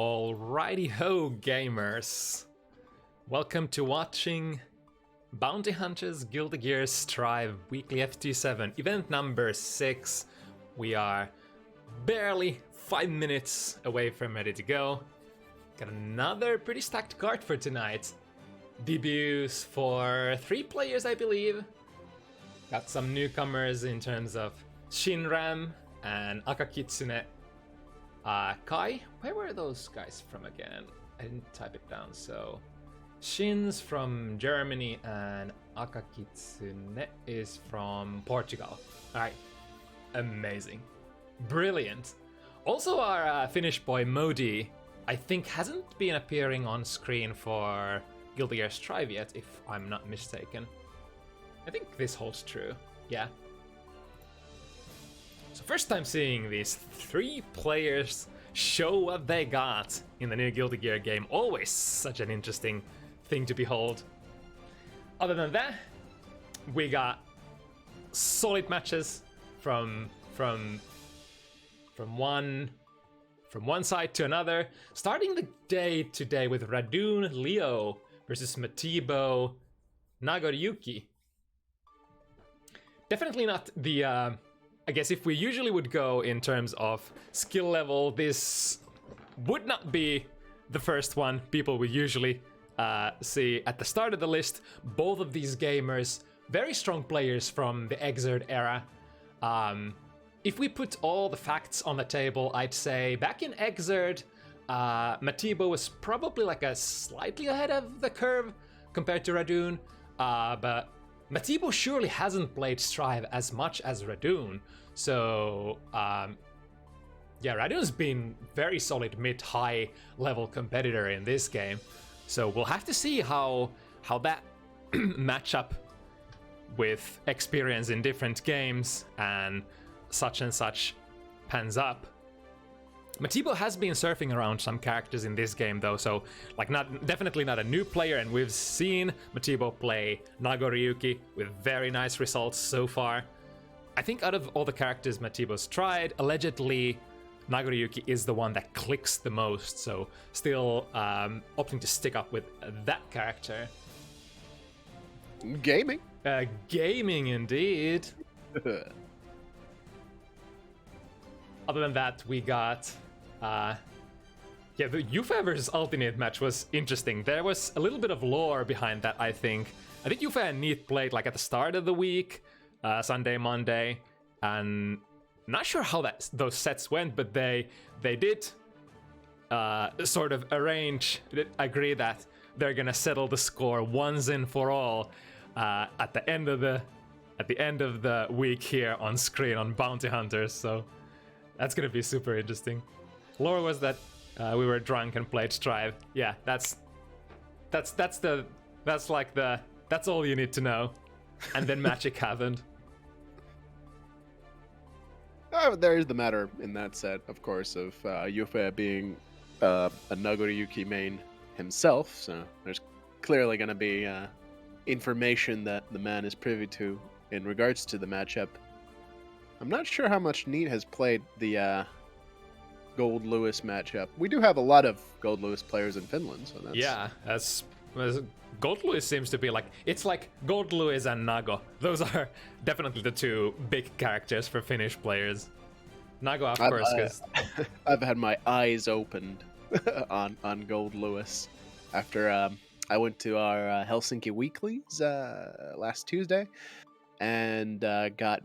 Alrighty ho, gamers. Welcome to watching Bounty Hunters Guilty Gear Strive Weekly FT7, event number 6. We are barely 5 minutes away from ready to go. Got another pretty stacked card for tonight. Debuts for 3 players, I believe. Got some newcomers in terms of Shin and Akakitsune. Kai, where were those guys from again? I didn't type it down, so... Shin's from Germany and Akakitsune is from Portugal. Alright, amazing. Brilliant. Also our Finnish boy Modyyh, I think hasn't been appearing on screen for Guilty Gear Strive yet, if I'm not mistaken. I think this holds true, yeah. So first time seeing these 3 players show what they got in the new Guilty Gear game. Always such an interesting thing to behold. Other than that, we got solid matches from one side to another. Starting the day today with Radune Leo versus Matiibo Nagoriyuki. Definitely not the I guess if we usually would go in terms of skill level, this would not be the first one people would usually see at the start of the list. Both of these gamers, very strong players from the Exerd era. If we put all the facts on the table, I'd say back in Exerd, Matiibo was probably like a slightly ahead of the curve compared to Radune, but Matiibo surely hasn't played Strive as much as Radune, so yeah, Radune's been very solid mid-high level competitor in this game. So we'll have to see how that matchup with experience in different games and such pans up. Matiibo has been surfing around some characters in this game though, so like definitely not a new player, and we've seen Matiibo play Nagoriyuki with very nice results so far. I think out of all the characters Matiibo's tried, allegedly Nagoriyuki is the one that clicks the most, so still opting to stick up with that character. Gaming. Gaming indeed. Other than that, we got yeah, the Jufee versus ULTINEET match was interesting. There was a little bit of lore behind that, I think. I think Jufee and NKellyy played like at the start of the week, Sunday, Monday, and not sure how those sets went, but they did sort of agree that they're gonna settle the score once and for all at the end of the week here on screen on Bounty Hunters. So that's gonna be super interesting. Lore was that we were drunk and played Strive. Yeah, that's all you need to know. And then magic happened. There is the matter in that set, of course, of Jufee being a Nagoriyuki main himself, so there's clearly going to be information that the man is privy to in regards to the matchup. I'm not sure how much NKellyy has played the Gold Lewis matchup. We do have a lot of Gold Lewis players in Finland, so that's... Yeah, Gold Lewis seems to be like, it's like Gold Lewis and Nago. Those are definitely the 2 big characters for Finnish players. Nago, of course, because... I've had my eyes opened on Gold Lewis after I went to our Helsinki Weeklies last Tuesday and got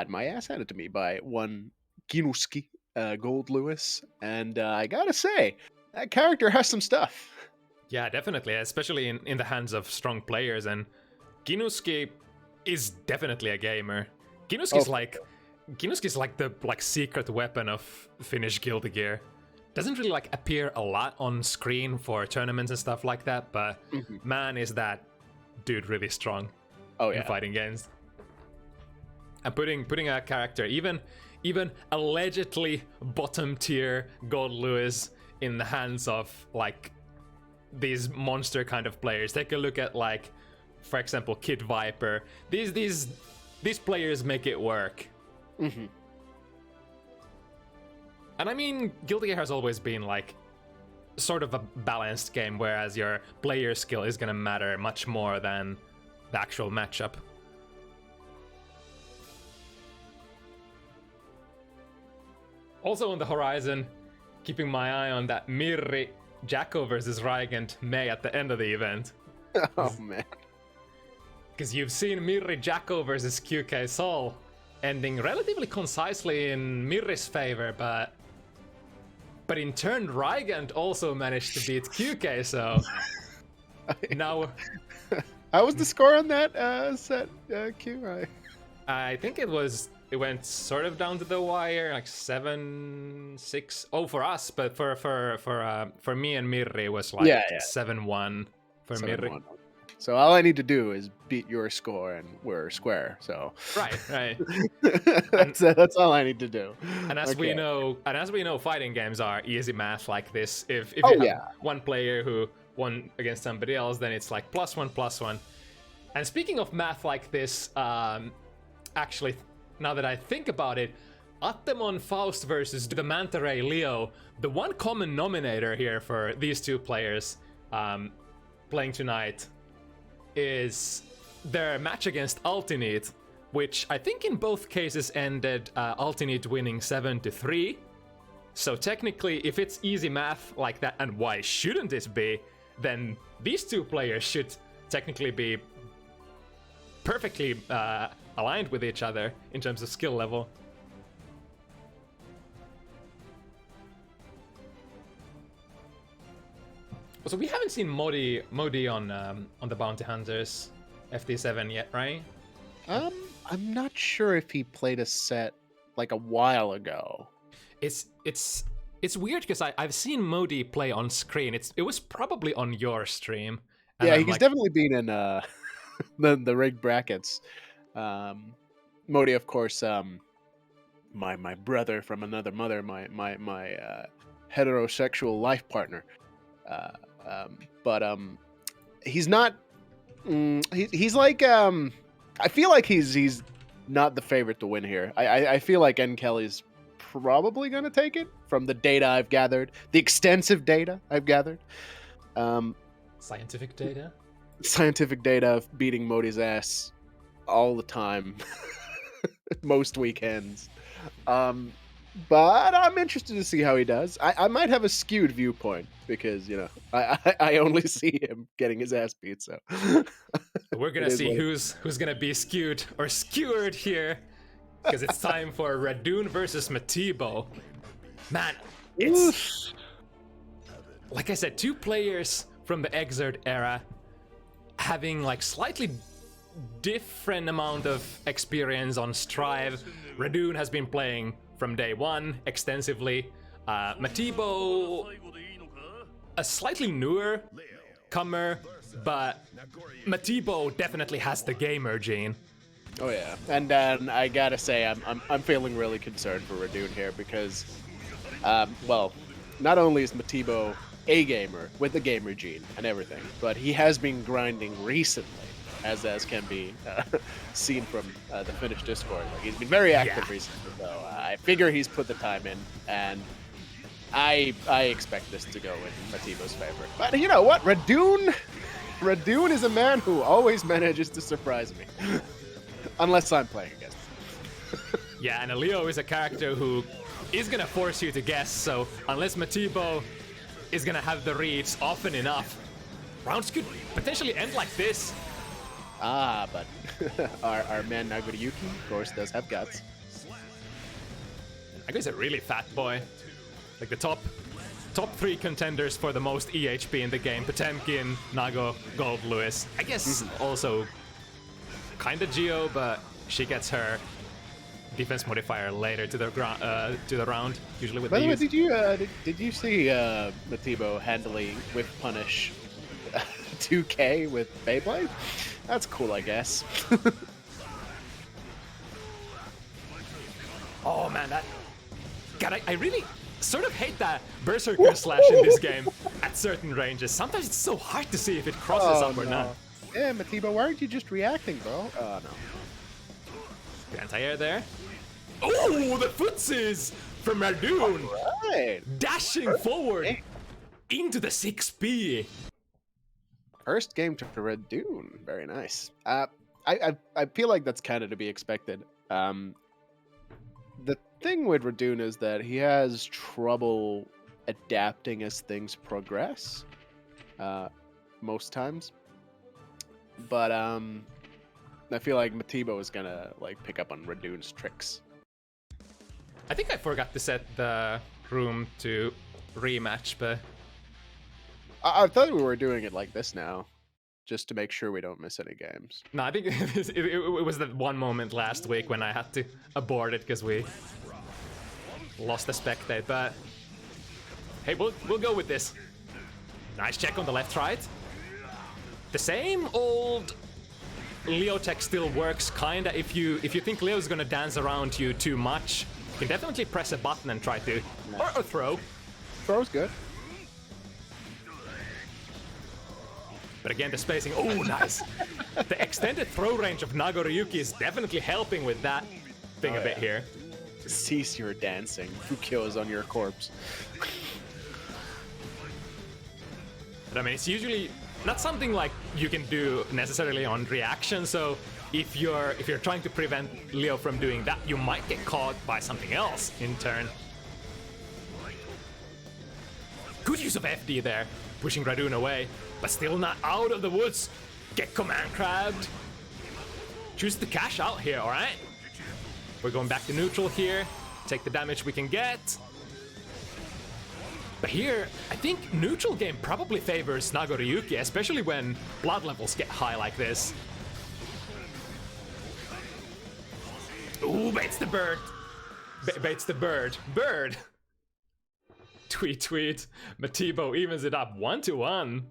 my ass handed to me by one Kinuski Gold Lewis, and I gotta say, that character has some stuff. Yeah, definitely, especially in the hands of strong players, and Kinuski is definitely a gamer. Kinuski's like the secret weapon of Finnish Guilty Gear. Doesn't really like appear a lot on screen for tournaments and stuff like that, but man, is that dude really strong in fighting games. And putting a character, even allegedly bottom tier Gold Lewis in the hands of like these monster kind of players. Take a look at, like, for example, Kid Viper. These players make it work. And I mean, Guilty Gear has always been like sort of a balanced game, whereas your player skill is gonna matter much more than the actual matchup. Also on the horizon, keeping my eye on that Mirri Jacko versus Rygand May at the end of the event. Oh man. Because you've seen Mirri Jacko versus QK Sol ending relatively concisely in Mirri's favor, but in turn Rygand also managed to beat QK, so now... How was the score on that set, Q? I think it went sort of down to the wire, like 7-6. Oh, for us, but for me and Mirri it was like 7-1 for 7-1. Mirri. So all I need to do is beat your score, and we're square. So right. that's all I need to do. And as we know, fighting games are easy math like this. If you have one player who won against somebody else, then it's like +1/+1. And speaking of math like this, actually, now that I think about it, Attemon Faust versus Do The Manta Ray Leo, the one common denominator here for these two players playing tonight is their match against ULTINEET, which I think in both cases ended ULTINEET winning 7-3. So technically, if it's easy math like that, and why shouldn't it be, then these two players should technically be perfectly aligned with each other in terms of skill level. So we haven't seen Modyyh on the Bounty Hunters FT7 yet, right? I'm not sure if he played a set like a while ago. It's weird because I've seen Modyyh play on screen. It was probably on your stream. Yeah, he's definitely been in the rigged brackets. Modyyh, of course, my brother from another mother, my heterosexual life partner. But he's not. He's like I feel like he's not the favorite to win here. I feel like NKelly's probably gonna take it from the data I've gathered, the extensive data I've gathered. Scientific data of beating Modyyyh's ass all the time, most weekends. But I'm interested to see how he does. I might have a skewed viewpoint because, you know, I only see him getting his ass beat. So we're gonna see who's gonna be skewed or skewered here, because it's time for Radune versus Matiibo. Man, it's like I said, two players from the Exert era having like slightly different amount of experience on Strive. Radune has been playing from day one extensively. Matiibo, a slightly newer comer, but Matiibo definitely has the gamer gene. Oh yeah, and I gotta say I'm feeling really concerned for Radune here because, well, not only is Matiibo a gamer with the gamer gene and everything, but he has been grinding recently, as can be seen from the Finnish Discord. Like, he's been very active recently, so I figure he's put the time in, and I expect this to go in Matiibo's favor. But you know what, Radune is a man who always manages to surprise me, unless I'm playing against him. Yeah, and Leo is a character who is gonna force you to guess. So unless Matiibo is gonna have the reads often enough, rounds could potentially end like this. But our man Nagoriyuki, of course, does have guts. I guess a really fat boy. Like the top 3 contenders for the most EHP in the game: Potemkin, Nago, Gold, Lewis. I guess also kinda Geo, but she gets her defense modifier later to the round, usually with. By the way, did you see Matiibo handily whip punish 2K with Beyblade? That's cool, I guess. Oh man, God, I really sort of hate that Berserker slash in this game at certain ranges. Sometimes it's so hard to see if it crosses up or not. Yeah, Matiibo, why aren't you just reacting, bro? Oh, no. Good anti-air there. Oh, the footsies from Radune. Right. Dashing forward into the 6P. First game to Radune. Very nice. I feel like that's kind of to be expected. The thing with Radune is that he has trouble adapting as things progress. Most times. But I feel like Matiibo is gonna like pick up on Radune's tricks. I think I forgot to set the room to rematch, but I thought we were doing it like this now, just to make sure we don't miss any games. no, I think it was that one moment last week when I had to abort it because we lost the spectate. But hey, we'll go with this. Nice check on the left right. The same old Leo tech still works kinda. If you think Leo's gonna dance around you too much, you can definitely press a button and try to or throw. Throw's good. But again, the spacing. Oh, nice. The extended throw range of Nagoriyuki is definitely helping with that thing a bit here. Cease your dancing. Fukyo is on your corpse. But I mean, it's usually not something like you can do necessarily on reaction. So if you're trying to prevent Leo from doing that, you might get caught by something else in turn. Good use of FD there, pushing Radune away, but still not out of the woods. Get command crabbed. Choose to cash out here, all right? We're going back to neutral here. Take the damage we can get. But here, I think neutral game probably favors Nagoriyuki, especially when blood levels get high like this. Ooh, baits the bird. Baits the bird. Bird! Tweet, tweet. Matiibo evens it up 1-1.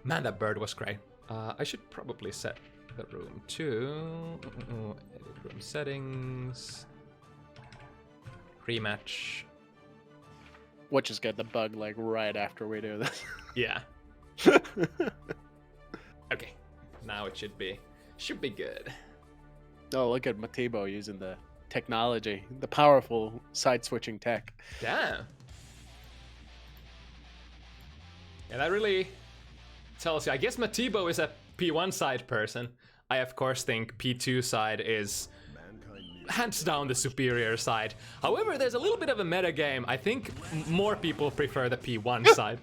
Man, that bird was great. I should probably set the room to edit room settings. Rematch. Which is get the bug like right after we do this. Yeah. Okay. Now it should be good. Oh, look at Matiibo using the technology, the powerful side switching tech. Damn. Yeah, that really tells you. I guess Matiibo is a P1 side person. I of course think P2 side is hands down the superior side. However, there's a little bit of a meta game. I think more people prefer the P1 side.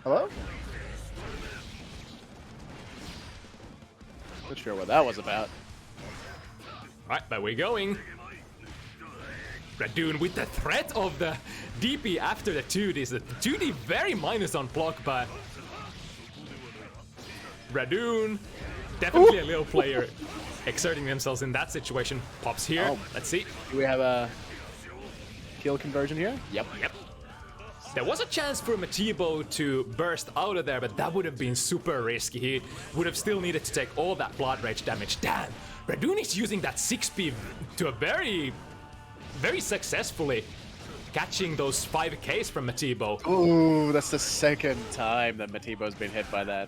Hello? Not sure what that was about. Alright, but we're going. Radune with the threat of the DP after the 2Ds. The 2D very minus on block, but Radune, definitely a little player exerting themselves in that situation. Pops here. Oh. Let's see. Do we have a kill conversion here? Yep. There was a chance for Matiibo to burst out of there, but that would have been super risky. He would have still needed to take all that blood rage damage. Damn, Radune is using that 6P to a very successfully, catching those 5Ks from Matiibo. Ooh, that's the second time that Matiibo's been hit by that.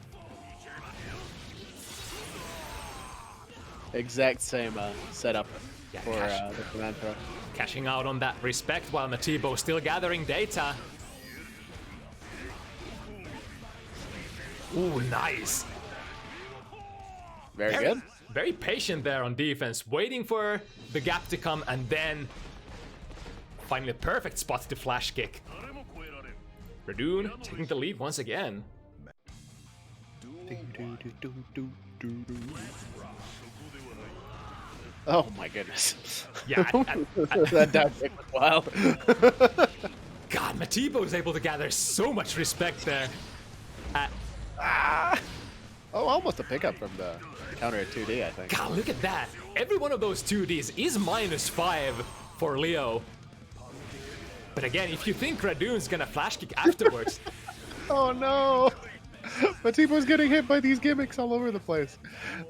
Exact same setup for the command throw. Cashing out on that respect while Matiibo still gathering data. Ooh, nice. Very good. Very patient there on defense, waiting for the gap to come and then finally a perfect spot to flash kick. Radune taking the lead once again. Oh my goodness. Yeah, that down kick was wild. God, Matiibo is able to gather so much respect there. Oh, almost a pickup from the counter at 2D, I think. God, look at that. Every one of those 2Ds is -5 for Leo. But again, if you think Radune's gonna flash kick afterwards... Oh no! Matiibo's getting hit by these gimmicks all over the place.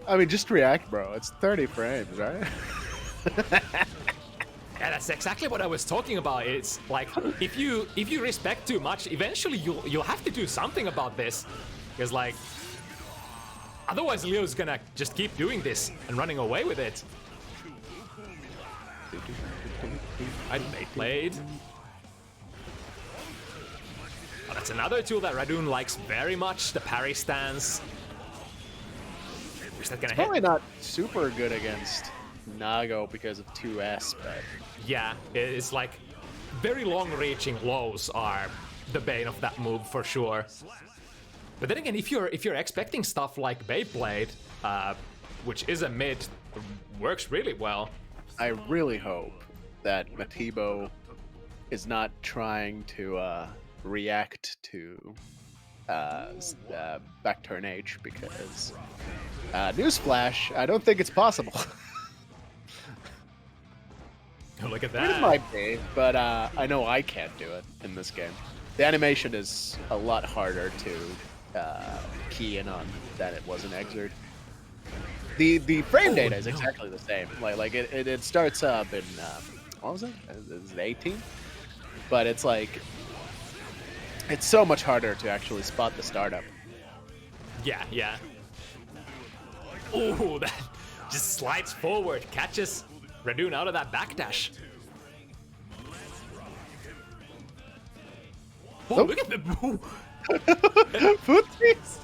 I mean, just react, bro. It's 30 frames, right? Yeah, that's exactly what I was talking about. It's like, if you respect too much, eventually you'll have to do something about this. Because, like, otherwise Leo's gonna just keep doing this and running away with it. I played. Oh, that's another tool that Radune likes very much, the parry stance. Is that gonna hit? Probably not super good against Nago because of 2S, but... Yeah, it's like very long-reaching lows are the bane of that move for sure. But then again, if you're expecting stuff like Beyblade, which is a mid, works really well. I really hope that Matiibo is not trying to react to back turn H, because newsflash, I don't think it's possible. Look at It that. might be, but I know I can't do it in this game. The animation is a lot harder to key in on than it was in Exert. The frame data is exactly the same. Like it starts up in what was it? Is it 18? But it's like it's so much harder to actually spot the startup. Yeah, yeah. Ooh, that just slides forward, catches Radune out of that backdash. Oh, look at the Footsies!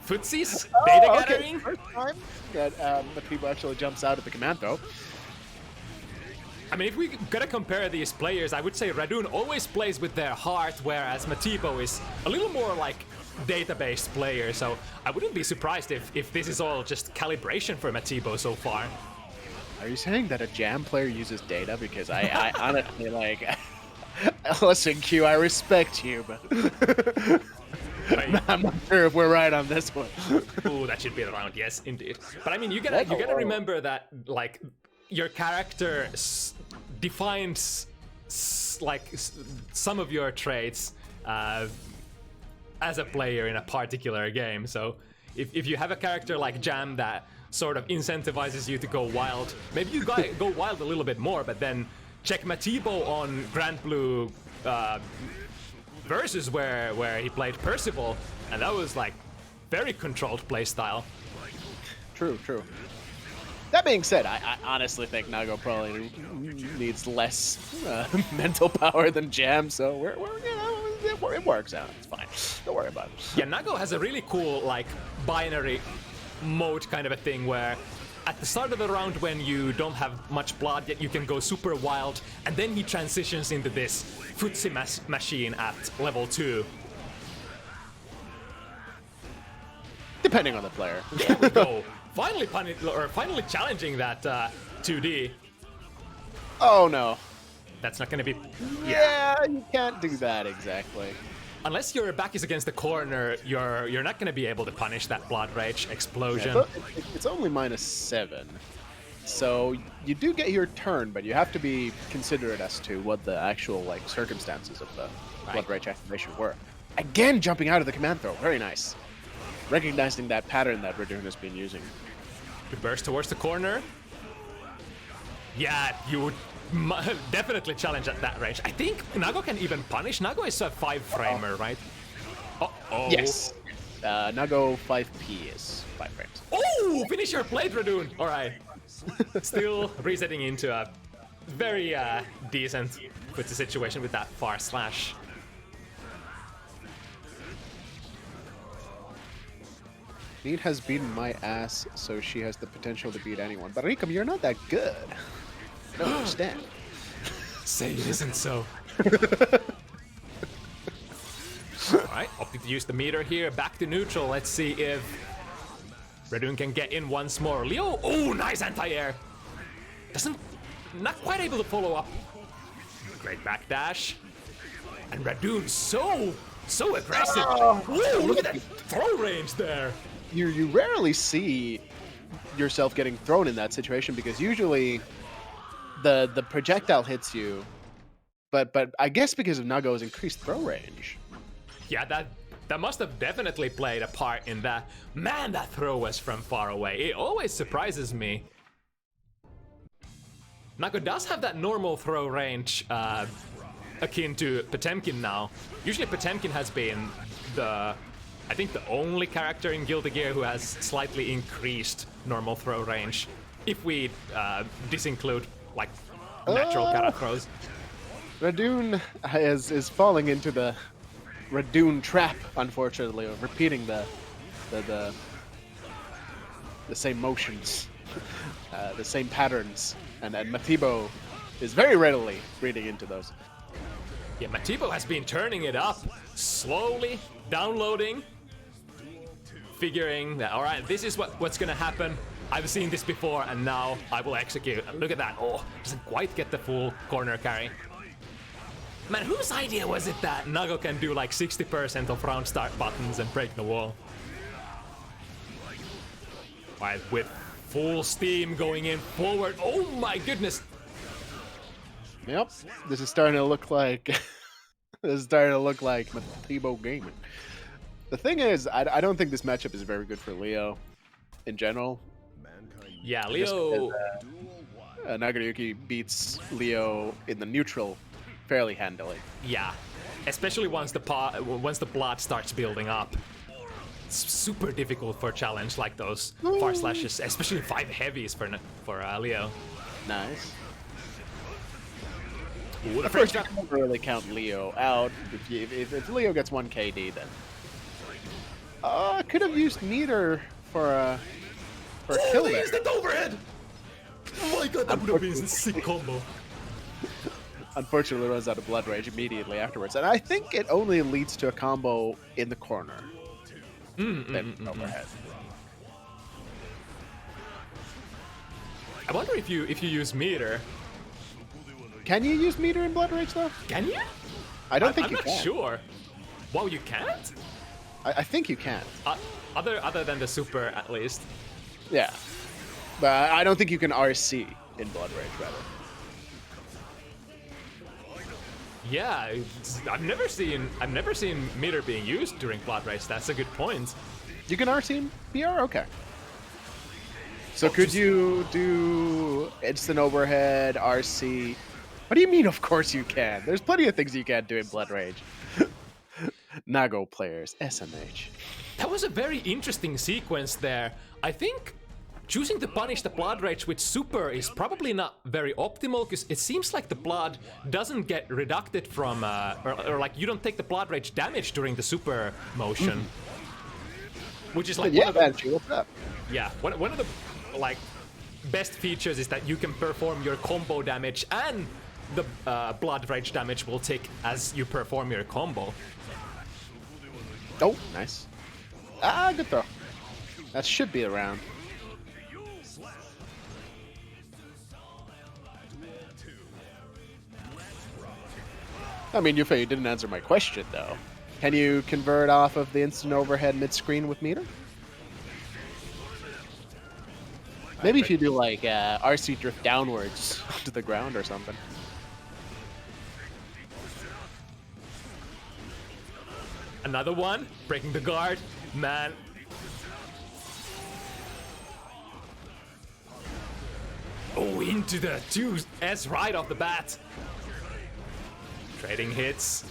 footsies, data Okay. gathering. First time that Matiibo actually jumps out of the command throw. I mean, if we gotta compare these players, I would say Radune always plays with their heart, whereas Matiibo is a little more like data-based player. So I wouldn't be surprised if this is all just calibration for Matiibo so far. Are you saying that a jam player uses data? Because I honestly like. Listen, Q, I respect you, but I'm not sure if we're right on this one. Ooh, that should be the round. Yes, indeed. But I mean, you gotta remember that like your character defines some of your traits as a player in a particular game. So if you have a character like Jam that sort of incentivizes you to go wild, maybe you go wild a little bit more, but then check Matiibo on Grand Blue versus where he played Percival, and that was like very controlled playstyle. True, true. That being said, I honestly think Nago probably needs less mental power than Jam, so we're you know, it works out. It's fine. Don't worry about it. Yeah, Nago has a really cool like binary mode kind of a thing where at the start of the round when you don't have much blood yet you can go super wild, and then he transitions into this footsie machine at level 2. Depending on the player. There we go. Finally challenging that 2D. Oh no. That's not gonna be... Yeah, you can't do that exactly. Unless your back is against the corner, you're not gonna be able to punish that blood rage explosion. Yeah, it's only -7. So you do get your turn, but you have to be considerate as to what the actual like circumstances of the blood rage activation were. Again, jumping out of the command throw. Very nice. Recognizing that pattern that Radune has been using. To burst towards the corner. Yeah, you would definitely challenge at that range. I think Nago can even punish. Nago is a 5-framer, right? Uh-oh. Yes. Nago 5P is 5 frames. Oh, finish your plate, Radune. All right. Still resetting into a very decent with the situation with that far slash. Need has beaten my ass, so she has the potential to beat anyone. But Rikam, you're not that good. I don't understand. Say it isn't so. Alright, opting to use the meter here. Back to neutral. Let's see if Radune can get in once more. Leo, oh, nice anti-air. Not quite able to follow up. Great backdash. And Radune so aggressive. Whoa, look at that throw range there. You rarely see yourself getting thrown in that situation because usually the projectile hits you, but I guess because of Nago's increased throw range. Yeah, that must have definitely played a part in that. Man, that throw was from far away. It always surprises me. Nago does have that normal throw range akin to Potemkin now. Usually Potemkin has been the I think the only character in Guilty Gear who has slightly increased normal throw range, if we disinclude like natural kata throws. Radune is falling into the Radune trap, unfortunately, of repeating the same motions, the same patterns, and Matiibo is very readily reading into those. Yeah, Matiibo has been turning it up, slowly downloading, figuring that, all right, this is what's gonna happen. I've seen this before, and now I will execute. And look at that. Oh, doesn't quite get the full corner carry. Man, whose idea was it that Nago can do like 60% of round start buttons and break the wall? Right, with full steam going in forward. Oh my goodness. Yep, this is starting to look like Matiibo gaming. The thing is, I don't think this matchup is very good for Leo in general. Yeah, Leo. Nagoriyuki beats Leo in the neutral fairly handily. Yeah, especially once the blood starts building up. It's super difficult for a challenge like those far slashes, especially 5 heavies for Leo. Nice. Ooh, the Of course, you can't really count Leo out. If Leo gets 1 KD, then I could have used meter for a kill there. He's the overhead! Oh my god, that would have been a sick combo. Unfortunately, runs out of blood rage immediately afterwards, and I think it only leads to a combo in the corner. Overhead. I wonder if you use meter. Can you use meter in blood rage though? Can you? I don't think you I'm can. not sure. Wow, you can't? I think you can. Other than the super, at least. Yeah, but I don't think you can RC in blood rage, rather. Yeah, I've never seen meter being used during blood rage. That's a good point. You can RC in BR? Okay. So could you do instant overhead, RC? What do you mean, of course you can? There's plenty of things you can't do in blood rage. Nago players, SMH. That was a very interesting sequence there. I think choosing to punish the blood rage with super is probably not very optimal, because it seems like the blood doesn't get reducted from, or like you don't take the blood rage damage during the super motion. Which is like Yeah, Banshee, what's up? Yeah, one of the like best features is that you can perform your combo damage, and the blood rage damage will tick as you perform your combo. Oh, nice. Ah, good throw. That should be around. I mean, Jufee, you didn't answer my question, though. Can you convert off of the instant overhead mid-screen with meter? Maybe if you do, like, RC drift downwards to the ground or something. Another one, breaking the guard. Man. Oh, into the 2S right off the bat. Trading hits.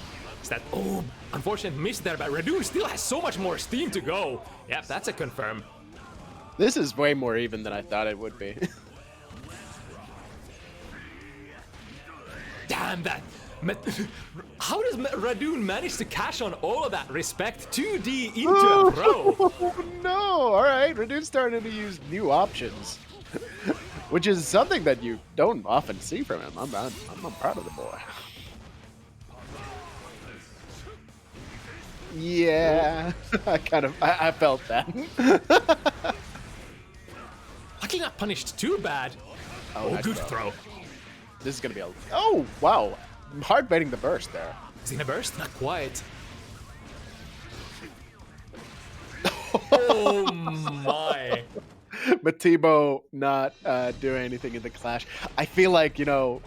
Is that... Oh, unfortunate miss there, but Radune still has so much more steam to go. Yep, that's a confirm. This is way more even than I thought it would be. Damn that. How does Radune manage to cash on all of that respect 2D into a throw? Oh, no! Alright, Radune's starting to use new options. Which is something that you don't often see from him. I'm proud of the boy. Yeah, I felt that. Luckily not punished too bad. Oh, nice good throw. This is gonna be a... Oh, wow. Hard baiting the burst there. Is he gonna burst? Not quite. Oh my. Matiibo not doing anything in the clash. I feel like, you know,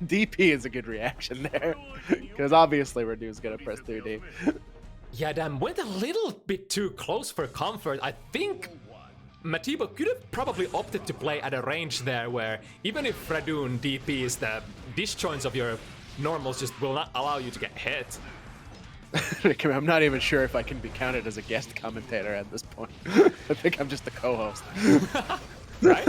DP is a good reaction there. Because obviously Radune's gonna press 3D. Yeah, damn, went a little bit too close for comfort. I think Matiibo could have probably opted to play at a range there where even if Radune DPs, the disjoints of your normals just will not allow you to get hit. I'm not even sure if I can be counted as a guest commentator at this point. I think I'm just a co-host. Right?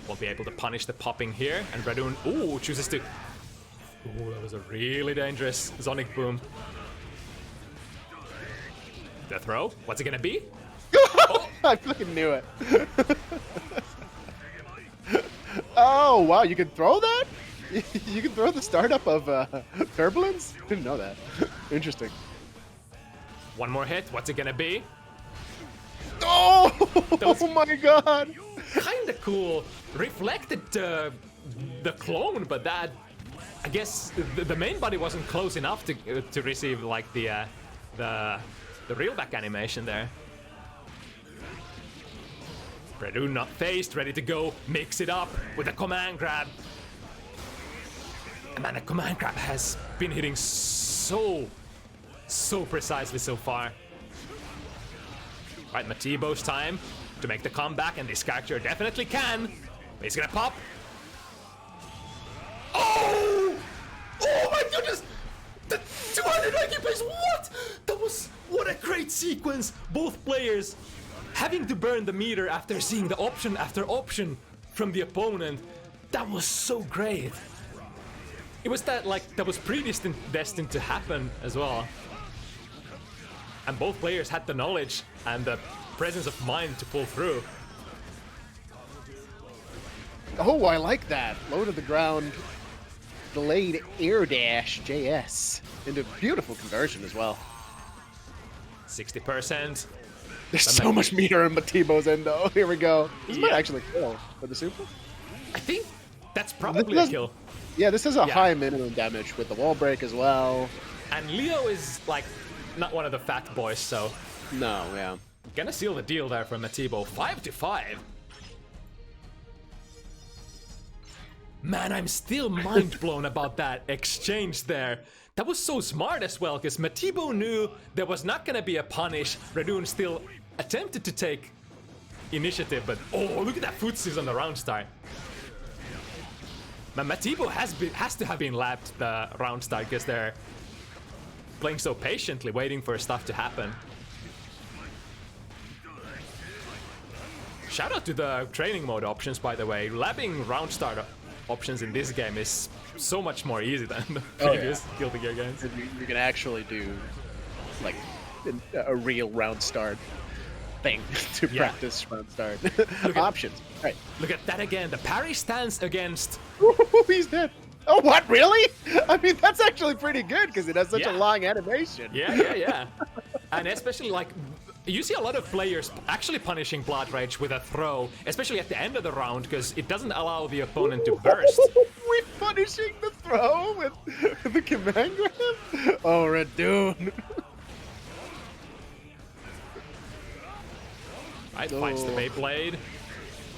Won't be able to punish the popping here, and Radune, ooh, chooses to... Ooh, that was a really dangerous Sonic Boom. The throw? What's it gonna be? Oh! I fucking knew it. Oh, wow, you can throw that? You can throw the startup of Turbulence? Didn't know that. Interesting. One more hit, what's it gonna be? Oh! Oh my god! Kinda cool. Reflected the clone, but that... I guess the main body wasn't close enough to receive like the reel back animation there. Radune not phased, ready to go, mix it up with a command grab. And man, the command grab has been hitting so precisely so far. Right, Matiibo's time to make the comeback, and this character definitely can. He's gonna pop. Oh! Oh my goodness! The 290 plays, what? That was, what a great sequence! Both players having to burn the meter after seeing the option after option from the opponent. That was so great. It was that, like, that was predestined to happen as well. And both players had the knowledge and the presence of mind to pull through. Oh, I like that. Low to the ground, delayed air dash JS into beautiful conversion as well. 60%. There's so much meter in Matiibo's end though. Here we go. This might actually kill for the super. I think that's probably a kill. Yeah, this has a high minimum damage with the wall break as well. And Leo is like not one of the fat boys, so no, yeah. Gonna seal the deal there for Matiibo. 5-5. Man, I'm still mind blown about that exchange there. That was so smart as well, because Matiibo knew there was not gonna be a punish. Radune still attempted to take initiative, but oh, look at that footsies on the round start. Man, Matiibo has to have been lapped the round start because they're playing so patiently, waiting for stuff to happen. Shout out to the training mode options, by the way. Labbing round start options in this game is so much more easy than the previous Guilty Gear games. You can actually do like a real round start thing to practice round start options. Right. Look at that again. The parry stance against. He's dead. Oh, what? Really? I mean, that's actually pretty good because it has such a long animation. Yeah. And especially like. You see a lot of players actually punishing Blood Rage with a throw, especially at the end of the round, because it doesn't allow the opponent to burst. We're punishing the throw with the command grab? Oh, Radune. Right, finds the Beyblade.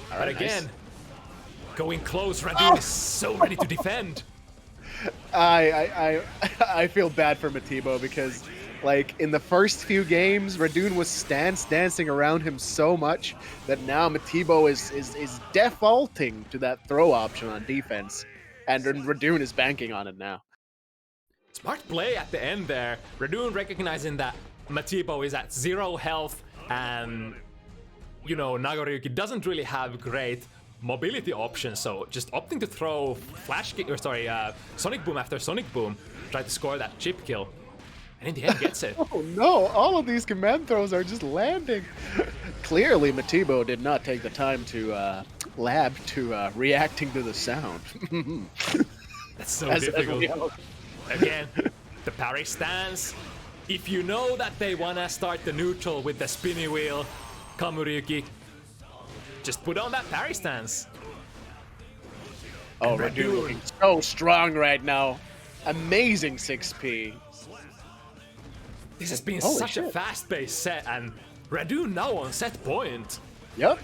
But again, going close, Radune is so ready to defend. I feel bad for Matiibo because, like, in the first few games, Radune was stance dancing around him so much that now Matiibo is defaulting to that throw option on defense, and Radune is banking on it now. Smart play at the end there. Radune recognizing that Matiibo is at 0 health, and you know, Nagoriyuki doesn't really have great mobility options, so just opting to throw flash kick, or sorry, Sonic Boom after Sonic Boom, try to score that chip kill. And in the end, gets it. Oh no, all of these command throws are just landing. Clearly, Matiibo did not take the time to lab to reacting to the sound. That's so difficult. Again, the parry stance. If you know that they wanna start the neutral with the spinny wheel, Kamuryuki, just put on that parry stance. Oh, Radune looking so strong right now. Amazing 6P. This has been such a fast-paced set, and Radune now on set point. Yep.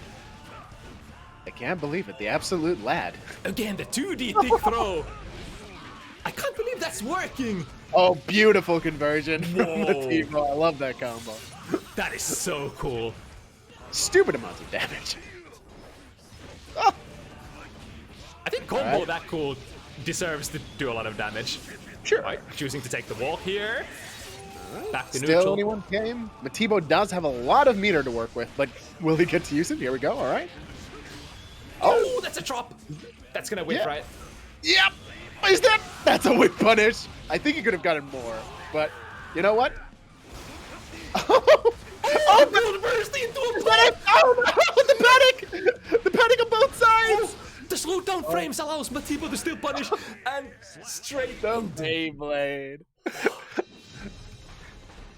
I can't believe it. The absolute lad. Again, the 2D thick throw. I can't believe that's working. Oh, beautiful conversion from Matiibo. I love that combo. That is so cool. Stupid amounts of damage. Oh. I think combo that cool deserves to do a lot of damage. Sure. Right, choosing to take the walk here. Back to Still neutral. anyone's game. Matiibo does have a lot of meter to work with, but will he get to use it? Here we go. All right. Oh, that's a drop. That's gonna whip, Yeah. right? Yep. Is that? That's a whip punish. I think he could have gotten more, but you know what? Oh, Build burst into a panic! Oh no! The panic! The panic on both sides! The slowdown frames allows Matiibo to still punish and straight The Beyblade.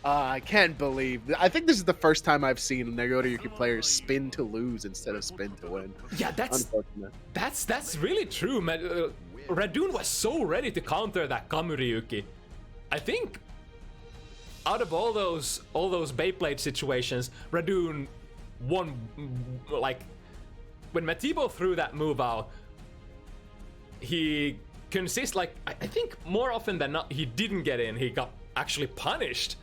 I can't believe. I think this is the first time I've seen Nagoriyuki players spin to lose instead of spin to win. Yeah, Unfortunate. that's really true, man. Radune was so ready to counter that Kamuryuki. I think out of all those Beyblade situations, Radune won. Like when Matiibo threw that move out, he I think more often than not he didn't get in. He got actually punished.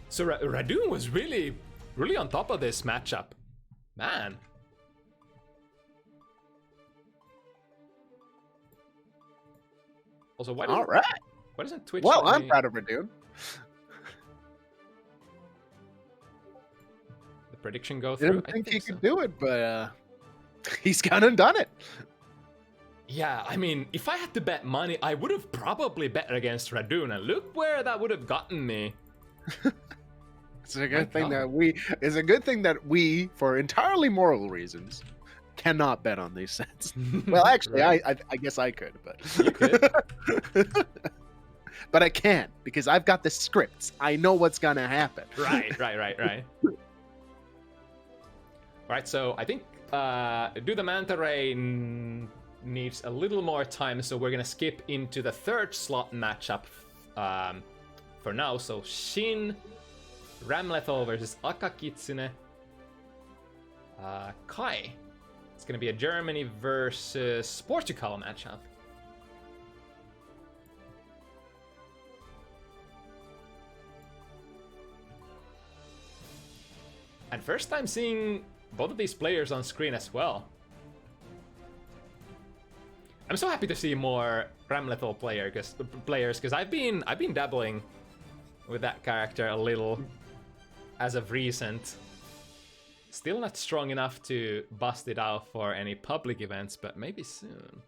So Radune was really on top of this matchup, man. Also, why doesn't Twitch? Well, let I'm me- proud of Radune. The prediction go I through. didn't think he so. could do it, but he's gone and done it. Yeah, I mean, if I had to bet money, I would have probably bet against Radune, and look where that would have gotten me. It's a good thing that we, for entirely moral reasons, cannot bet on these sets. Well, actually, Right. I guess I could, but You could. but I can't because I've got the scripts. I know what's gonna happen. Right. Alright, so I think Do The Manta Ray needs a little more time, so we're gonna skip into the third slot matchup for now. So Shin, Ramlethal versus Akakitsune. Kai. It's gonna be a Germany versus Portugal matchup. And first time seeing both of these players on screen as well. I'm so happy to see more Ramlethal players because I've been dabbling with that character a little as of recent. Still not strong enough to bust it out for any public events, but maybe soon.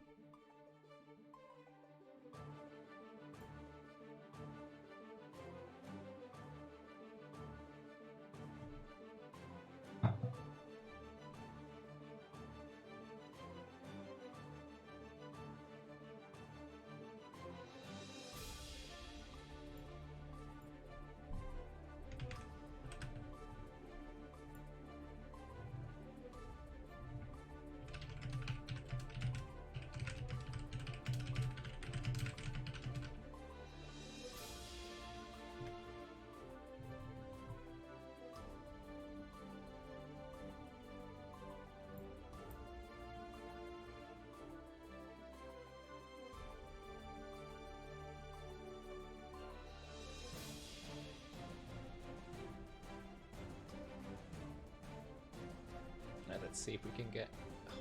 Let's see if we can get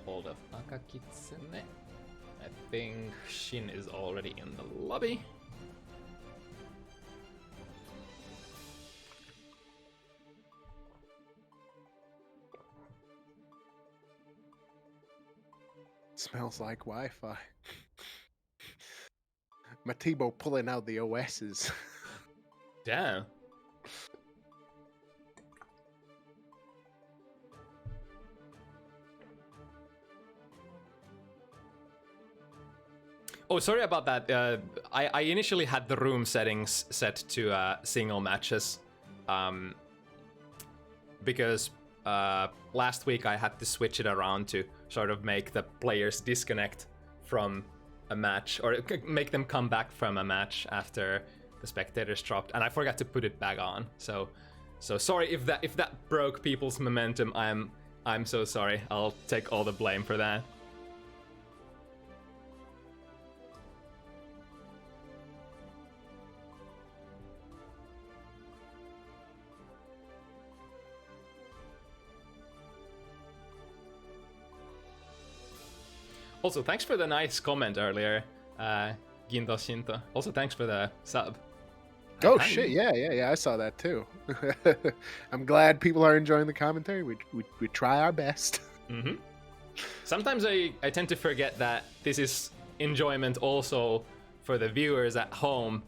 hold of Akakitsune. I think Shin is already in the lobby. Smells like Wi-Fi. Matiibo pulling out the OSs. Damn. Oh, sorry about that. I initially had the room settings set to single matches, because last week I had to switch it around to sort of make the players disconnect from a match, or make them come back from a match after the spectators dropped, and I forgot to put it back on. So sorry if that broke people's momentum. I'm so sorry. I'll take all the blame for that. Also, thanks for the nice comment earlier, Ginto Shinto. Also, thanks for the sub. Oh shit! Yeah. I saw that too. I'm glad people are enjoying the commentary. We try our best. Mm-hmm. Sometimes I tend to forget that this is enjoyment also for the viewers at home,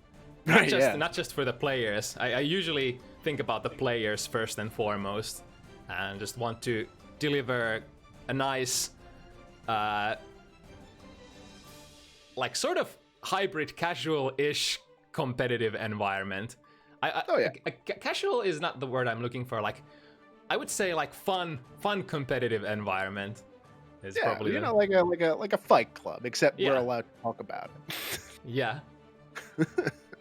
not just for the players. I usually think about the players first and foremost, and just want to deliver a nice, like sort of hybrid casual-ish competitive environment. Casual is not the word I'm looking for. Like, I would say like fun competitive environment is probably like a fight club, except we're allowed to talk about it. Yeah.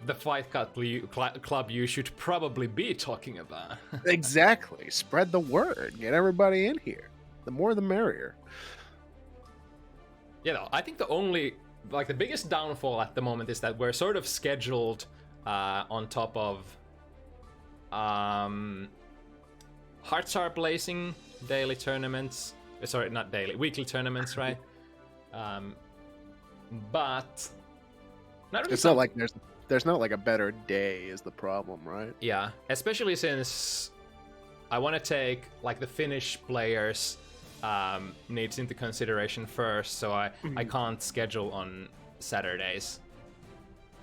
The fight club you should probably be talking about. Exactly. Spread the word. Get everybody in here. The more the merrier. You know, I think the biggest downfall at the moment is that we're sort of scheduled on top of Hearts Are Blazing daily tournaments. Sorry, not daily, weekly tournaments, right? But not really. It's not like there's not like a better day is the problem, right? Yeah, especially since I want to take like the Finnish players needs into consideration first, so I can't schedule on Saturdays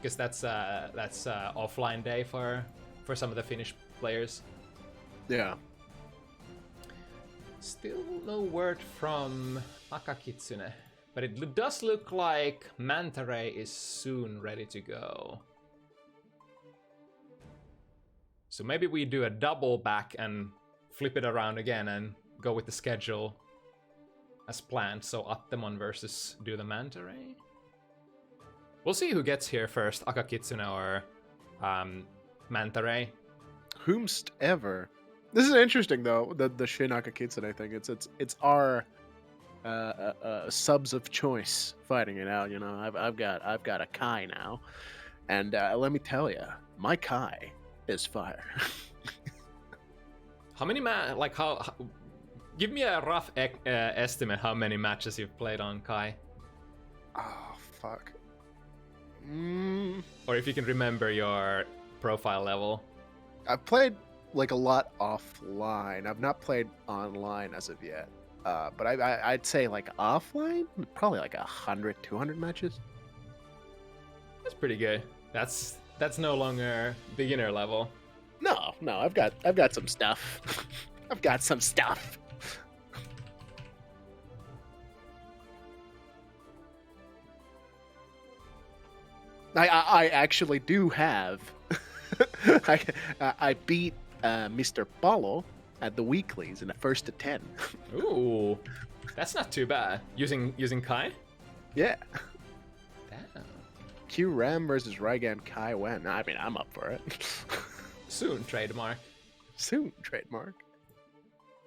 because that's offline day for some of the Finnish players. Yeah. Still no word from Akakitsune, but it does look like Manta Ray is soon ready to go. So maybe we do a double back and flip it around again and go with the schedule as planned. So Attemon versus Do The Manta Ray. We'll see who gets here first, Akakitsune or Manta Ray. Whomst ever. This is interesting though. The Shin Akakitsune, I think it's our subs of choice fighting it out. You know, I've got a Kai now, and let me tell you, my Kai is fire. How many give me a rough estimate how many matches you've played on Kai. Oh fuck. Or if you can remember your profile level. I've played like a lot offline. I've not played online as of yet. But I'd say like offline, probably like 100, 200 matches. That's pretty good. That's no longer beginner level. No, I've got some stuff. I've got some stuff. I actually do have. I beat Mr. Paulo at the weeklies in the first to 10. Ooh, that's not too bad. Using Kai? Yeah. Damn. Q Ram versus Rygand Kai Wen. I mean, I'm up for it. Soon trademark. Soon trademark.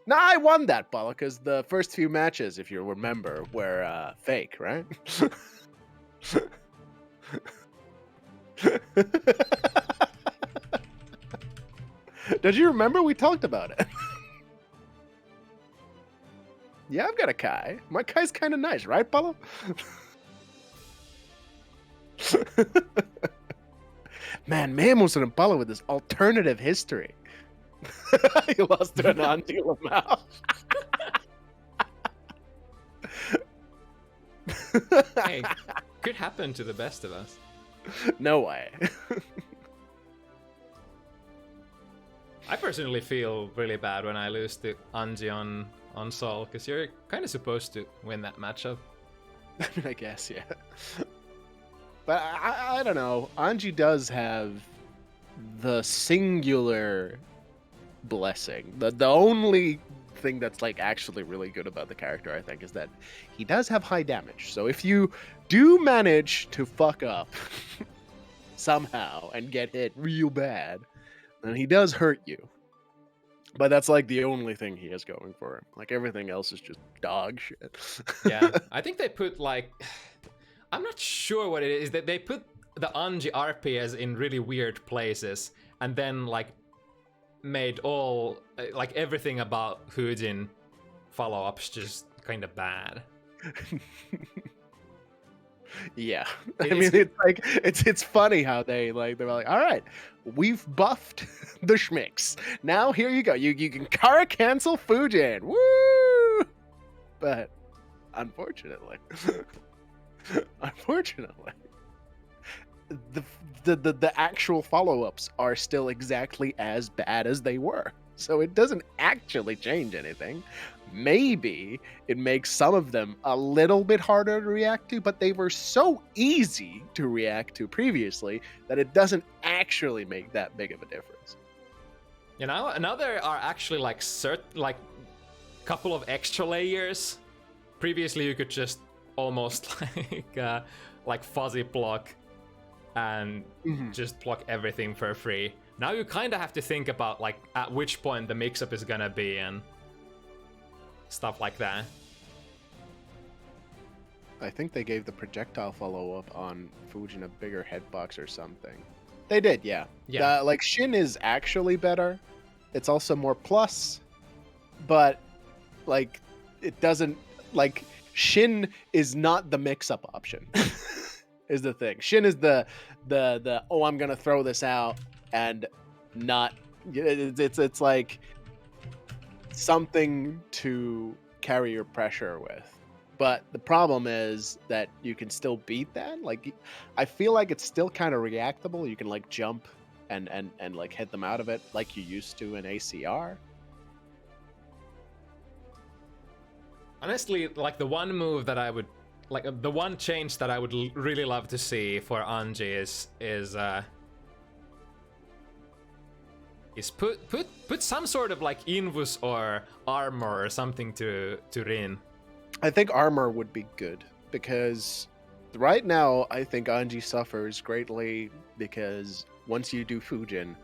No, I won that, Paulo, because the first few matches, if you remember, were fake, right? Did you remember? We talked about it. Yeah, I've got a Kai. My Kai's kind of nice, right, Paulo? Man, Mamuson and Paulo with this alternative history. He lost to an Auntie Lamau. Hey, could happen to the best of us. No way. I personally feel really bad when I lose to Anji on Sol, because you're kind of supposed to win that matchup. I guess, yeah. But I don't know. Anji does have the singular blessing. The only thing that's like actually really good about the character, I think, is that he does have high damage. So if you do manage to fuck up somehow and get hit real bad, then he does hurt you. But that's like the only thing he has going for him. Like everything else is just dog shit. Yeah, I think they put like, I'm not sure what it is, that they put the Anji RPs in really weird places and then like made all like everything about Hoojin follow-ups just kind of bad. Yeah, It I is- mean, it's like it's funny how they're like, all right, we've buffed the schmicks. Now here you go. You can Kara cancel Fujin. Woo! But unfortunately, unfortunately, the actual follow-ups are still exactly as bad as they were. So it doesn't actually change anything. Maybe it makes some of them a little bit harder to react to, but they were so easy to react to previously that it doesn't actually make that big of a difference. You know, now there are actually like couple of extra layers. Previously, you could just almost like fuzzy block and just block everything for free. Now you kind of have to think about like at which point the mix-up is gonna be and stuff like that. I think they gave the projectile follow-up on Fujin a bigger hitbox or something. They did, yeah. Yeah. Like Shin is actually better. It's also more plus, but like it doesn't like Shin is not the mix-up option. Is the thing. Shin is the oh, I'm gonna throw this out and not. It's like something to carry your pressure with. But the problem is that you can still beat that. Like, I feel like it's still kind of reactable. You can like jump and like hit them out of it like you used to in ACR. Honestly, like the one move that I would like, the one change that I would really love to see for Anji is put some sort of like invus or armor or something to Rin. I think armor would be good because right now I think Anji suffers greatly because once you do Fujin,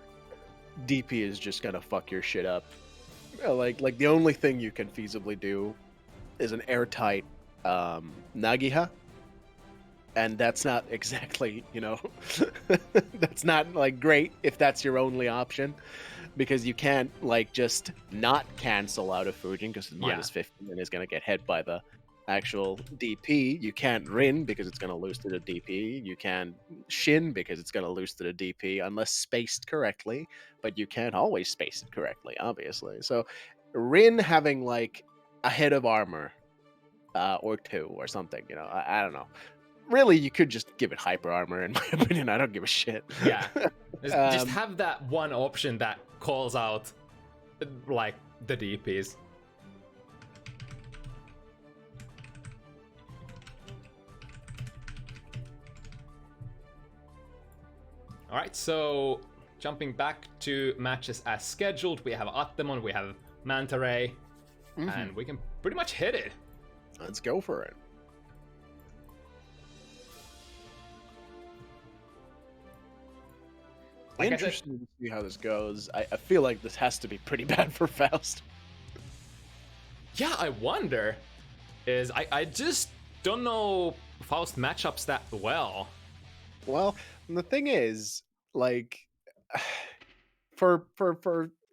DP is just gonna fuck your shit up. Like the only thing you can feasibly do is an airtight Nagiha, and that's not exactly, you know, that's not like great if that's your only option, because you can't like just not cancel out of Fujin because it's minus 50 and is going to get hit by the actual DP. You can't Rin because it's going to lose to the DP. You can't Shin because it's going to lose to the DP unless spaced correctly, but you can't always space it correctly, obviously. So Rin having like a hit of armor or two or something, you know, I don't know. Really, you could just give it hyper armor, in my opinion. I don't give a shit. Yeah, just have that one option that calls out like the DPs. All right, so jumping back to matches as scheduled, we have Attemon, we have Manta Ray, and we can pretty much hit it. Let's go for it. Like Interesting to see how this goes. I feel like this has to be pretty bad for Faust. Yeah, I wonder. I just don't know Faust matchups that well. Well, the thing is, like, for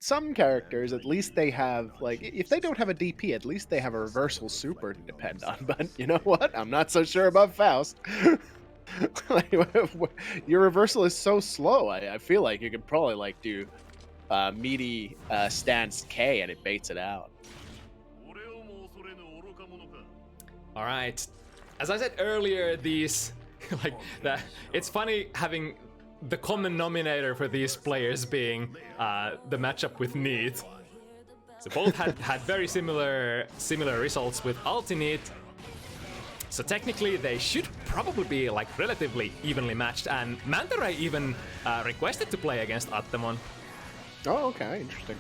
some characters, at least they have, like, if they don't have a DP, at least they have a reversal super to depend on. But you know what? I'm not so sure about Faust. Like, your reversal is so slow. I feel like you could probably like do meaty stance K and it baits it out. All right, as I said earlier, these like that. It's funny having the common denominator for these players being the matchup with NKellyy. So both had very similar results with ULTINEET. So technically, they should probably be like relatively evenly matched, and Manta Ray even requested to play against Attemon. Oh, okay, interesting.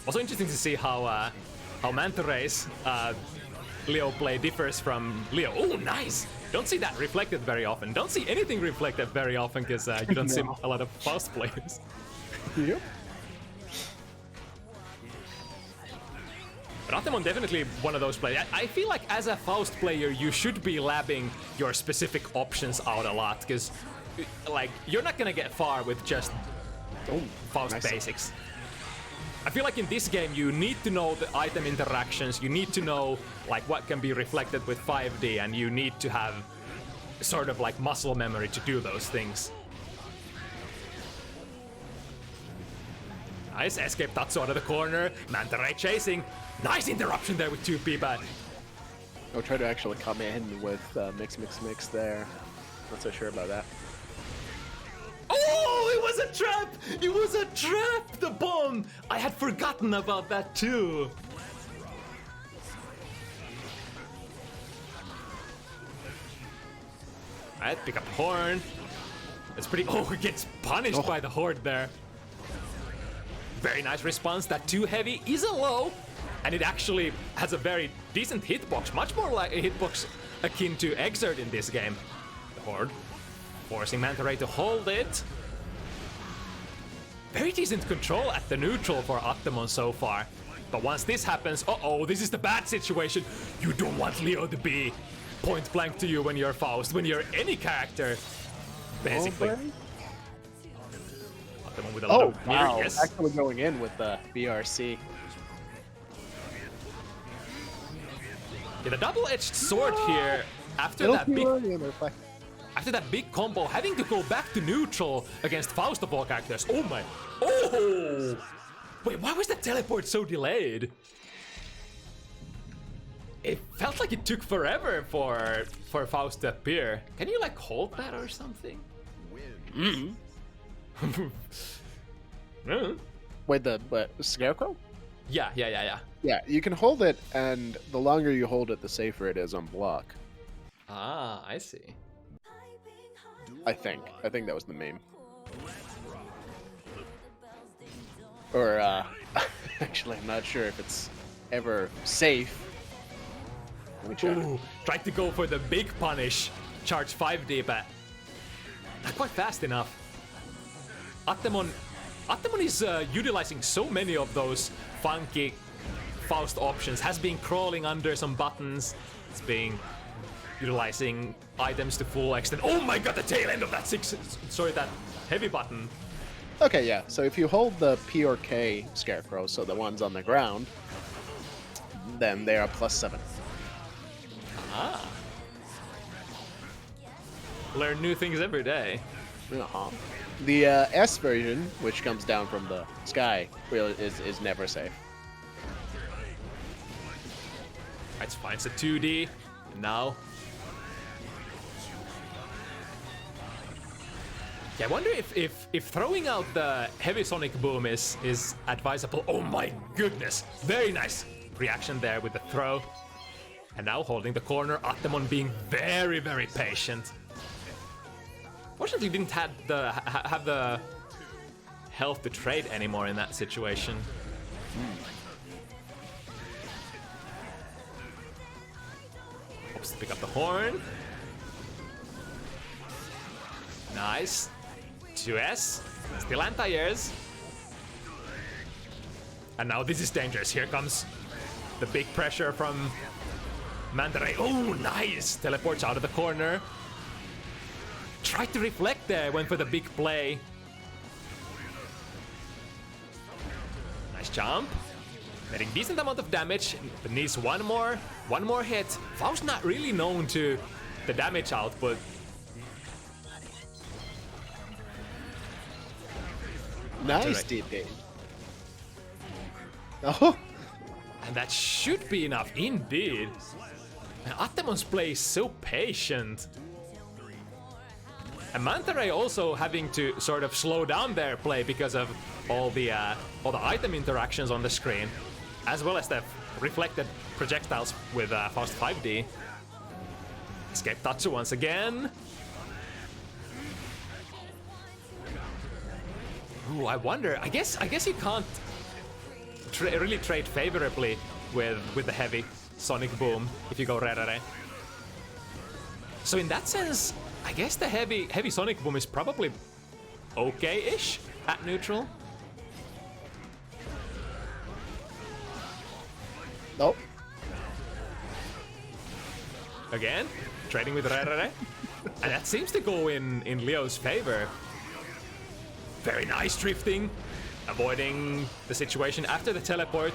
Also interesting to see how Manta Ray's Leo play differs from Leo. Oh, nice! Don't see that reflected very often. Don't see anything reflected very often because you don't see a lot of Faust players. Yep. But Attemon definitely one of those players. I feel like as a Faust player, you should be labbing your specific options out a lot, because like you're not gonna get far with just Faust basics. I feel like in this game you need to know the item interactions, you need to know like what can be reflected with 5D, and you need to have sort of like muscle memory to do those things. Nice escape Tatsu out of the corner. Manta Ray chasing. Nice interruption there with 2P, but I'll try to actually come in with mix there. Not so sure about that. oh, it was a trap! It was a trap! The bomb! I had forgotten about that too. Alright, pick up horn. It's pretty. Oh, he gets punished by the horde there. Very nice response. That 2 heavy is a low, and it actually has a very decent hitbox, much more like a hitbox akin to Exert in this game. The horde forcing Manta Ray to hold it. Very decent control at the neutral for Attemon so far. But once this happens, uh-oh, this is the bad situation. You don't want Leo to be point blank to you when you're Faust, when you're any character, basically. Attemon with a lot of wow. yes. Actually going in with the BRC. Yeah, the double-edged sword here after that big combo, having to go back to neutral against Faust of all characters. Oh my! Oh! Wait, why was that teleport so delayed? It felt like it took forever for Faust to appear. Can you like hold that or something? Wait, the Scarecrow? Yeah. Yeah, you can hold it, and the longer you hold it, the safer it is on block. Ah, I see. I think that was the meme. Or, actually, I'm not sure if it's ever safe. Let me check. Ooh, tried to go for the big punish, charge 5D, but not quite fast enough. Attemon is utilizing so many of those funky Faust options. Has been crawling under some buttons. It's being utilizing items to full extent. Oh my god, the tail end of that that heavy button. Okay, yeah. So if you hold the P or K Scarecrow, so the ones on the ground, then they are +7. Ah. Learn new things every day. Uh-huh. The S version, which comes down from the sky, really is never safe. It's fine. It's a 2D. And now. Yeah, I wonder if throwing out the heavy sonic boom is advisable. Oh my goodness! Very nice reaction there with the throw. And now holding the corner, Attemon being very, very patient. Fortunately, didn't have the health to trade anymore in that situation. Hopes to pick up the horn. Nice. 2S. Still anti-airs. And now this is dangerous. Here comes the big pressure from Manta Ray. Oh, nice! Teleports out of the corner. Tried to reflect there, went for the big play. Nice jump. Getting decent amount of damage, but needs one more hit. Faust not really known to the damage output. Nice DP. Oh. And that should be enough, indeed. And Attemon's play is so patient. And Manta Ray also having to sort of slow down their play because of all the item interactions on the screen, as well as the reflected projectiles with Faust 5D. Escape Tatsu once again. Ooh, I wonder. I guess you can't really trade favorably with the heavy sonic boom if you go Rere. So in that sense, I guess the heavy sonic boom is probably okay-ish at neutral. Nope. Again, trading with Rere. And that seems to go in Leo's favor. Very nice drifting. avoiding the situation after the teleport.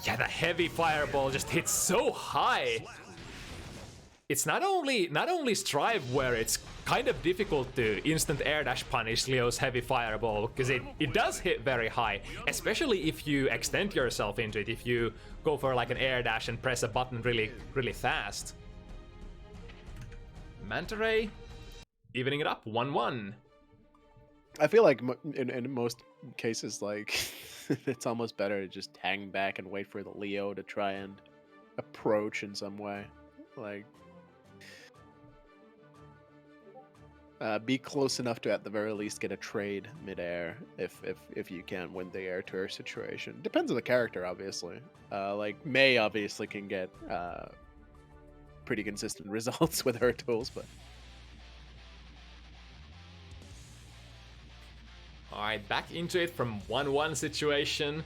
Yeah, the heavy fireball just hits so high. It's not only Strive where it's kind of difficult to instant air dash punish Leo's heavy fireball, because it does hit very high, especially if you extend yourself into it, if you go for like an air dash and press a button really fast. Manta Ray evening it up 1-1. I feel like in most cases, like it's almost better to just hang back and wait for the Leo to try and approach in some way. Like, be close enough to at the very least get a trade midair if you can win the air to air situation. Depends on the character, obviously. Like Mei obviously can get pretty consistent results with her tools, but. Alright, back into it from 1-1 situation.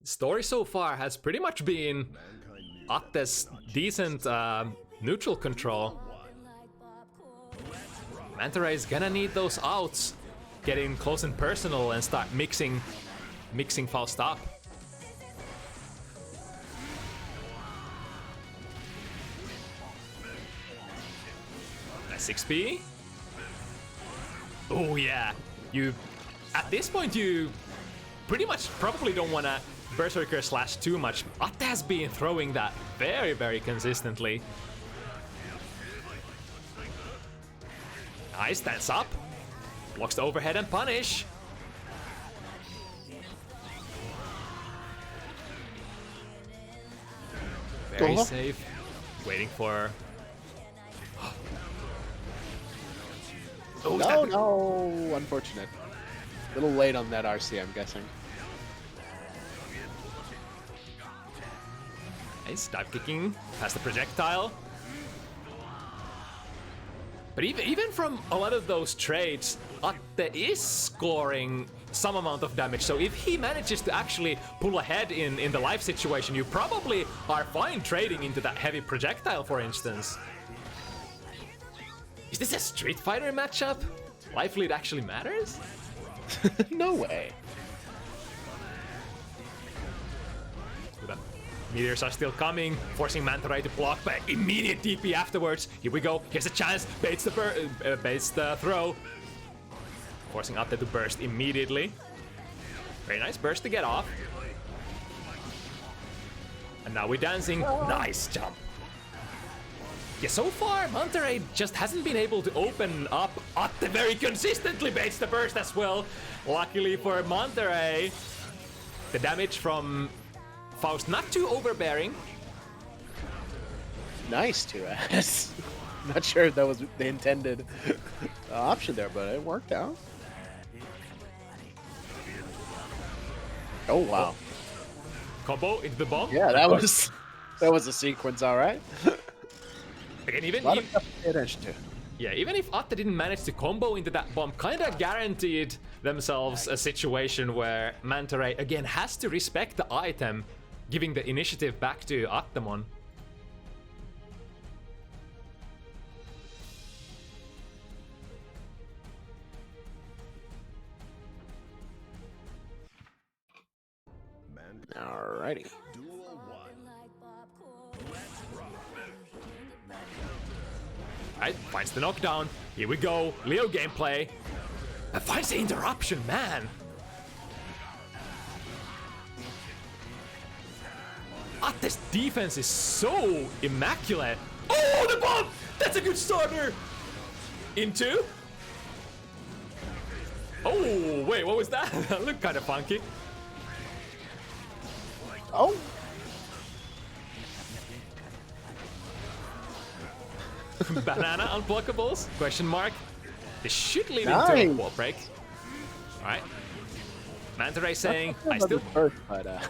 Story so far has pretty much been Atte's decent neutral control. Manta Ray is gonna need those outs, get in close and personal and start mixing Faust up. That's 6p. Oh yeah, at this point you pretty much probably don't wanna Berserker slash too much. Atte has been throwing that very consistently. Nice, stands up. Blocks the overhead and punish. Very safe. Waiting for... Oh, no, unfortunate. A little late on that RC, I'm guessing. Nice, dive kicking past the projectile. But even from a lot of those trades, Atte is scoring some amount of damage. So if he manages to actually pull ahead in the life situation, you probably are fine trading into that heavy projectile, for instance. Is this a Street Fighter matchup? Life lead actually matters? No way. Meteors are still coming, forcing Manta Ray to block, but immediate DP afterwards. Here we go. Here's a chance. Baits the throw. Forcing Atte to burst immediately. Very nice burst to get off. And now we're dancing. Nice jump. Yeah, so far, Manta Ray just hasn't been able to open up. Atte very consistently baits the burst as well. Luckily for Manta Ray, the damage from Faust not too overbearing. Nice 2S. Not sure if that was the intended option there, but it worked out. Oh wow. Combo into the bomb. Yeah, that was a sequence, all right. Again, even if Atte didn't manage to combo into that bomb, kind of guaranteed themselves a situation where Manta Ray again has to respect the item, giving the initiative back to Attemon. Alrighty. Alright, finds the knockdown. Here we go. Leo gameplay. And finds the interruption, man. Atte's defense is so immaculate. Oh, the bomb! That's a good starter! Into? Oh, wait, what was that? That looked kind of funky. Oh. Banana unblockables? Question mark. This should lead into a wall break. Alright. Manta Ray saying, I still... Burst, but, yeah,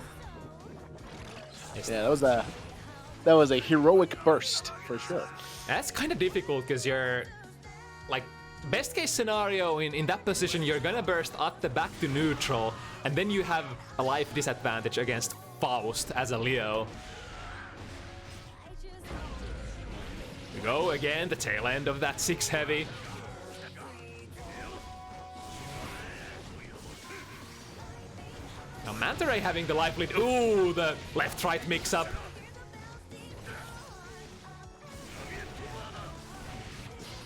that was a heroic burst, for sure. That's kind of difficult, because you're... Like, best case scenario, in that position, you're gonna burst Atte back to neutral, and then you have a life disadvantage against Faust as a Leo. We go again, the tail end of that 6 heavy. Now Manta Ray having the life lead. Ooh, the left-right mix-up.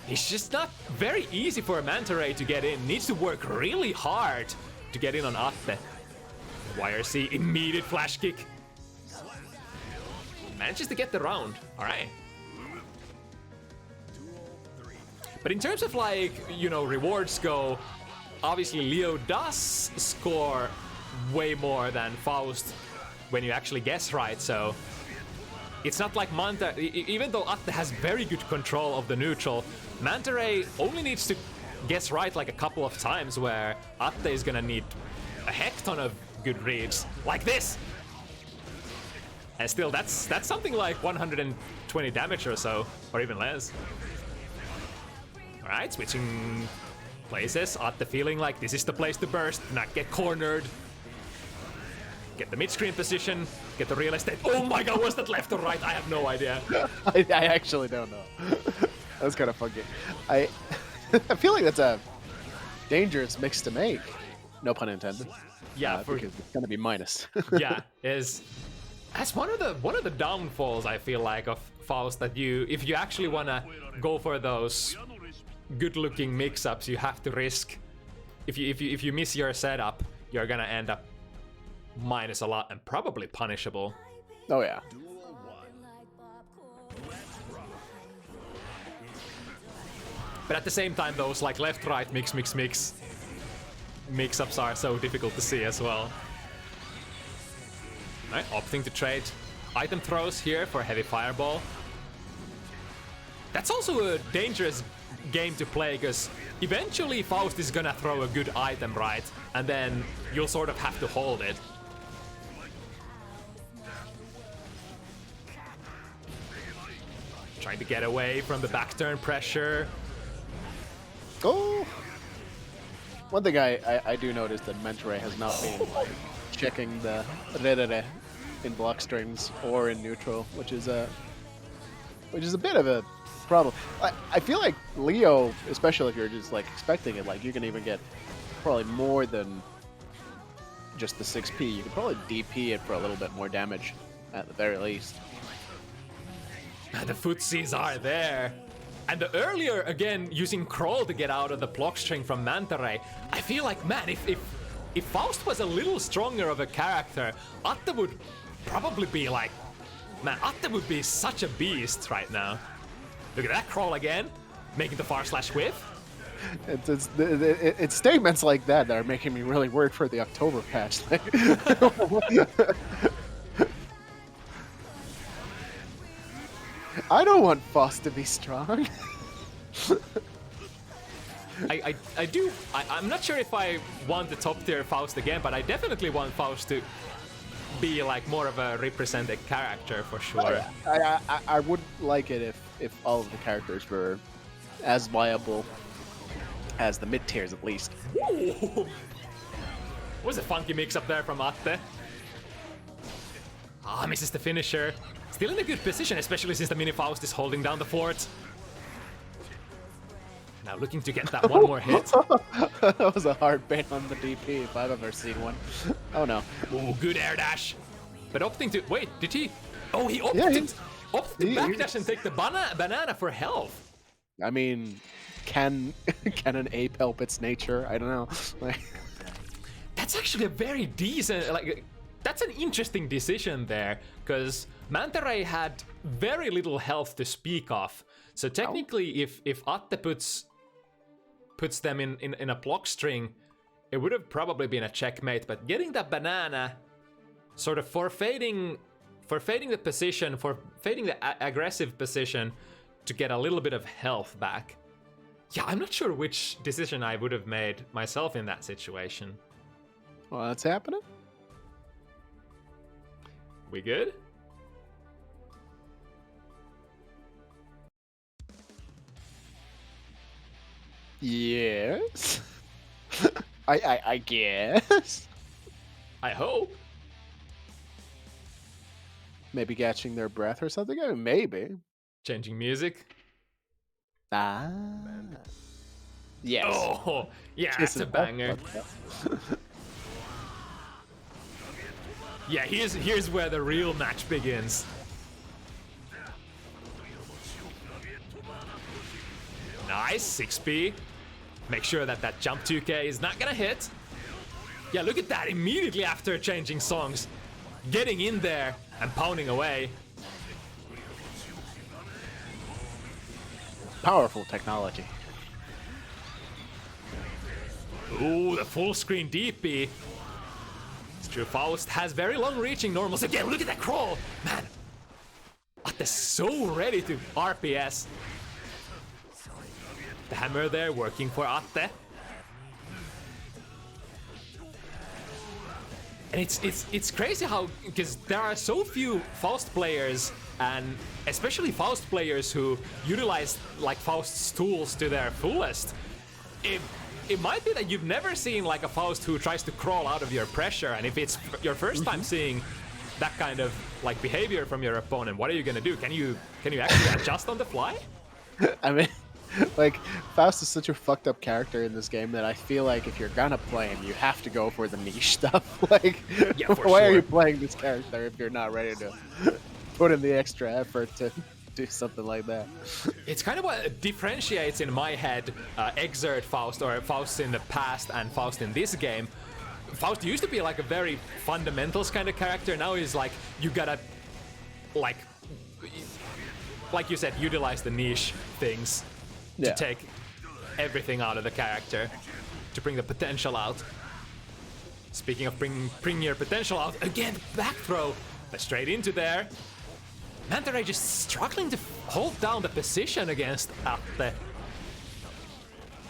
It's just not very easy for a Manta Ray to get in. Needs to work really hard to get in on Atte. YRC, immediate flash kick. Manages to get the round. All right. But in terms of like, you know, rewards go, obviously Leo does score way more than Faust when you actually guess right, so it's not like Manta, even though Atte has very good control of the neutral, Manta Ray only needs to guess right like a couple of times, where Atte is gonna need a heck ton of good reads, like this! And still, that's something like 120 damage or so, or even less. Alright, switching places, Atte feeling like this is the place to burst, not get cornered. Get the mid-screen position, get the real estate. Oh my god, was that left or right? I have no idea. I actually don't know. That was kind of funky. I feel like that's a dangerous mix to make. No pun intended. Yeah, because it's gonna be minus. Yeah, that's one of the downfalls I feel like of Faust, that if you actually wanna go for those good-looking mix-ups, you have to risk. If you miss your setup, you're gonna end up minus a lot and probably punishable. Oh yeah. But at the same time, those like left-right mix-ups are so difficult to see as well. Right, opting to trade item throws here for heavy fireball. That's also a dangerous game to play, because eventually Faust is gonna throw a good item, right? And then you'll sort of have to hold it. Trying to get away from the back turn pressure. Oh! One thing I do notice that Manta Ray has not been checking the re in block strings or in neutral, which is a bit of a problem. I feel like Leo, especially if you're just like expecting it, like you can even get probably more than just the 6p. You can probably DP it for a little bit more damage at the very least. The footsies are there. And the earlier, again, using Crawl to get out of the block string from Manta Ray, I feel like, man, if Faust was a little stronger of a character, Atte would probably be like, man, Atte would be such a beast right now. Look at that Crawl again, making the far slash whiff. It's statements like that are making me really worried for the October patch. I don't want Faust to be strong. I'm not sure if I want the top tier Faust again, but I definitely want Faust to be like more of a represented character for sure. I would like it if all of the characters were as viable as the mid tiers at least. Ooh. Was a funky mix up there from Atte. Ah, misses the finisher. Still in a good position, especially since the mini Faust is holding down the fort. Now looking to get that one more hit. That was a hard bait on the DP if I've ever seen one. Oh no. Ooh, good air dash. But opting to... Wait, did he... Oh, he opted, opted to backdash and take the banana for health. I mean, can an ape help its nature? I don't know. Like... That's actually a very decent... like. That's an interesting decision there, because Manta Ray had very little health to speak of. So technically, if Atte puts them in a block string, it would have probably been a checkmate. But getting that banana, sort of forfeiting the position, forfeiting the aggressive position to get a little bit of health back. Yeah, I'm not sure which decision I would have made myself in that situation. Well, that's happening. We good? Yes. I guess. I hope. Maybe catching their breath or something? I mean, maybe. Changing music. Ah. Yes. Oh, yeah, that's a banger. Yeah, here's where the real match begins. Nice, 6p. Make sure that that jump 2k is not gonna hit. Yeah, look at that, immediately after changing songs. Getting in there and pounding away. Powerful technology. Ooh, the full screen DP. It's true, Faust has very long reaching normals. Again, look at that crawl! Man, Atte's so ready to RPS. The hammer there working for Atte. And it's crazy how, because there are so few Faust players, and especially Faust players who utilize like Faust's tools to their fullest. It might be that you've never seen like a Faust who tries to crawl out of your pressure, and if it's your first time seeing that kind of like behavior from your opponent, what are you gonna do? Can you actually adjust on the fly? I mean, like, Faust is such a fucked up character in this game that I feel like if you're gonna play him, you have to go for the niche stuff. Like, Yeah, why are you playing this character if you're not ready to put in the extra effort to do something like that? It's kind of what differentiates in my head Exert Faust, or Faust in the past and Faust in this game. Faust used to be like a very fundamentals kind of character. Now he's like, you gotta, like you said, utilize the niche things to take everything out of the character, to bring the potential out. Speaking of bring your potential out, again, back throw, but straight into there. Manta Ray just struggling to hold down the position against Atte.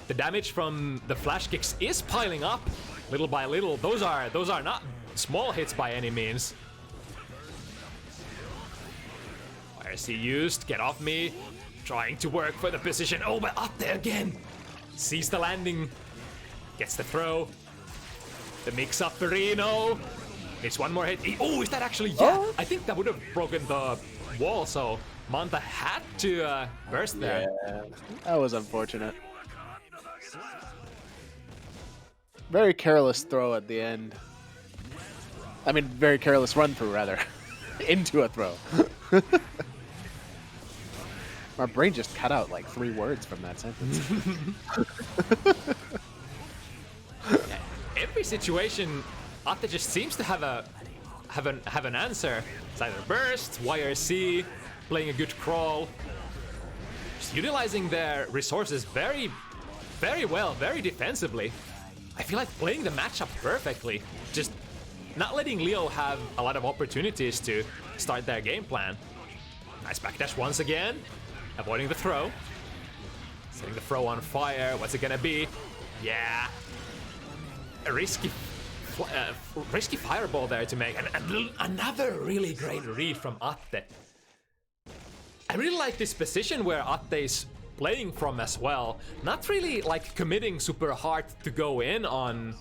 The damage from the flash kicks is piling up, little by little. Those are not small hits by any means. Where is he used? Get off me. Trying to work for the position. Oh, but Atte again. Sees the landing. Gets the throw. The mix up Perino. It's one more hit. Oh, is that actually? Yeah, Oh. I think that would have broken the wall, so Manta had to burst there. Yeah, that was unfortunate. Very careless throw at the end. I mean, very careless run through, rather. Into a throw. My brain just cut out like 3 words from that sentence. Every situation, Atte just seems to have an answer. It's either burst, YRC, playing a good crawl, just utilizing their resources very, very well, very defensively. I feel like playing the matchup perfectly, just not letting Leo have a lot of opportunities to start their game plan. Nice backdash once again, avoiding the throw. Setting the throw on fire, what's it gonna be? Yeah, a risky fireball there to make, and another really great read from Atte. I really like this position where Atte is playing from as well. Not really like committing super hard to go in on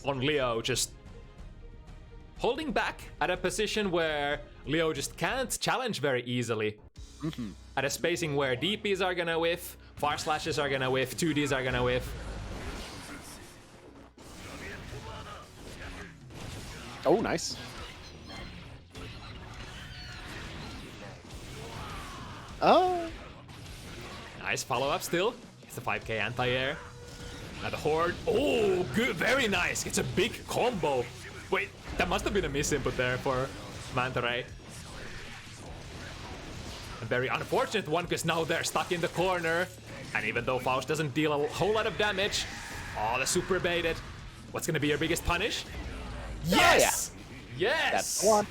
Leo, just holding back at a position where Leo just can't challenge very easily. At a spacing where DPs are gonna whiff, far slashes are gonna whiff, 2Ds are gonna whiff. Oh, nice. Oh. Nice follow-up still. It's the 5k anti-air. Now the horde. Oh, good, very nice. It's a big combo. Wait, that must have been a misinput there for Manta Ray. A very unfortunate one, because now they're stuck in the corner. And even though Faust doesn't deal a whole lot of damage, oh, the super baited. What's gonna be your biggest punish? Yes! Yeah. Yes! That's one.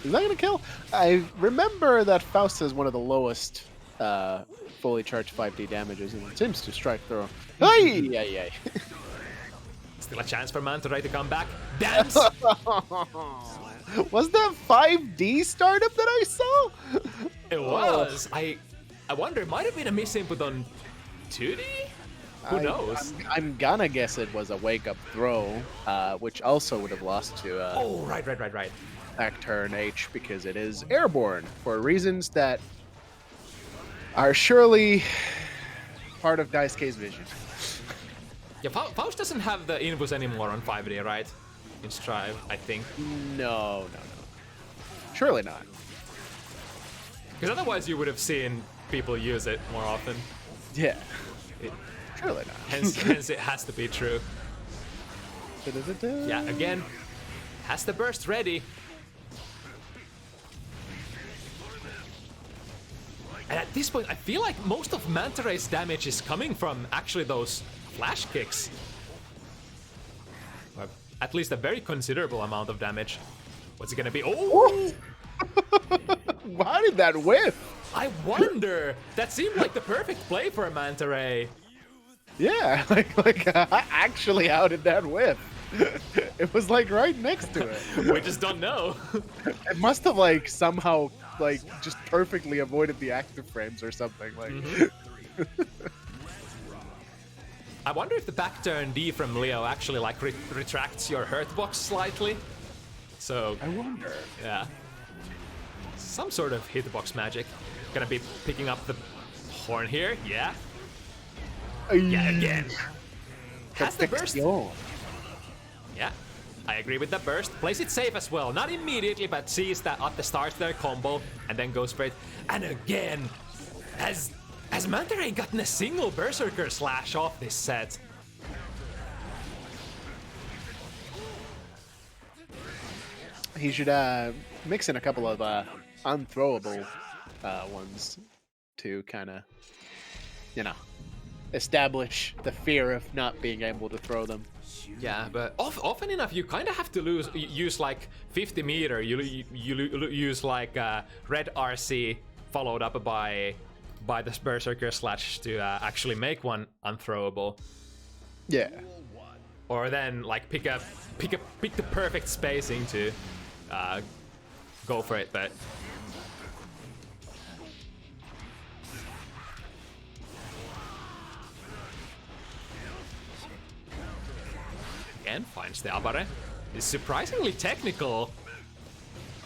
Is that gonna kill? I remember that Faust has one of the lowest fully charged 5D damages, and it seems to strike through. Hey! Ay. Still a chance for Manta Ray to come back. Dance! Was that 5D startup that I saw? It was. I wonder, it might have been a misinput on 2D? Who knows? I'm gonna guess it was a wake-up throw, which also would have lost to Oh, right. back turn H, because it is airborne for reasons that are surely part of Daisuke's vision. Yeah, Faust doesn't have the Invus anymore on 5D, right? In Strive, I think. No. Surely not. Because otherwise you would have seen people use it more often. Yeah. Surely not. Hence it has to be true. Yeah, again, has the burst ready. And at this point, I feel like most of Manta Ray's damage is coming from actually those flash kicks. Or at least a very considerable amount of damage. What's it gonna be? Oh! How did that whiff? I wonder! That seemed like the perfect play for a Manta Ray. Yeah, actually, how did that whiff? It was like right next to it. We just don't know. It must have like somehow like just perfectly avoided the active frames or something. Like. I wonder if the back turn D from Leo actually like retracts your hurt box slightly. So I wonder. Yeah. Some sort of hitbox magic. Gonna be picking up the horn here. Yeah. Yeah, again. Has the burst. Yeah, I agree with the burst. Plays it safe as well. Not immediately, but sees that at the start of their combo and then goes for it. And again, has Manta Ray gotten a single Berserker slash off this set? He should mix in a couple of unthrowable ones to kind of, establish the fear of not being able to throw them. Yeah, but often enough you kind of have to use like 50 meter. You use like red RC followed up by the Berserker slash to actually make one unthrowable. Yeah. Or then like pick the perfect spacing to go for it, but. Again, finds the Abare. It's surprisingly technical,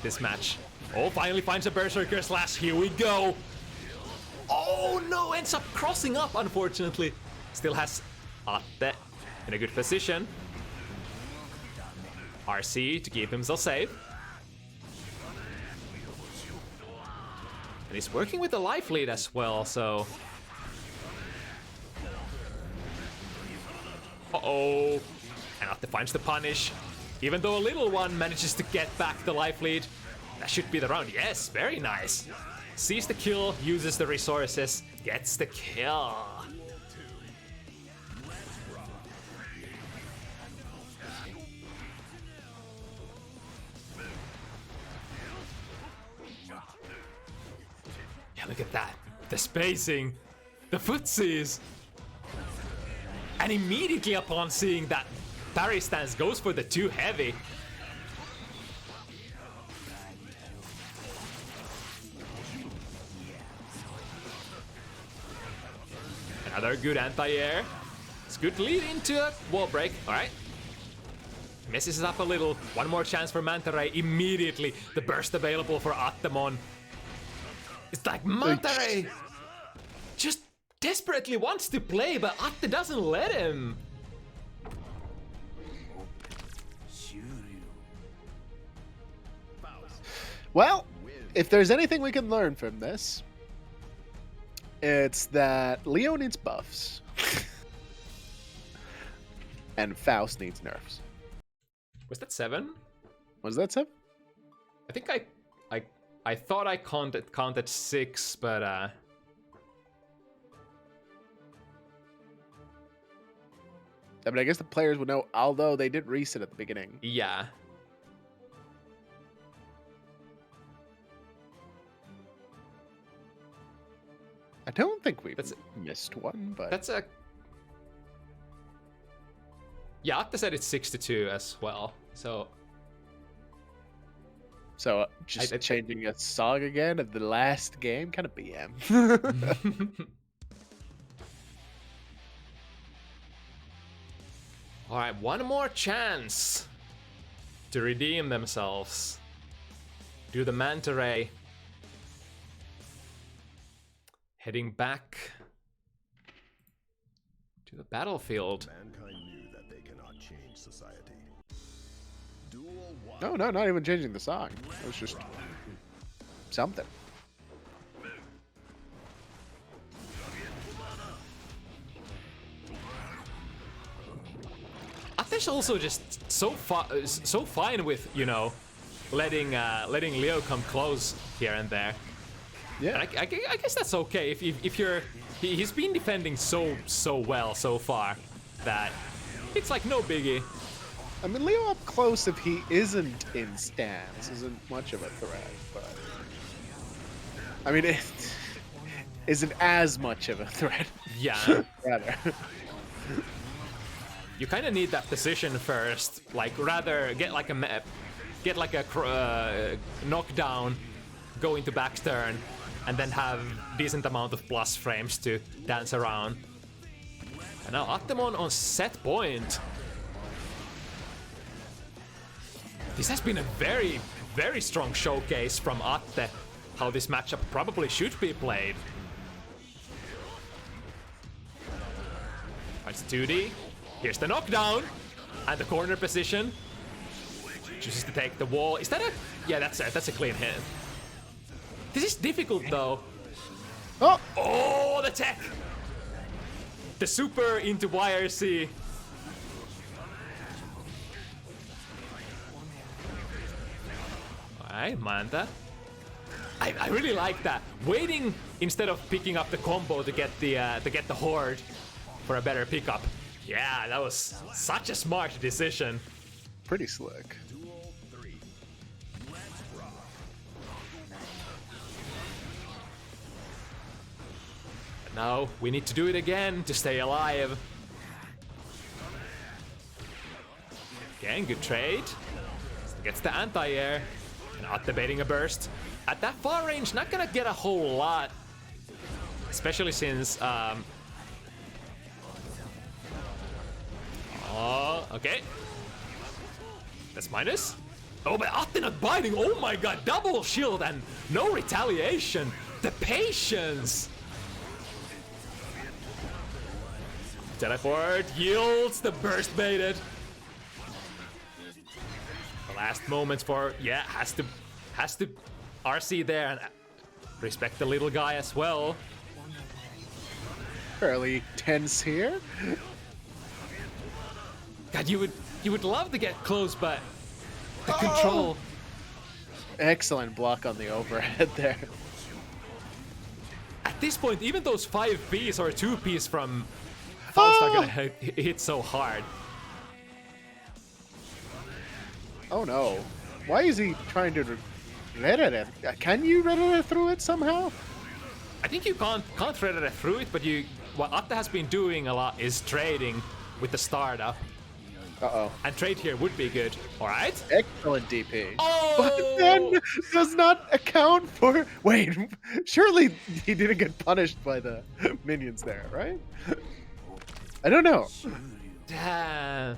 this match. Oh, finally finds a Berserker slash. Here we go. Oh no, ends up crossing up, unfortunately. Still has Atte in a good position. RC to keep himself safe. And he's working with the life lead as well, so. Uh-oh. And Atte finds the punish. Even though a little one manages to get back the life lead. That should be the round. Yes, very nice. Sees the kill, uses the resources, gets the kill. Yeah, look at that. The spacing, the footsies. And immediately upon seeing that parry stance goes for the too heavy. Another good anti-air. It's good lead into a wall break. Alright. Messes it up a little. One more chance for Manta Ray. Immediately the burst available for Attemon. It's like Manta Ray just desperately wants to play, but Atte doesn't let him. Well, if there's anything we can learn from this, it's that Leo needs buffs. And Faust needs nerfs. Was that 7? Was that 7? I think I thought I counted 6, but Yeah, but I guess the players would know, although they did reset at the beginning. yeah. I don't think we missed one, but That's a. Yeah, Atte said it's 6-2 as well. So just changing a song again of the last game, kind of BM. all right, one more chance to redeem themselves. Do the Manta Ray. Heading back to the battlefield. Mankind knew that they cannot change society. No, not even changing the song. It was just something. Atte's also just so fine with, you know, letting Leo come close here and there. Yeah. And I guess that's okay if you're. He's been defending so well so far that it's like no biggie. I mean, Leo up close, if he isn't in stance, isn't much of a threat, but... I mean, it isn't as much of a threat. Yeah. Rather. You kind of need that position first. Like, rather get like a knockdown, go into backturn, and then have decent amount of plus frames to dance around. And now Attemon on set point. This has been a very, very strong showcase from Atte, how this matchup probably should be played. It's 2D. Here's the knockdown and the corner position. Chooses to take the wall. Is that a? Yeah, that's a clean hit. This is difficult though. Oh, the tech! The super into YRC. Alright, Manta. I really like that. Waiting instead of picking up the combo to get the horde for a better pickup. Yeah, that was such a smart decision. Pretty slick. But now we need to do it again to stay alive. Again, good trade. Gets the anti-air. Not debating a burst. At that far range, not gonna get a whole lot. Especially since, oh, okay. That's minus. Oh, but Atte not biting. Oh my god, double shield and no retaliation. The patience. Teleport yields the burst baited. The last moments for, yeah, has to RC there and respect the little guy as well. Fairly tense here. God, you would love to get close, but the control. Excellent block on the overhead there. At this point, even those 5Ps or 2Ps from Faust are gonna hit so hard. Oh no. Why is he trying to red it? Can you red it through it somehow? I think you can't red it through it, but what Atte has been doing a lot is trading with the startup. Uh-oh. And trade here would be good. Alright. Excellent DP. Oh! But then does not account for... Wait, surely he didn't get punished by the minions there, right? I don't know. Damn.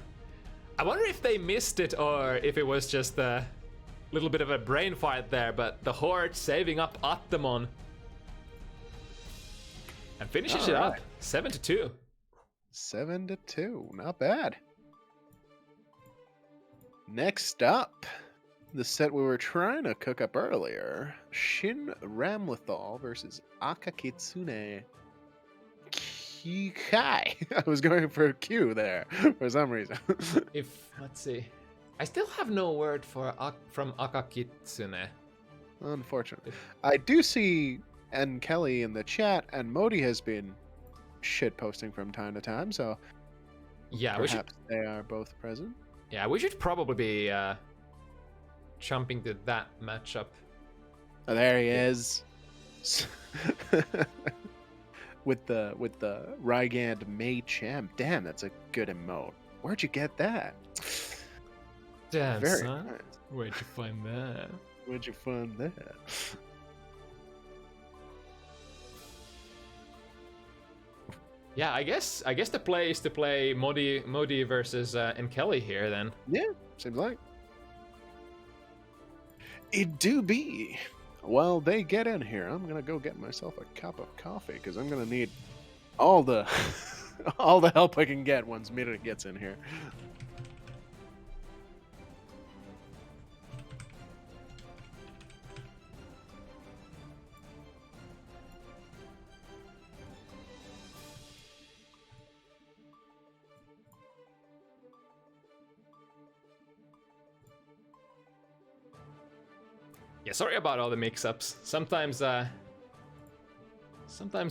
I wonder if they missed it or if it was just a little bit of a brain fight there, but the Horde saving up Attemon. And finishes it up. 7-2. 7-2. Not bad. Next up, the set we were trying to cook up earlier. Shin Ramlethal versus Akakitsune Kikai. I was going for a Q there for some reason. Let's see. I still have no word for from Akakitsune. Unfortunately. I do see NKellyy in the chat, and Modyyh has been shitposting from time to time, so yeah, perhaps they are both present. Yeah, we should probably be jumping to that matchup. Oh, there he is. with the Rygand May Champ. Damn, that's a good emote. Where'd you get that? Damn, very son. nice. Where'd you find that? Where'd you find that? Yeah, I guess the play is to play Modyyh versus NKellyy here then. Yeah, seems like. It do be. while they get in here, I'm gonna go get myself a cup of coffee because I'm gonna need all the all the help I can get once Mirri gets in here. Yeah, sorry about all the mix-ups. Sometimes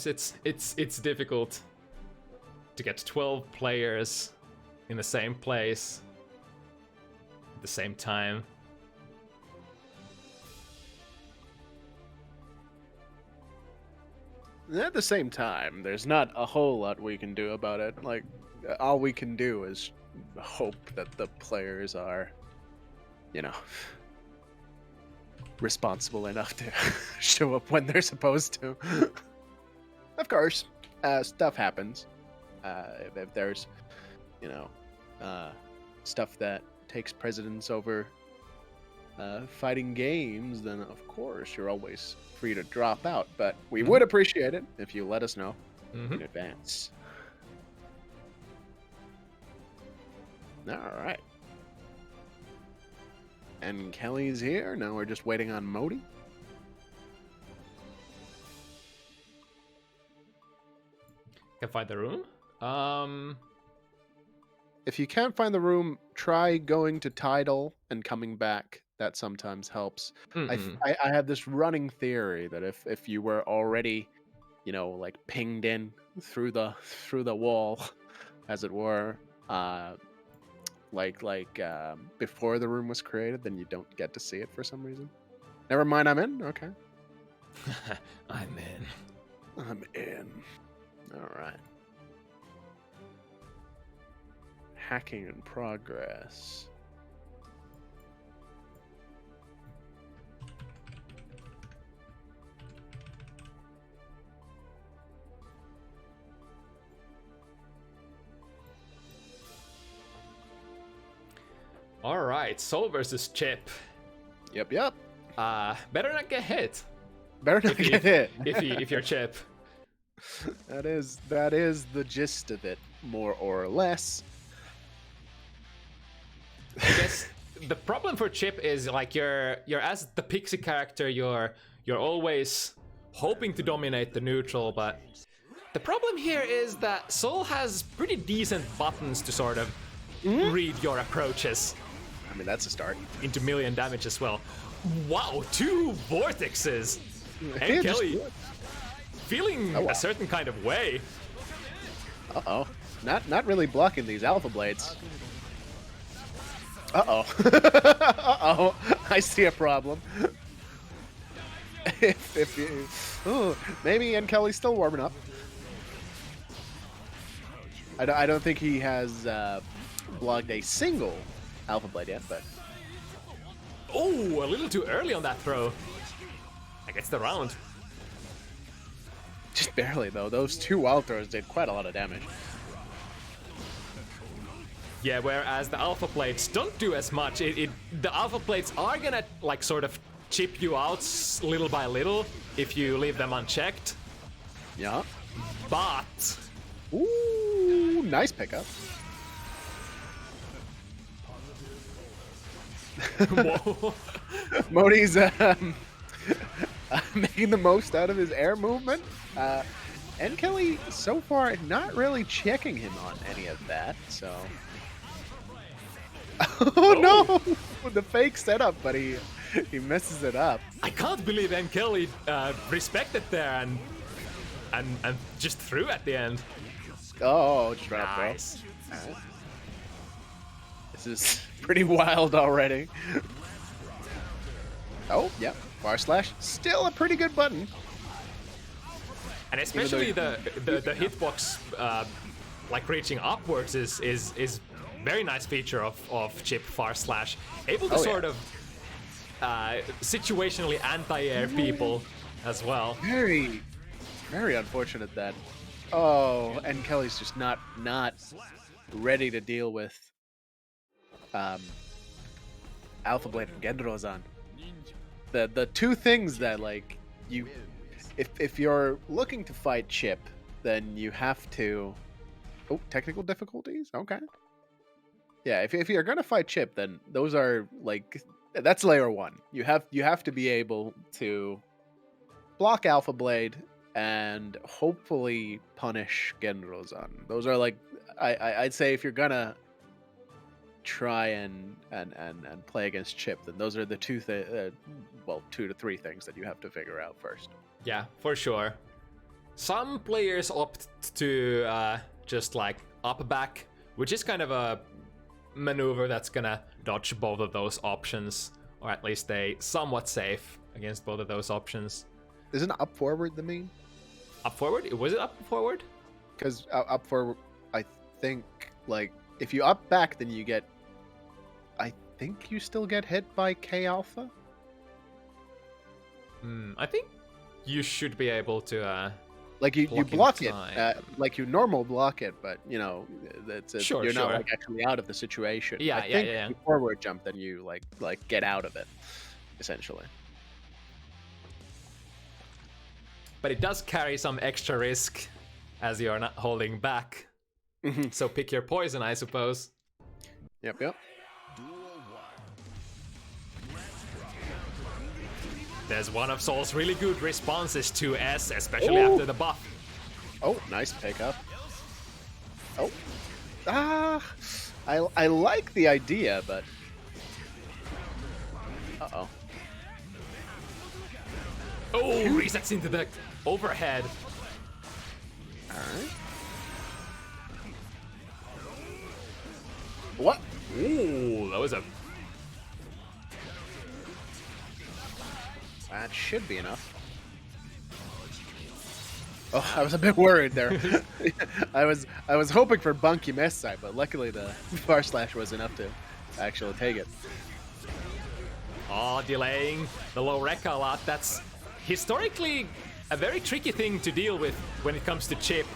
it's difficult to get 12 players in the same place at the same time. At the same time, there's not a whole lot we can do about it. Like, all we can do is hope that the players are, you know, responsible enough to show up when they're supposed to. Of course, stuff happens. If there's, you know, stuff that takes precedence over fighting games, then of course you're always free to drop out. But we would appreciate it if you let us know in advance. All right. NKelly's here. Now we're just waiting on Modyyh. Can find the room? If you can't find the room, try going to Tidal and coming back. That sometimes helps. I have this running theory that if you were already, you know, like pinged in through the wall, as it were, before the room was created, then you don't get to see it for some reason. Never mind, I'm in. Okay. I'm in. I'm in. All right. Hacking in progress. All right, Soul versus Chip. Yep. Better not get hit. Better not get hit. if you're Chip. That is the gist of it, more or less. I guess the problem for Chip is like you're as the pixie character, you're always hoping to dominate the neutral, but the problem here is that Soul has pretty decent buttons to sort of read your approaches. I mean, that's a start. Into million damage as well. Wow, 2 vortexes! NKellyy feeling a certain kind of way. Uh-oh. Not really blocking these alpha blades. Uh-oh. Uh-oh. I see a problem. if you... Ooh, maybe NKelly's still warming up. I don't think he has blocked a single alpha blade yet, but... Oh, a little too early on that throw. I guess the round. Just barely, though. Those 2 wild throws did quite a lot of damage. Yeah, whereas the alpha plates don't do as much. The alpha plates are gonna, like, sort of chip you out little by little if you leave them unchecked. Yeah. But... Ooh, nice pickup. Whoa. Mody's making the most out of his air movement. NKellyy, so far, not really checking him on any of that, so... Oh no! The fake setup, but he messes it up. I can't believe NKellyy respected there and just threw at the end. Oh, just dropped Nice. Right. This is pretty wild already. Oh, yeah. Bar slash, still a pretty good button. And especially the hitbox, like reaching upwards is very nice feature of Chip far slash. Able to sort of situationally anti-air people as well. Very, very unfortunate that. Oh, and Kelly's just not ready to deal with Alpha Blade from Gendrozan. the two things that like you, if you're looking to fight Chip, then you have to. Oh, technical difficulties. Okay. Yeah, if you're gonna fight Chip, then those are like that's layer 1. You have to be able to block Alpha Blade and hopefully punish Genrozan. Those are like I'd say if you're gonna try and play against Chip, then those are the 2 to 3 things that you have to figure out first. Yeah, for sure. Some players opt to just like up back, which is kind of a maneuver that's gonna dodge both of those options, or at least stay somewhat safe against both of those options. Isn't up forward the mean? Up forward? Was it up forward? Because up forward, I think, like, if you up back, then you get... I think you still get hit by K Alpha? I think you should be able to... like, you block it, time. like you normal block it, but, you know, Sure, you're sure. not, like, actually out of the situation. Yeah, I think yeah. if you forward jump, then you, like get out of it, essentially. But it does carry some extra risk, as you're not holding back. So pick your poison, I suppose. Yep. There's one of Soul's really good responses to S, especially after the buff. Oh, nice pickup. Oh. I like the idea, but... Uh-oh. Oh, resets into the overhead. Alright. What? Ooh, that was a... That should be enough. Oh, I was a bit worried there. I was hoping for Bunky Messai, but luckily the Far Slash was enough to actually take it. Oh, delaying the low Rekka a lot. That's historically a very tricky thing to deal with when it comes to Chip.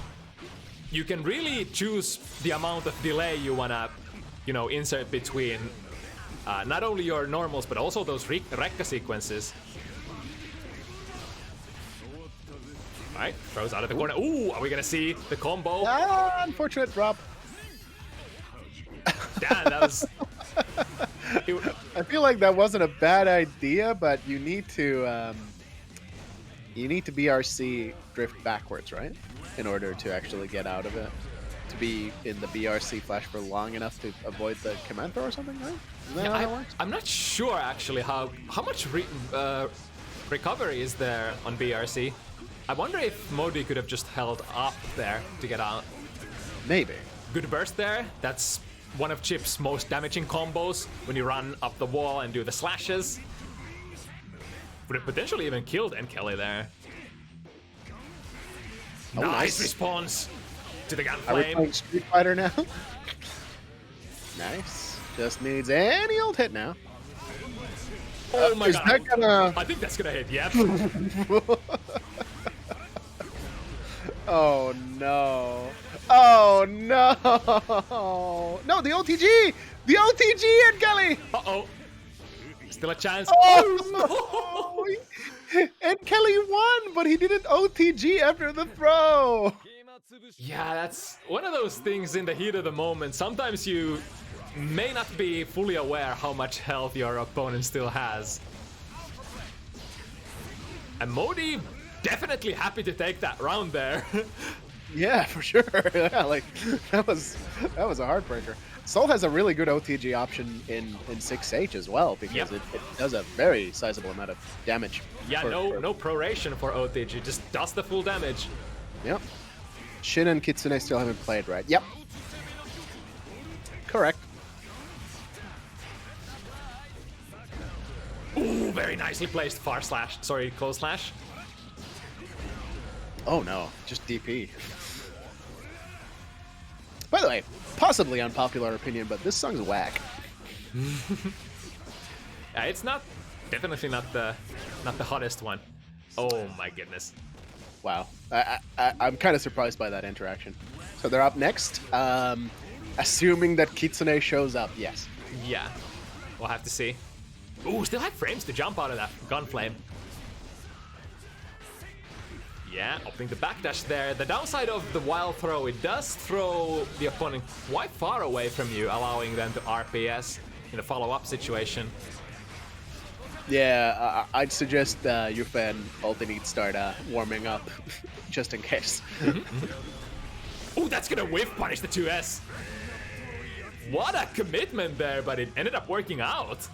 You can really choose the amount of delay you wanna, insert between not only your normals but also those Rekka sequences. Alright, throws out of the corner. Ooh, are we gonna see the combo? Ah, unfortunate drop. Damn, that was... I feel like that wasn't a bad idea, but you need to BRC drift backwards, right? In order to actually get out of it. To be in the BRC flash for long enough to avoid the command throw or something, right? Isn't that how that works? I'm not sure actually how much recovery is there on BRC. I wonder if Modyyh could have just held up there to get out. Maybe. Good burst there. That's one of Chip's most damaging combos when you run up the wall and do the slashes. Would have potentially even killed NKellyy there. Oh, nice response to the gun Are we flame. playing Street Fighter now? Nice. Just needs any old hit now. Oh my god. Is that gonna... I think that's gonna hit, yep. Oh no. Oh no. No, the OTG! The OTG, NKellyy! Uh-oh. Still a chance. Oh no! NKellyy won, but he didn't OTG after the throw. Yeah, that's one of those things in the heat of the moment. Sometimes you may not be fully aware how much health your opponent still has. And Modyyh definitely happy to take that round there. Yeah, for sure. Yeah, like that was a heartbreaker. Soul has a really good OTG option in 6H as well because it does a very sizable amount of damage. Yeah, no proration for OTG, just does the full damage. Yep. Shin and Kitsune still haven't played, right? Yep. Correct. Ooh, very nicely placed far slash. Sorry, close slash. Oh no, just DP. By the way, possibly unpopular opinion, but this song's whack. Yeah, it's definitely not the hottest one. Oh my goodness. Wow, I'm kind of surprised by that interaction. So they're up next. Assuming that Kitsune shows up, yes. Yeah, we'll have to see. Ooh, still have frames to jump out of that gunflame. Yeah, opening the backdash there. The downside of the wild throw, it does throw the opponent quite far away from you, allowing them to RPS in a follow-up situation. Yeah, I'd suggest Jufee and ULTINEET start warming up, just in case. Ooh, that's gonna whiff punish the 2S. What a commitment there, but it ended up working out.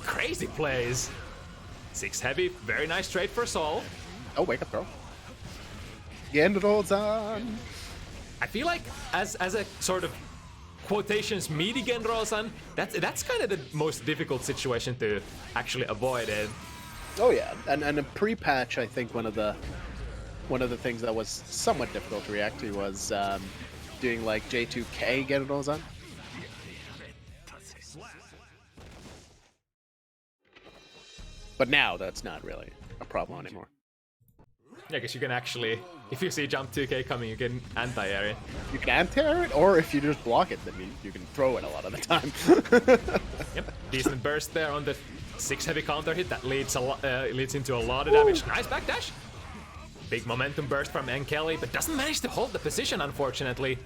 Crazy plays. 6 heavy, very nice trade for Soul. Oh, wake up throw. Gendrozan. I feel like as a sort of quotations meaty Gendrozan, that's kind of the most difficult situation to actually avoid it. Oh yeah, and a pre-patch, I think one of the things that was somewhat difficult to react to was doing like J2K Gendrozan. But now that's not really a problem anymore. Yeah, I guess you can actually, if you see jump 2K coming, you can anti-air it. You can anti-air it, or if you just block it, then you can throw it a lot of the time. Yep, decent burst there on the 6 heavy counter hit that leads into a lot of damage. Nice backdash. Big momentum burst from NKellyy, but doesn't manage to hold the position, unfortunately.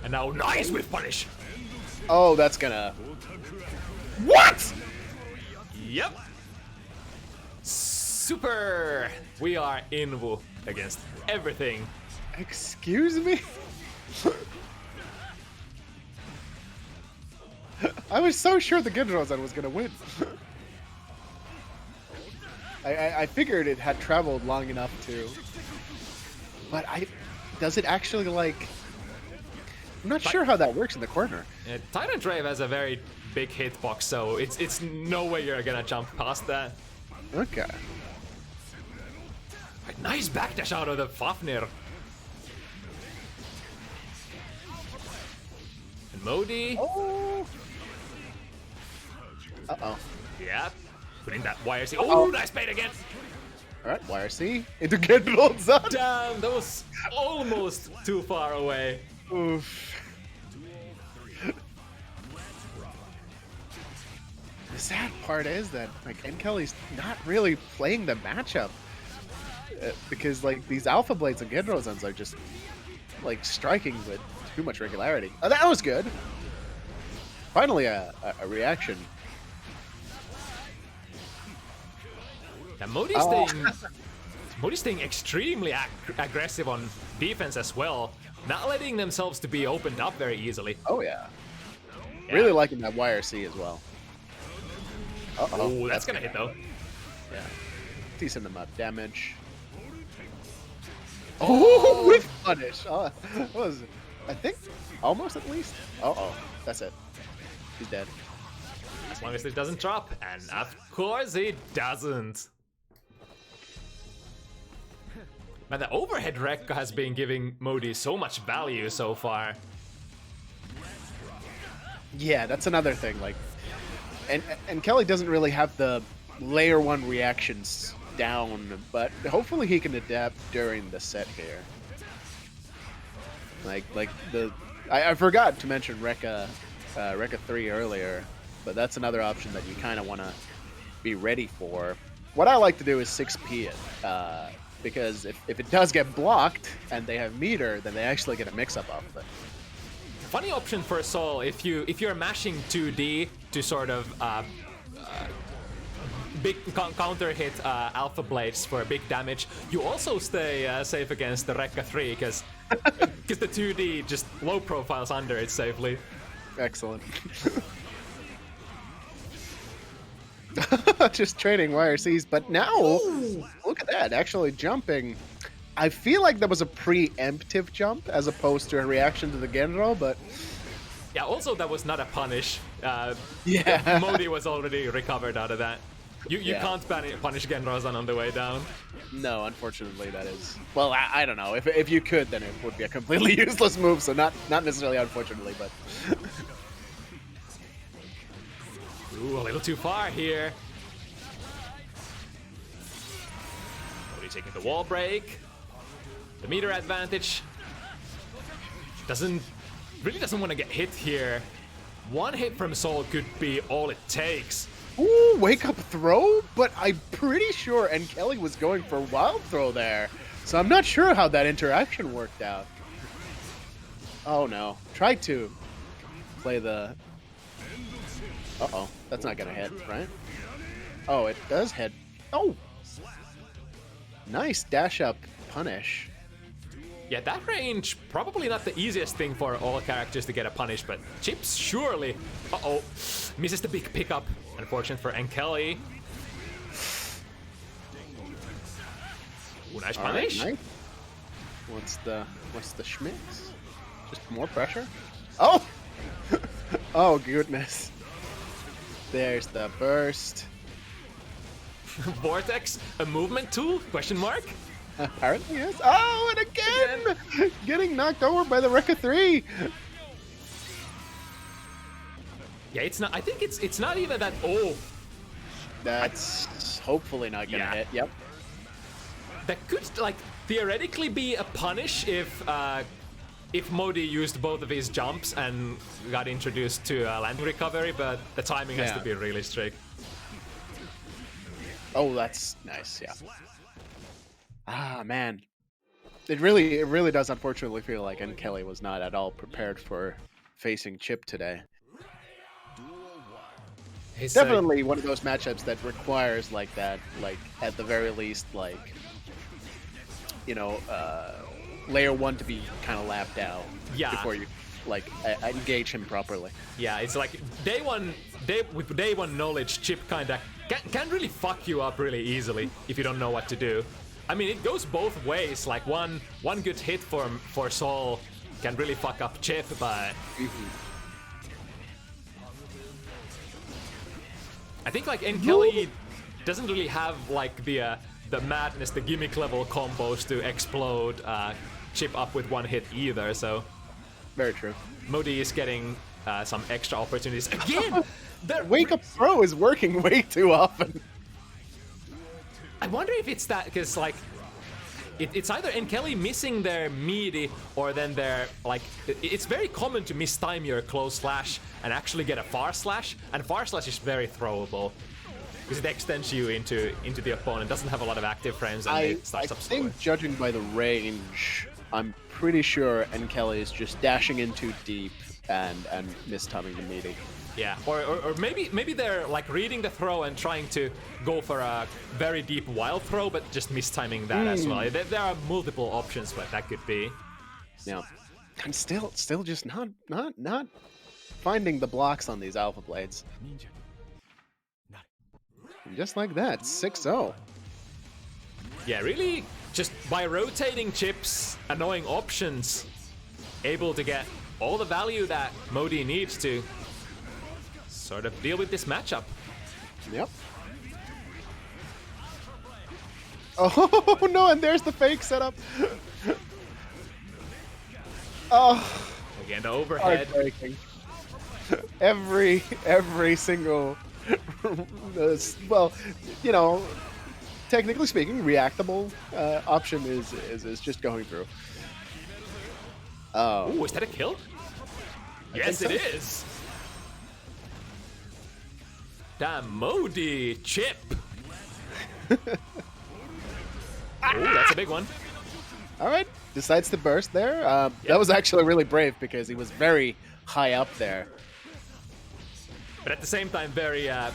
And now nice with punish. Oh, that's gonna... What? Yep. Super. We are Invu against everything. Excuse me? I was so sure the Gendrozan was gonna win. I figured it had traveled long enough to... But does it actually, like... I'm not sure how that works in the corner. Tyrant Rave has a very big hitbox, so it's no way you're gonna jump past that. Okay. Nice backdash out of the Fafnir. And Modyyh. Oh. Uh-oh. Yep. Putting that YRC. Oh, nice bait again. Alright, YRC into Gendrozan. Damn, that was almost too far away. Oof. The sad part is that like NKelly's not really playing the matchup because like these Alpha Blades and Gendrozans are just like striking with too much regularity. Oh, that was good. Finally, a reaction. Now Modyyh's staying extremely aggressive on defense as well, not letting themselves to be opened up very easily. Oh yeah. Really liking that YRC as well. Oh, that's gonna hit though. Yeah. Decent amount of damage. Oh, with punish. Oh, what was it? I think almost at least. Uh-oh. That's it. He's dead. As long as it doesn't drop, and of course it doesn't. Man, the overhead Rekka has been giving Modyyh so much value so far. Yeah, that's another thing. Like, and NKellyy doesn't really have the layer 1 reactions down, but hopefully he can adapt during the set here. Like I forgot to mention Rekka 3 earlier, but that's another option that you kind of want to be ready for. What I like to do is 6P it, because if it does get blocked and they have meter, then they actually get a mix-up off of it. Funny option for Soul, if you're mashing 2D to sort of big counter hit Alpha Blades for big damage, you also stay safe against the Rekka 3 because the 2D just low profiles under it safely. Excellent. Just trading YRCs, but now look at that, actually jumping. I feel like that was a preemptive jump as opposed to a reaction to the Gendro, but yeah, also that was not a punish. Yeah, Modyyh was already recovered out of that. You can't punish Gendrozan on the way down. No, unfortunately that is. Well, I don't know. If you could, then it would be a completely useless move. So not necessarily unfortunately, but. Ooh, a little too far here. Modyyh taking the wall break. The meter advantage. Really doesn't want to get hit here. One hit from Soul could be all it takes. Ooh, wake up throw? But I'm pretty sure NKellyy was going for wild throw there. So I'm not sure how that interaction worked out. Oh no. Try to play the... Uh-oh. That's not gonna hit, right? Oh, it does hit. Oh! Nice dash up punish. Yeah, that range, probably not the easiest thing for all characters to get a punish, but Chips surely... Uh-oh. Misses the big pickup. Unfortunate for NKellyy. Ooh, nice punish. Right, nice. What's the schmitz? Just more pressure? Oh! Oh, goodness. There's the burst. Vortex, a movement tool? Question mark? Apparently, yes. Oh, and again! Getting knocked over by the Rekka 3. Yeah, it's not. I think it's not even that. Oh, That's hopefully not gonna hit. Yep. that could like theoretically be a punish if Modyyh used both of his jumps and got introduced to landing recovery, but the timing has to be really strict. Oh, that's nice. Yeah. Ah, man. It really does unfortunately feel like NKellyy was not at all prepared for facing Chip today. He's Definitely one of those matchups that requires like that, like at the very least, like, you know, layer 1 to be kind of lapped out before you like engage him properly. Yeah, it's like with day one knowledge, Chip kinda can really fuck you up really easily if you don't know what to do. I mean, it goes both ways. Like one good hit for Soul can really fuck up Chip, but I think like NKellyy doesn't really have like the madness, the gimmick level combos to explode Chip up with one hit either. So very true. Modyyh is getting some extra opportunities again. That wake up throw is working way too often. I wonder if it's that because like it's either NKellyy missing their meaty or then they're like it's very common to mistime your close slash and actually get a far slash, and far slash is very throwable because it extends you into the opponent, doesn't have a lot of active frames, and it starts up slower. I think judging by the range, I'm pretty sure NKellyy is just dashing in too deep and mistiming the meaty. Yeah, or maybe they're like reading the throw and trying to go for a very deep wild throw, but just mistiming that as well. There are multiple options what that could be. Yeah, I'm still just not finding the blocks on these Alpha Blades. And just like that, 6-0. Yeah, really, just by rotating Chips, annoying options, able to get all the value that Modyyh needs to sort of deal with this matchup. Yep. Oh no, and there's the fake setup. Oh. Again, the overhead. Heartbreaking. Every single, well, you know, technically speaking, reactable option is just going through. Oh. Ooh, is that a kill? Yes, it is. Damn, Modyyh, Chip. Oh, that's a big one. All right, decides to burst there. That was actually really brave because he was very high up there. But at the same time, very, a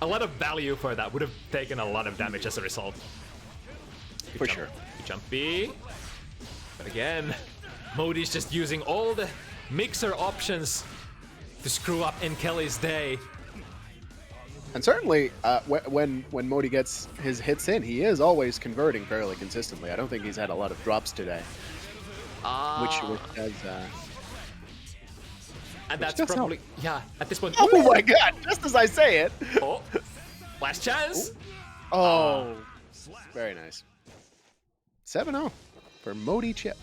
lot of value for that. Would have taken a lot of damage as a result. For sure. Jumpy. But again, Mody's just using all the mixer options to screw up NKellyy's day. And certainly, when Modyyh gets his hits in, he is always converting fairly consistently. I don't think he's had a lot of drops today. Which has... and that's probably... Yeah, at this point... Oh my god! Just as I say it! Oh, last chance! Oh, very nice. 7-0 for Modyyh Chip.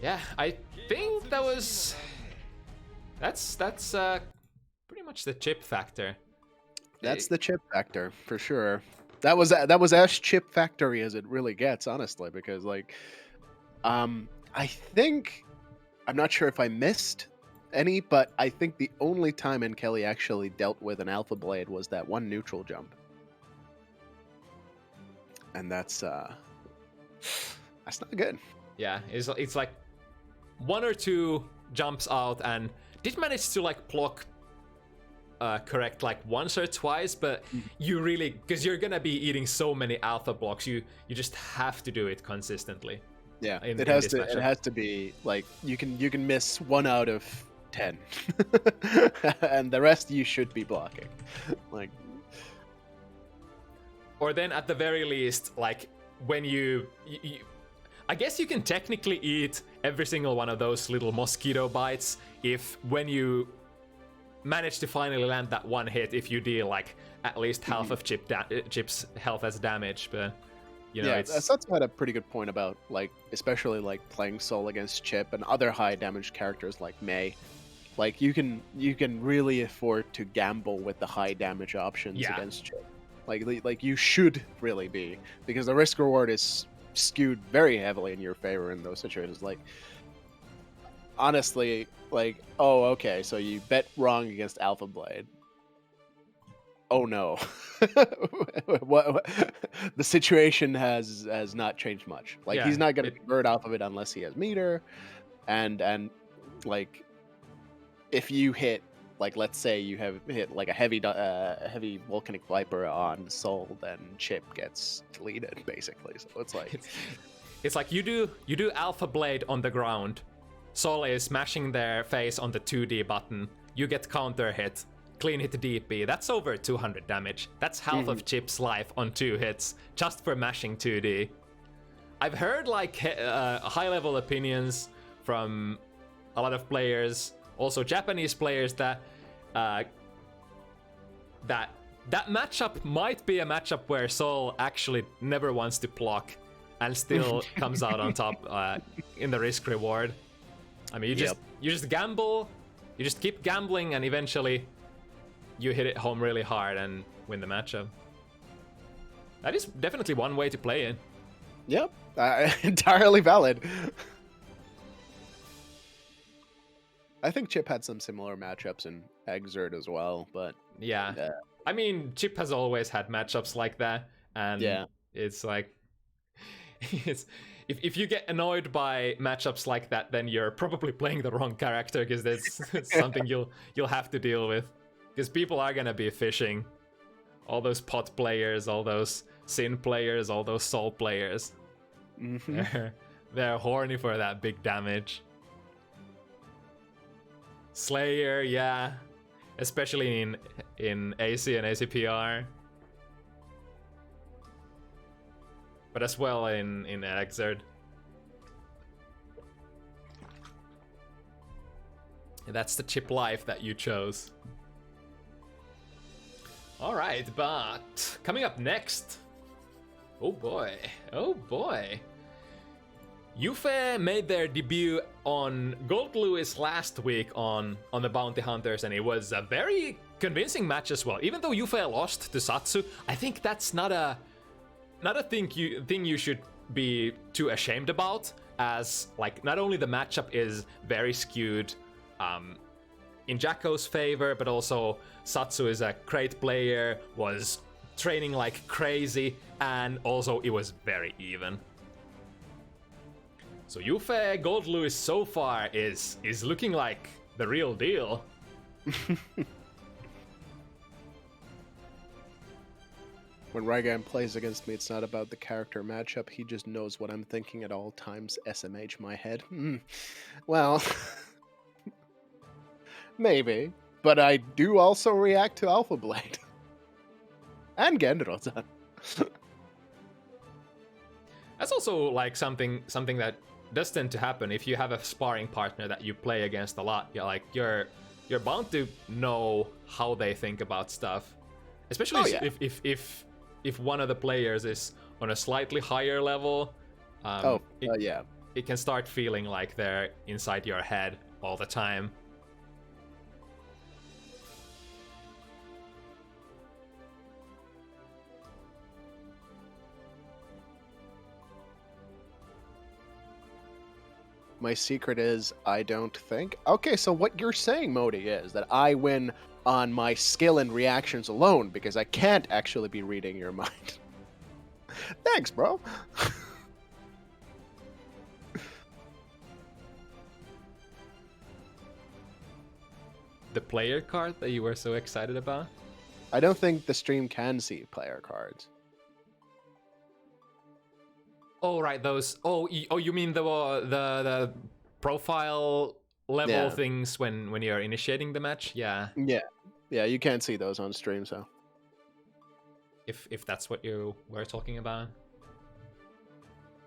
Yeah, I think that was... That's pretty much the chip factor. That's the chip factor, for sure. That was as chip factory as it really gets, honestly, because, like, I think... I'm not sure if I missed any, but I think the only time NKellyy actually dealt with an Alpha Blade was that one neutral jump. And that's not good. Yeah, it's like one or two jumps out and did manage to like block correct like once or twice, but you really, because you're gonna be eating so many alpha blocks, you just have to do it consistently. Yeah, it has to be like you can miss 1 out of 10, and the rest you should be blocking. Like, or then at the very least, like when you I guess you can technically eat every single one of those little mosquito bites if when you manage to finally land that one hit, if you deal like at least half of Chip's health as damage, but you know, Satsu had a pretty good point about like especially like playing Soul against Chip and other high damage characters like Mei. Like you can really afford to gamble with the high damage options against Chip. Like you should really be, because the risk reward is skewed very heavily in your favor in those situations. Like honestly, like, oh, okay, so you bet wrong against Alpha Blade. Oh no. what the situation has not changed much. Like he's not going to convert off of it unless he has meter, and like if you hit, like let's say you have hit like a heavy volcanic viper on Soul, then Chip gets deleted basically. So it's like you do Alpha Blade on the ground. Soul is smashing their face on the 2D button. You get counter hit, clean hit DP. That's over 200 damage. That's half of Chip's life on 2 hits just for mashing 2D. I've heard like high level opinions from a lot of players, also Japanese players, that that matchup might be a matchup where Soul actually never wants to block and still comes out on top in the risk reward. I mean, you just gamble, you just keep gambling, and eventually you hit it home really hard and win the matchup. That is definitely one way to play it. Yep, entirely valid. I think Chip had some similar matchups in Exert as well, but yeah. I mean, Chip has always had matchups like that, and it's like it's if you get annoyed by matchups like that, then you're probably playing the wrong character, because there's something you'll have to deal with, because people are gonna be fishing. All those pot players, all those Sin players, all those Soul players. They're horny for that big damage. Slayer, yeah, especially in AC and ACPR, but as well in Exert. That's the Chip life that you chose. All right, but coming up next, oh boy, Jufee made their debut on Gold Lewis last week on the Bounty Hunters, and it was a very convincing match as well. Even though Jufee lost to Satsu, I think that's not a thing you should be too ashamed about, as like not only the matchup is very skewed in Jacko's favor, but also Satsu is a great player, was training like crazy, and also it was very even. So Jufee Gold Lewis so far is looking like the real deal. When Rygand plays against me, it's not about the character matchup. He just knows what I'm thinking at all times. SMH my head. Well, maybe. But I do also react to Alpha Blade. And Genrotan. That's also like something that does tend to happen if you have a sparring partner that you play against a lot. You're bound to know how they think about stuff, especially if one of the players is on a slightly higher level. It can start feeling like they're inside your head all the time. my secret is I don't think. Okay, so what you're saying, Modyyh, is that I win on my skill and reactions alone because I can't actually be reading your mind. Thanks, bro. The player card that you were so excited about? I don't think the stream can see player cards. Oh, right, those. Oh, you mean the profile level things when you're initiating the match? Yeah. Yeah, you can't see those on stream, so. If that's what you were talking about.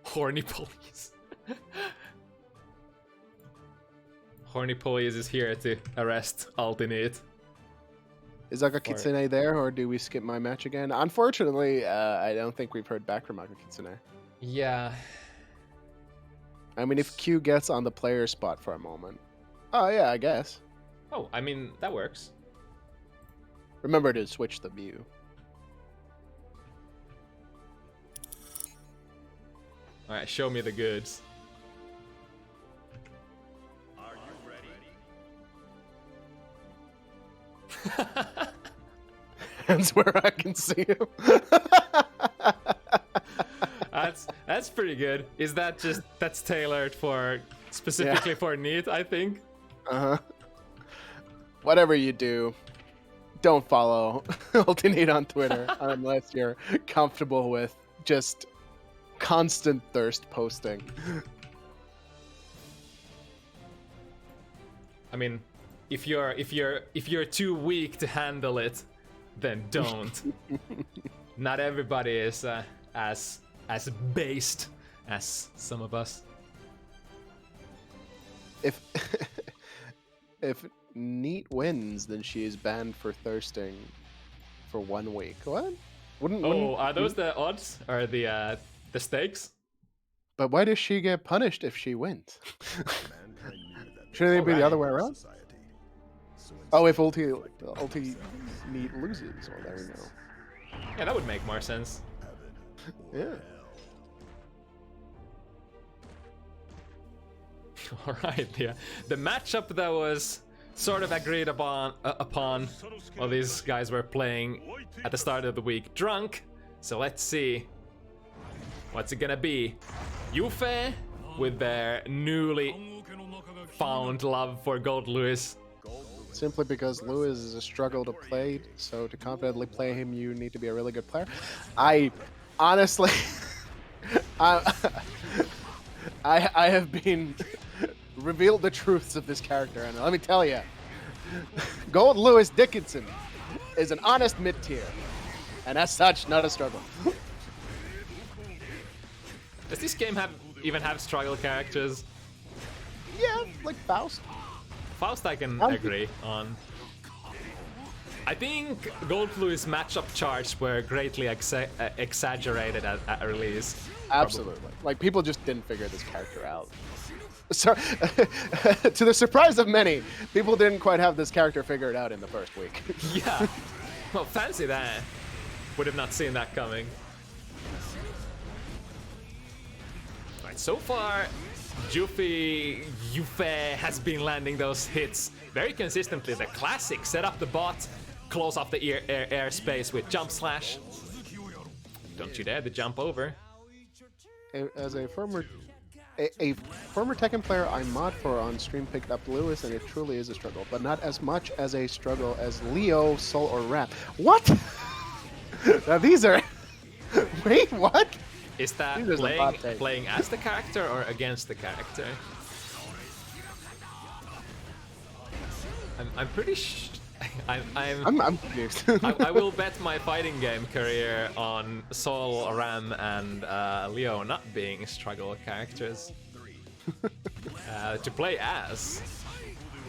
Horny police. Horny police is here to arrest ULTINEET. Is Akakitsune there, or do we skip my match again? Unfortunately, I don't think we've heard back from Akakitsune. Yeah. I mean, if Q gets on the player spot for a moment. Oh, yeah, I guess. Oh, I mean, that works. Remember to switch the view. Alright, show me the goods. Are you ready? That's where I can see him. That's pretty good. Is that that's tailored for specifically for NEET, I think? Uh-huh. Whatever you do, don't follow ULTINEET on Twitter unless you're comfortable with just constant thirst posting. I mean, if you're too weak to handle it, then don't. Not everybody is as based as some of us. If NEET wins, then she is banned for thirsting for 1 week. What? Wouldn't Are those the odds or the stakes? But why does she get punished if she wins? Mankind knew that Shouldn't it be the other way around? society. So Oh, if ULTINEET loses, well, there we go. Yeah, that would make more sense. Yeah. Alright, yeah. The matchup that was sort of agreed upon while these guys were playing at the start of the week drunk. So let's see. What's it gonna be? Jufee with their newly found love for Gold Lewis. Simply because Lewis is a struggle to play, so to confidently play him, you need to be a really good player. I honestly, I have been revealed the truths of this character, and let me tell you, Gold Lewis Dickinson is an honest mid-tier, and as such, not a struggle. Does this game even have struggle characters? Yeah, like Faust. Faust I can agree on. I think Gold Lewis matchup charts were greatly exaggerated at release. Absolutely. Like, people just didn't figure this character out. So, to the surprise of many, people didn't quite have this character figured out in the first week. Yeah. Well, fancy that. Would have not seen that coming. Right, so far, Jufee has been landing those hits very consistently. The classic, set up the bot, close off the airspace with jump slash. Don't you dare to jump over. As a former Tekken player I mod for on stream picked up Lewis, and it truly is a struggle, but not as much as a struggle as Leo, Soul, or Rap. What? Now these are... Wait, what? Is that playing as the character or against the character? I'm pretty I'm confused. I will bet my fighting game career on Sol, Ram, and Leo not being struggle characters to play as.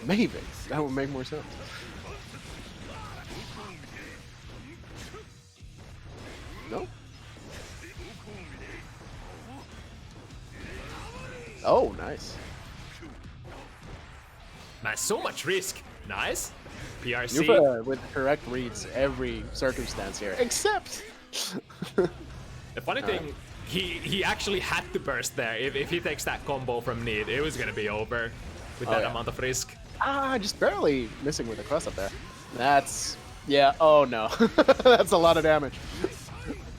Maybe that would make more sense. No. Oh, nice. Man, so much risk. Nice. PRC. Jufee with correct reads every circumstance here, except... The funny thing he actually had to burst there. If he takes that combo from Need, it was gonna be over with that amount of risk. Just barely missing with the cross up there. That's yeah. Oh no, that's a lot of damage.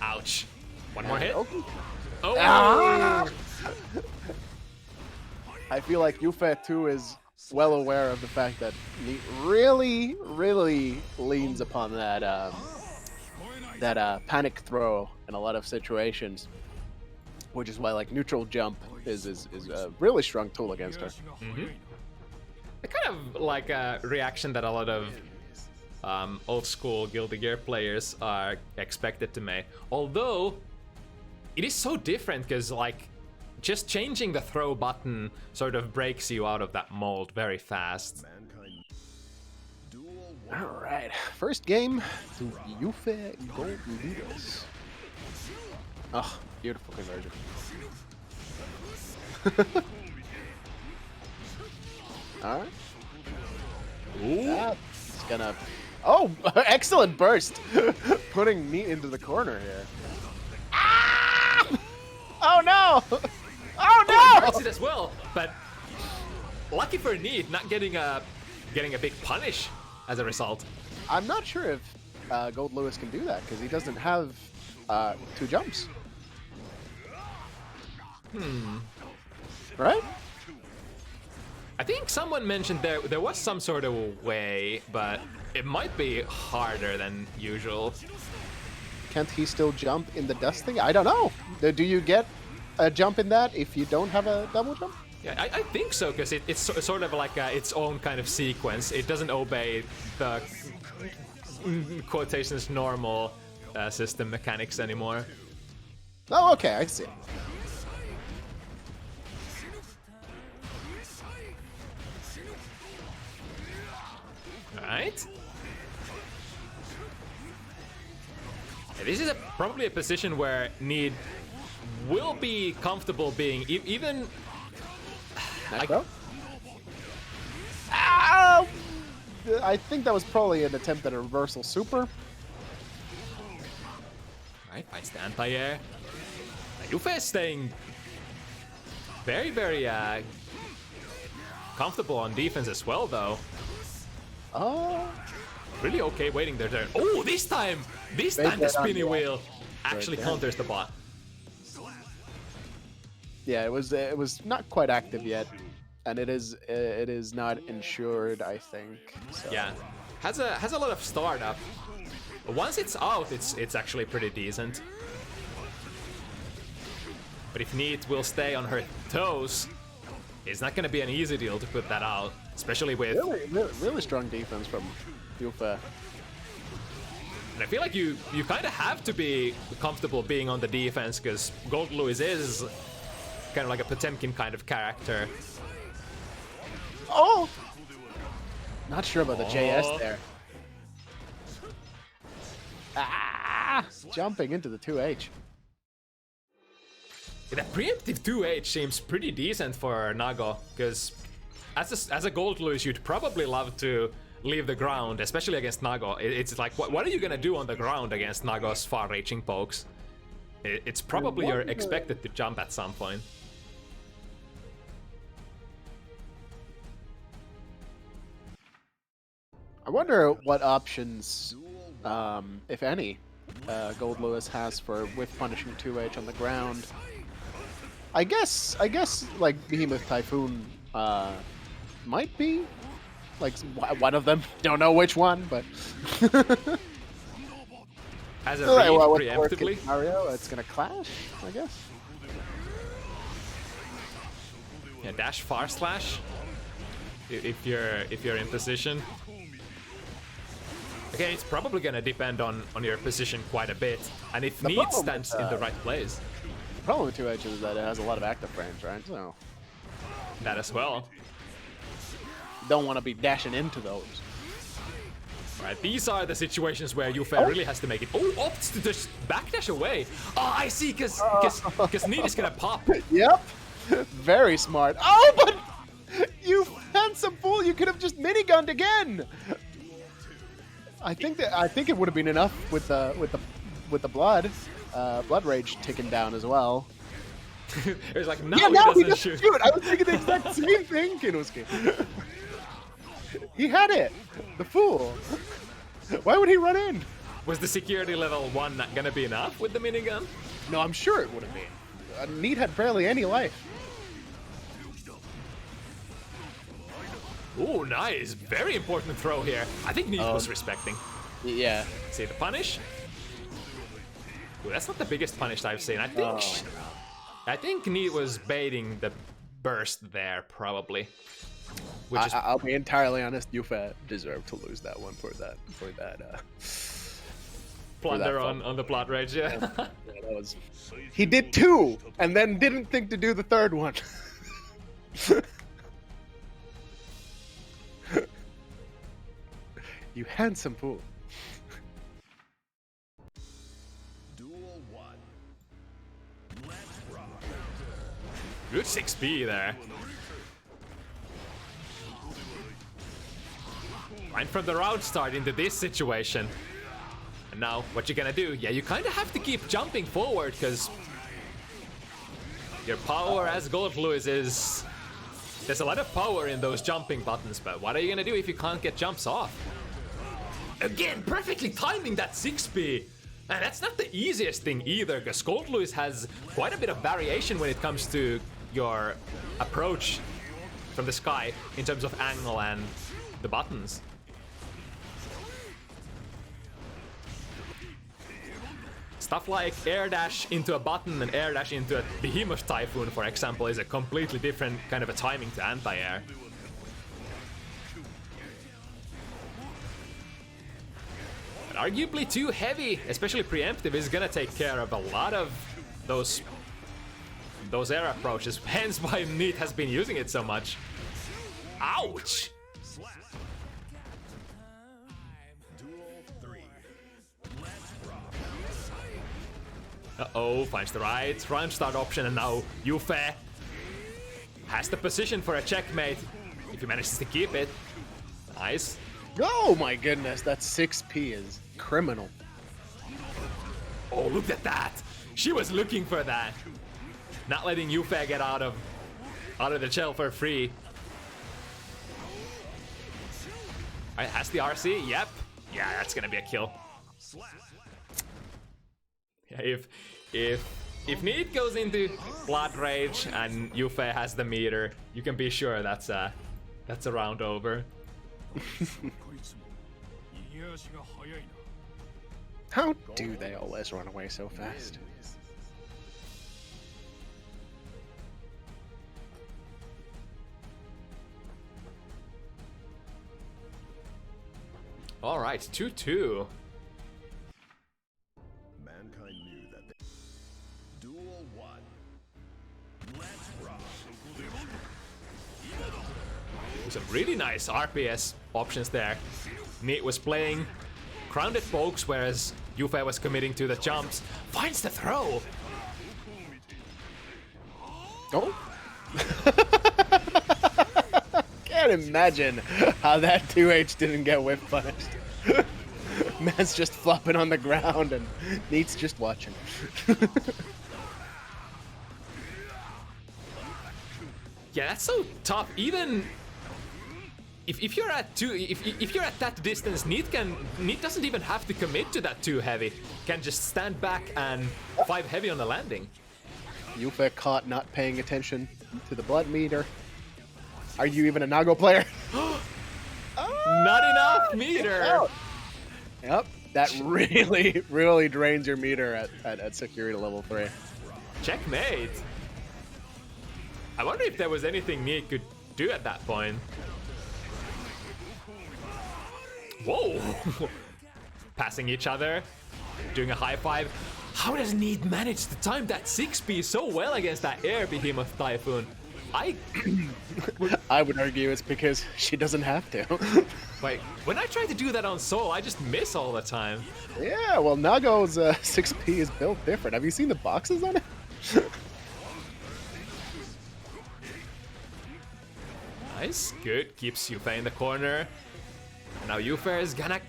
Ouch. One more hit. Okay. Oh. I feel like Jufee too is well aware of the fact that he really, really leans upon that panic throw in a lot of situations, which is why like neutral jump is a really strong tool against her. Mm-hmm. It's kind of like a reaction that a lot of old school Guilty Gear players are expected to make. Although it is so different because like just changing the throw button sort of breaks you out of that mold very fast. All right, first game to Jufee Gold Leaders. Oh, beautiful conversion. All right. Ooh. That's gonna. Oh, excellent burst! Putting Neat into the corner here. Ah! Oh no! Oh no! Breaks it as well, but lucky for Neat, not getting a big punish as a result. I'm not sure if Gold Lewis can do that because he doesn't have 2 jumps. Right? I think someone mentioned there was some sort of a way, but it might be harder than usual. Can't he still jump in the dust thing? I don't know. Do you get a jump in that if you don't have a double jump? Yeah, I think so, because it's sort of like its own kind of sequence. It doesn't obey the quotations normal system mechanics anymore. Oh, okay, I see. Alright. Yeah, this is probably a position where Need will be comfortable being even. I think that was probably an attempt at a reversal super. Right, fights the anti-air. Jufee is staying very, very comfortable on defense as well, though. Oh. Really okay waiting their turn. Oh, this time the spinny wheel actually counters the bot. Yeah, it was not quite active yet, and it is not insured, I think. So. Yeah, has a lot of startup. But once it's out, it's actually pretty decent. But if Neat will stay on her toes, it's not gonna be an easy deal to put that out, especially with really strong defense from Jufee. And I feel like you kind of have to be comfortable being on the defense because Gold Lewis is kind of like a Potemkin kind of character. Oh! Not sure about the JS there. Ah! Jumping into the 2H. Yeah, that preemptive 2H seems pretty decent for Nago, because as a Gold Lewis, you'd probably love to leave the ground, especially against Nago. It's like, what are you gonna do on the ground against Nago's far-reaching pokes? It's probably you're expected to jump at some point. I wonder what options, if any, Gold Lewis has for with punishing 2H on the ground. I guess like Behemoth Typhoon might be like one of them. Don't know which one, but as a preemptively, Mario, it's gonna clash, I guess. Yeah, dash far slash. If you're in position. Again, it's probably gonna depend on your position quite a bit, and if Need stands in the right place. The problem with 2H is that it has a lot of active frames, right? So that as well. Don't want to be dashing into those. Right, these are the situations where Jufee really has to make it. Oh, opts to just backdash away. Oh, I see, because Need is gonna pop. Yep, very smart. Oh, but you handsome fool! You could have just minigunned again. I think it would have been enough with the blood. Blood Rage ticking down as well. It was like, no, Yeah, he now doesn't he doesn't shoot. shoot. I was thinking the exact same thing, Kinusuke. He had it. The fool. Why would he run in? Was the security level 1 not gonna be enough with the minigun? No, I'm sure it would have been. Neat had barely any life. Ooh, nice. Very important throw here. I think Neat was respecting. Yeah. See the punish? Ooh, that's not the biggest punish I've seen. I think Neat was baiting the burst there, probably. Which is I'll be entirely honest. Jufee deserved to lose that one for that. plunder on the Blood Rage, yeah. Yeah, that was. He did 2, and then didn't think to do the 3rd one. You handsome fool. Duel 1. Let's rock. Good 6B there. Right from the route start into this situation. And now, what you gonna do? Yeah, you kind of have to keep jumping forward, because your power as Gold Lewis is... There's a lot of power in those jumping buttons, but what are you gonna do if you can't get jumps off? Again, perfectly timing that 6B! And that's not the easiest thing either, because Gold Lewis has quite a bit of variation when it comes to your approach from the sky in terms of angle and the buttons. Stuff like air dash into a button and air dash into a Behemoth Typhoon, for example, is a completely different kind of a timing to anti-air. But arguably too heavy, especially preemptive, is gonna take care of a lot of those air approaches, hence why Neat has been using it so much. Ouch! Duel 3. Let's rock. Uh-oh, finds the right round start option, and now Jufee has the position for a checkmate if he manages to keep it. Nice. Oh my goodness, that 6P is criminal. Oh, look at that! She was looking for that. Not letting Jufee get out of the shell for free. Alright, has the RC? Yep. Yeah, that's gonna be a kill. Yeah, if Neat goes into Blood Rage and Jufee has the meter, you can be sure that's a round over. How do they always run away so fast? All right, 2-2. Mankind knew that they... Duel 1. Let's rock. Some really nice RPS options there. Neat was playing grounded pokes, whereas Jufee was committing to the jumps. Finds the throw. Oh? Can't imagine how that 2H didn't get whip punished. Man's just flopping on the ground and Neat's just watching. Yeah, that's so tough. Even if you're at if you're at that distance, Neat doesn't even have to commit to that 2 heavy. Can just stand back and 5 heavy on the landing. Jufee caught not paying attention to the blood meter. Are you even a Nago player? Not enough meter. Yep, that really, really drains your meter at security level 3. Checkmate. I wonder if there was anything Neat could do at that point. Whoa! Passing each other, doing a high five. How does Neat manage to time that 6B so well against that air Behemoth Typhoon? I would argue it's because she doesn't have to. Wait, when I try to do that on Soul, I just miss all the time. Yeah, well, Nago's 6P is built different. Have you seen the boxes on it? Nice, good. Keeps Jufee in the corner. Now Jufee is gonna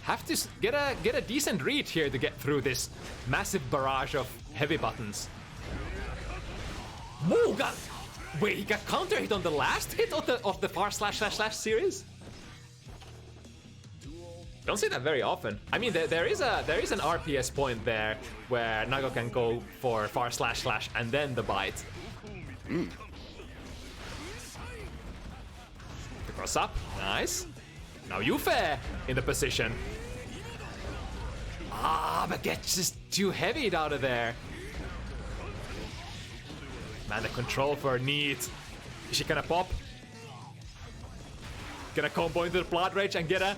have to get a decent read here to get through this massive barrage of heavy buttons. Whoa, wait, he got counter hit on the last hit of the far slash series? Don't see that very often. I mean, there is an RPS point there where Nago can go for far slash and then the bite. The cross up, nice. Now Jufee in the position. Ah, but gets just too heavy out of there. Man, the control for NKellyy. Is she gonna pop? Gonna combo into the Blood Rage and get a...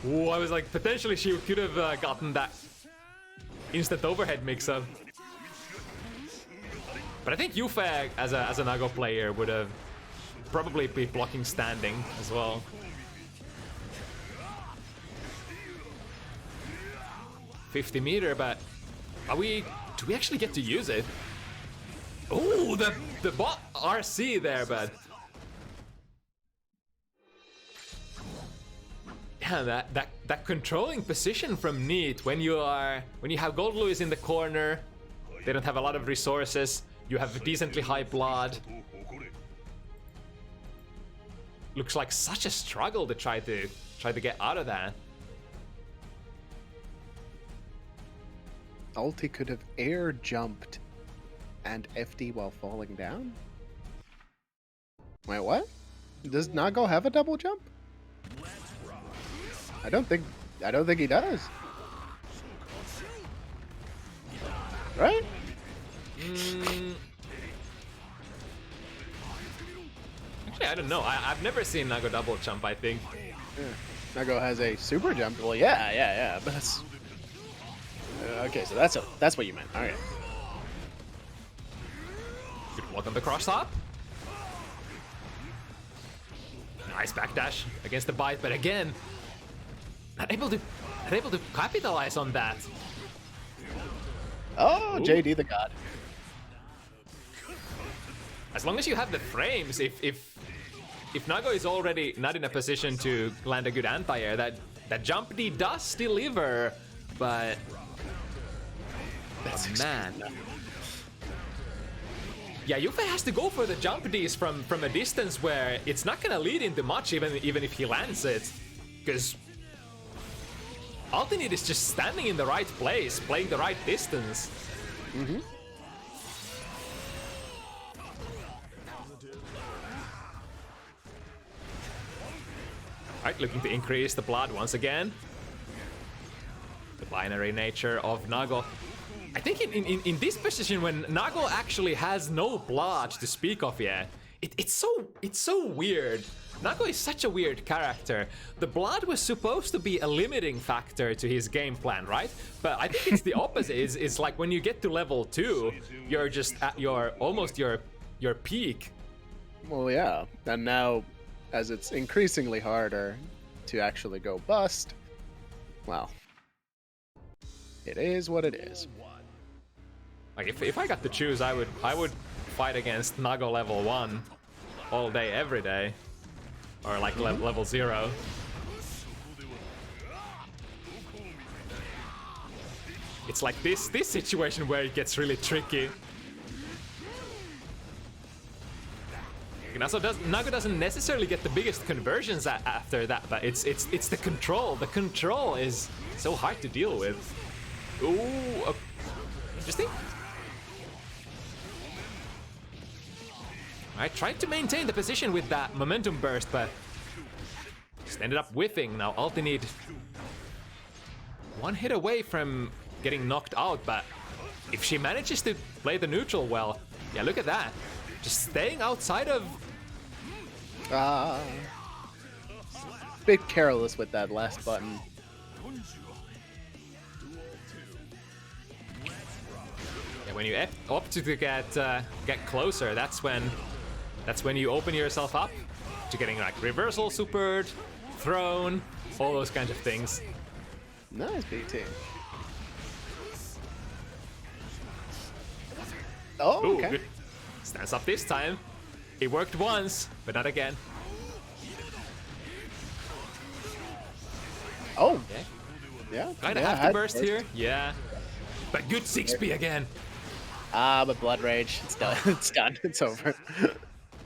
Ooh, I was like, potentially she could have gotten that instant overhead mix-up. But I think Jufee, as a Nago player, would have probably be blocking standing as well. $50 but do we actually get to use it? Oh, the bot RC there, but yeah, that controlling position from NKellyy when you have Gold Louis in the corner, they don't have a lot of resources, you have decently high blood. Looks like such a struggle to try to get out of that. Ulti could have air jumped and FD while falling down? Wait, what? Does Nago have a double jump? I don't think he does. Right? Actually, I don't know. I've never seen Nago double jump, I think. Yeah. Nago has a super jump. Well, yeah, but that's... okay, so that's what you meant. All right. Good block on the cross up. Nice backdash against the bite, but again, not able to capitalize on that. Oh, ooh. JD the God. As long as you have the frames, if Nago is already not in a position to land a good anti-air, that jump D does deliver, but that's man. Yeah, Jufee has to go for the jump Ds from a distance where it's not gonna lead into much, even if he lands it, because ULTINEET is just standing in the right place, playing the right distance. Mm-hmm. Alright, looking to increase the blood once again. The binary nature of Nago. I think in this position when Nago actually has no blood to speak of yet, it's so weird. Nago is such a weird character. The blood was supposed to be a limiting factor to his game plan, right? But I think it's the opposite. It's like when you get to level 2, you're just at your peak. Well, yeah. And now, as it's increasingly harder to actually go bust, well, it is what it is. Like if I got to choose, I would fight against Nago level 1 all day, every day. Or like level 0. It's like this situation where it gets really tricky. And also Nago doesn't necessarily get the biggest conversions after that, but it's the control. The control is so hard to deal with. Ooh, interesting. I tried to maintain the position with that momentum burst, but just ended up whiffing. Now ULTINEET one hit away from getting knocked out, but if she manages to play the neutral well, yeah, look at that. Just staying outside of... bit careless with that last button. Yeah, when you opt to get closer, that's when you open yourself up to getting like reversal supered, thrown, all those kinds of things. Nice BT. Oh, ooh, okay. Good. Stands up this time. It worked once, but not again. Oh, Okay. Yeah. Kinda yeah, have to had burst here. Yeah. But good 6P again. But Blood Rage, it's done. It's done. It's over.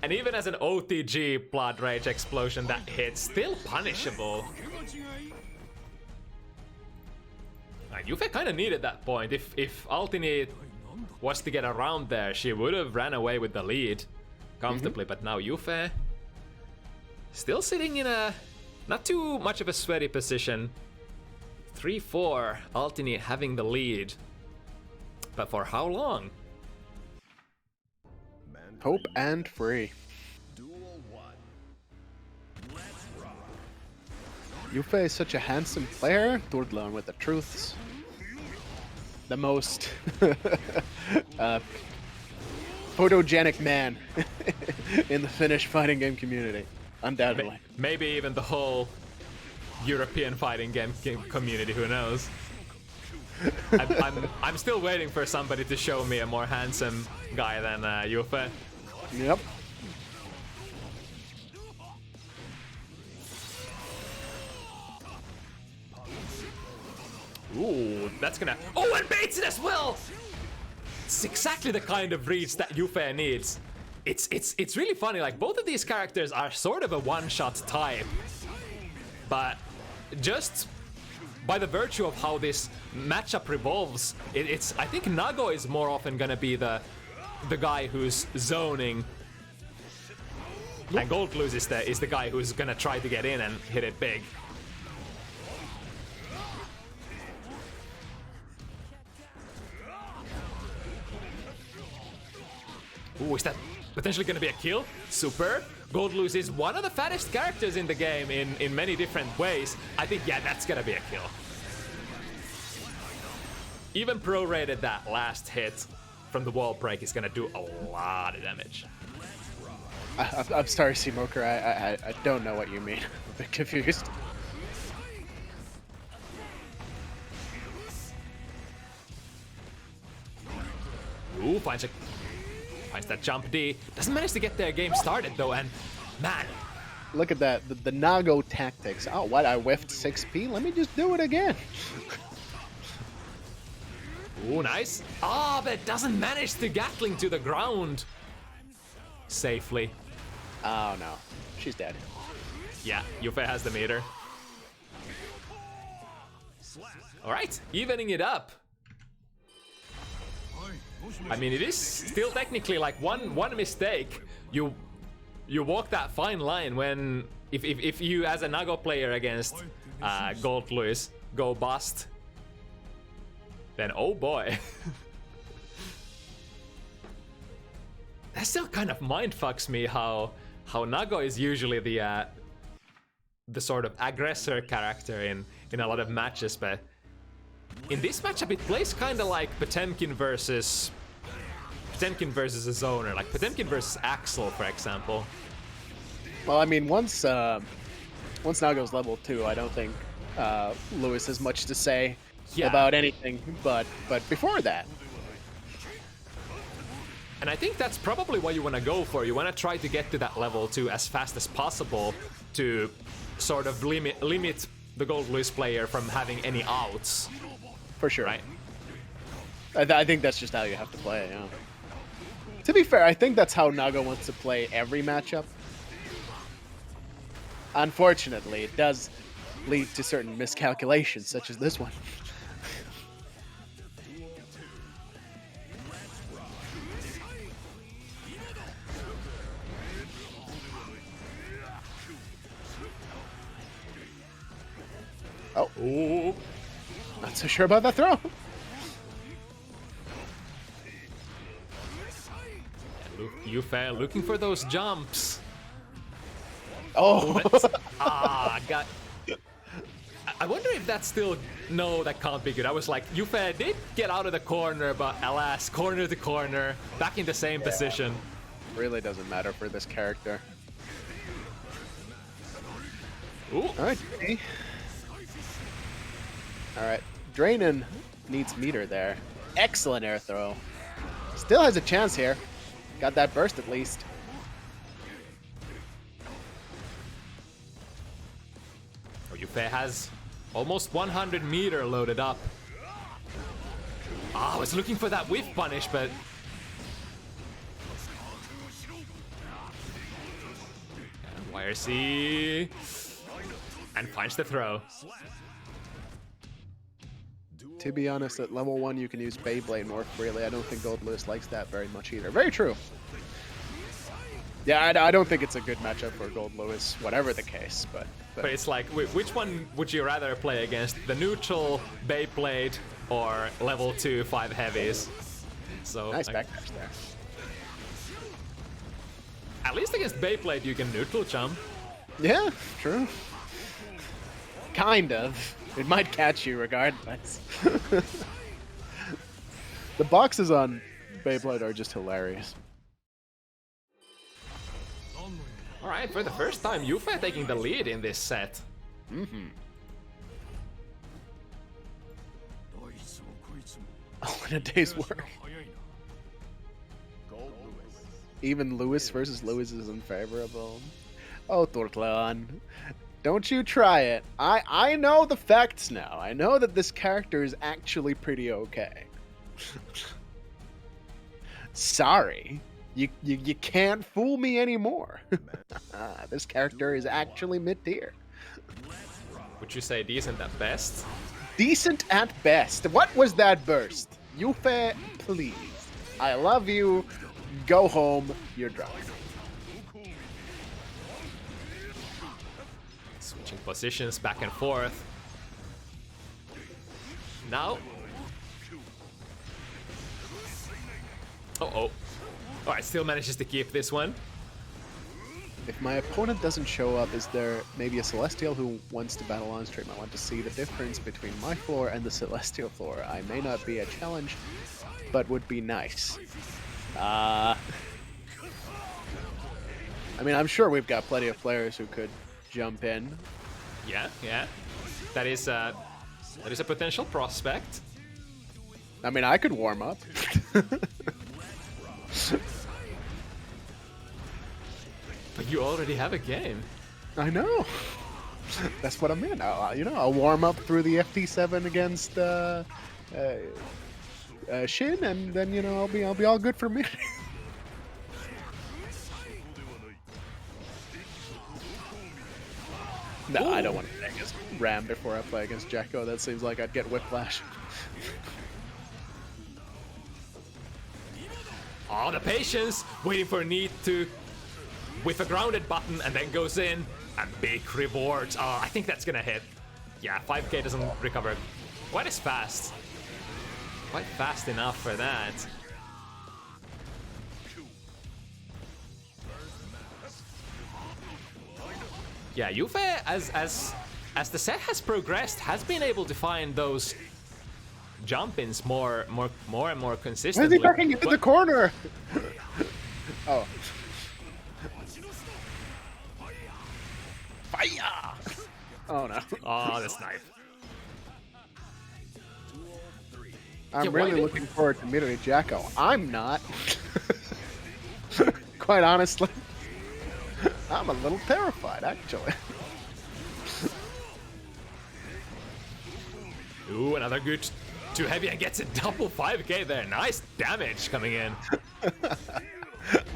And even as an OTG Blood Rage explosion that hits, still punishable. Jufee kind of needed that point. If ULTINEET was to get around there, she would have ran away with the lead comfortably. But now Jufee still sitting in a not too much of a sweaty position. 3-4, ULTINEET having the lead. But for how long? Hope and free. Duel 1. Let's rock. Jufee is such a handsome player. Turdlon with the truths. The most photogenic man in the Finnish fighting game community, undoubtedly. Maybe even the whole European fighting game community, who knows? I'm still waiting for somebody to show me a more handsome guy than Jufee. Yep. Ooh, that's gonna... Oh, and baits it as well! It's exactly the kind of reach that Jufee needs. It's really funny, like both of these characters are sort of a one-shot type. But just by the virtue of how this matchup revolves, I think Nago is more often gonna be the guy who's zoning. And Goldluz is the guy who's gonna try to get in and hit it big. Ooh, is that potentially gonna be a kill? Super. Goldluz is one of the fattest characters in the game in many different ways. I think, yeah, that's gonna be a kill. Even prorated that last hit from the wall break is gonna do a lot of damage. I'm sorry, Cemoker. I don't know what you mean. I'm a bit confused. Ooh, finds that jump D. Doesn't manage to get their game started though, and man. Look at that, the Nago tactics. Oh, what? I whiffed 6P? Let me just do it again. Ooh, nice. Ah, but it doesn't manage to Gatling to the ground safely. Oh no, she's dead. Yeah, Jufee has the meter. Alright, evening it up. I mean, it is still technically like one mistake. You walk that fine line when if you as a Nago player against Goldluz go bust, then oh boy. That still kind of mindfucks me how Nago is usually the sort of aggressor character in a lot of matches, but in this matchup it plays kind of like Potemkin versus a zoner, like Potemkin versus Axel, for example. Well, I mean, once Nago's level 2, I don't think Lewis has much to say about anything, but before that. And I think that's probably what you want to go for. You want to try to get to that level 2 as fast as possible to sort of limit the Goldluz player from having any outs. For sure. Right? I think that's just how you have to play, yeah. To be fair, I think that's how Nago wants to play every matchup. Unfortunately, it does lead to certain miscalculations, such as this one. Oh. Ooh. Not so sure about that throw. Jufee looking for those jumps. Oh. God. I wonder if that's still... No, that can't be good. I was like, Jufee did get out of the corner, but alas, corner to corner, back in the same position. Really doesn't matter for this character. Ooh. Alright. Alright. Drainen needs meter there. Excellent air throw. Still has a chance here. Got that burst at least. Jufee has Almost 100-meter loaded up. Ah, I was looking for that whiff punish, but... YRC... And finds the throw. To be honest, at level 1 you can use Beyblade more freely. I don't think Gold Lewis likes that very much either. Very true. Yeah, I don't think it's a good matchup for Gold Lewis, whatever the case, but it's like, which one would you rather play against? The neutral Beyblade or level 2 5 heavies? So nice backdash there. At least against Beyblade you can neutral jump. Yeah, true. Kind of. It might catch you regardless. The boxes on Beyblade are just hilarious. Alright, for the first time, Jufee taking the lead in this set. Mm-hmm. Oh, in a day's work. Even Lewis versus Lewis is unfavorable. Oh, Tortleon. Don't you try it. I know the facts now. I know that this character is actually pretty okay. Sorry. You can't fool me anymore. This character is actually mid-tier. Would you say decent at best? Decent at best. What was that burst? Jufee, please. I love you. Go home. You're drunk. Switching positions back and forth. Now. Uh-oh. Alright, still manages to keep this one. If my opponent doesn't show up, is there maybe a Celestial who wants to battle on stream? I want to see the difference between my floor and the Celestial floor. I may not be a challenge, but would be nice. I mean, I'm sure we've got plenty of players who could jump in. Yeah. That is a potential prospect. I mean, I could warm up. But you already have a game. I know. That's what I mean. I'll warm up through the FT7 against Shin, and then I'll be all good for me. No, I don't want to play against Ram before I play against Jacko. That seems like I'd get whiplash. Oh, the patience! Waiting for NKellyy to with a grounded button and then goes in. And big rewards. Oh, I think that's gonna hit. Yeah, 5k doesn't recover quite as fast. Quite fast enough for that. Yeah, Jufee, as the set has progressed, has been able to find those jump-ins more and more consistently. Why is he backing into the corner? Oh. Fire! Oh no. Oh, that's knife. I'm really looking forward to meeting Jacko. I'm not. Quite honestly. I'm a little terrified, actually. Ooh, another good 2 heavy and gets a double 5k there. Nice damage coming in.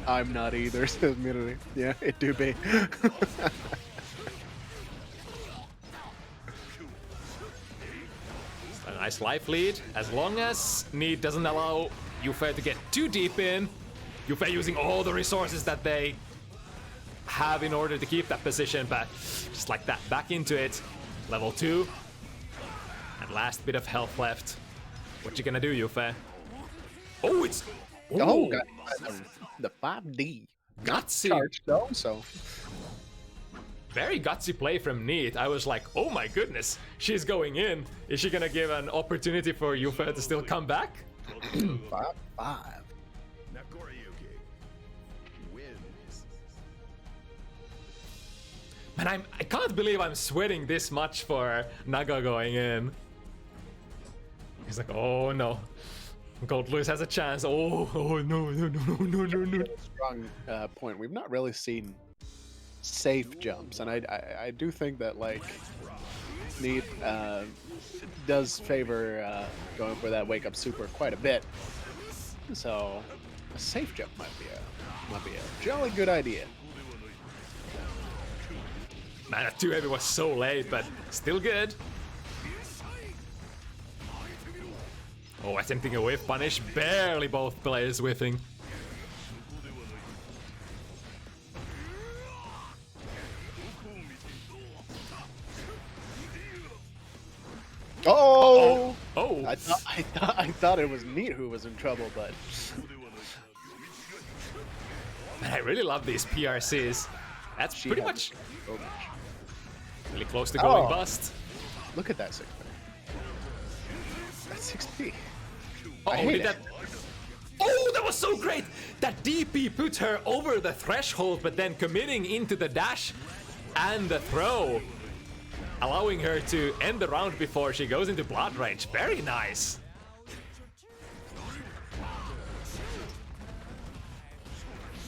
I'm not either, says Mirri. Yeah, it do be. A nice life lead, as long as NKellyy doesn't allow Jufee to get too deep in. Jufee using all the resources that they have in order to keep that position, but just like that, back into it. Level 2. And last bit of health left. What you gonna do, Jufee? Oh, it's... Ooh. Oh, got the 5D. Gutsy. Charged though, so... Very gutsy play from NKellyy. I was like, oh my goodness, she's going in. Is she gonna give an opportunity for Jufee to still come back? 5-5. Man, I can't believe I'm sweating this much for Naga going in. He's like, oh no. Gold Lewis has a chance. Oh no. Strong point. We've not really seen safe jumps, and I do think that, like, NKellyy does favor going for that wake up super quite a bit. So a safe jump might be a jolly good idea. Man, that 2 heavy was so late, but still good. Oh, attempting a whiff punish. Barely both players whiffing. Oh! Oh! I thought it was Neat who was in trouble, but Man, I really love these PRCs. That's she pretty has much so much. really close to going Oh. bust. Look at that 6P. That's 6P. Oh, I hate did it. that? Oh, that was so great! That DP put her over the threshold, but then committing into the dash and the throw, allowing her to end the round before she goes into blood rage. Very nice.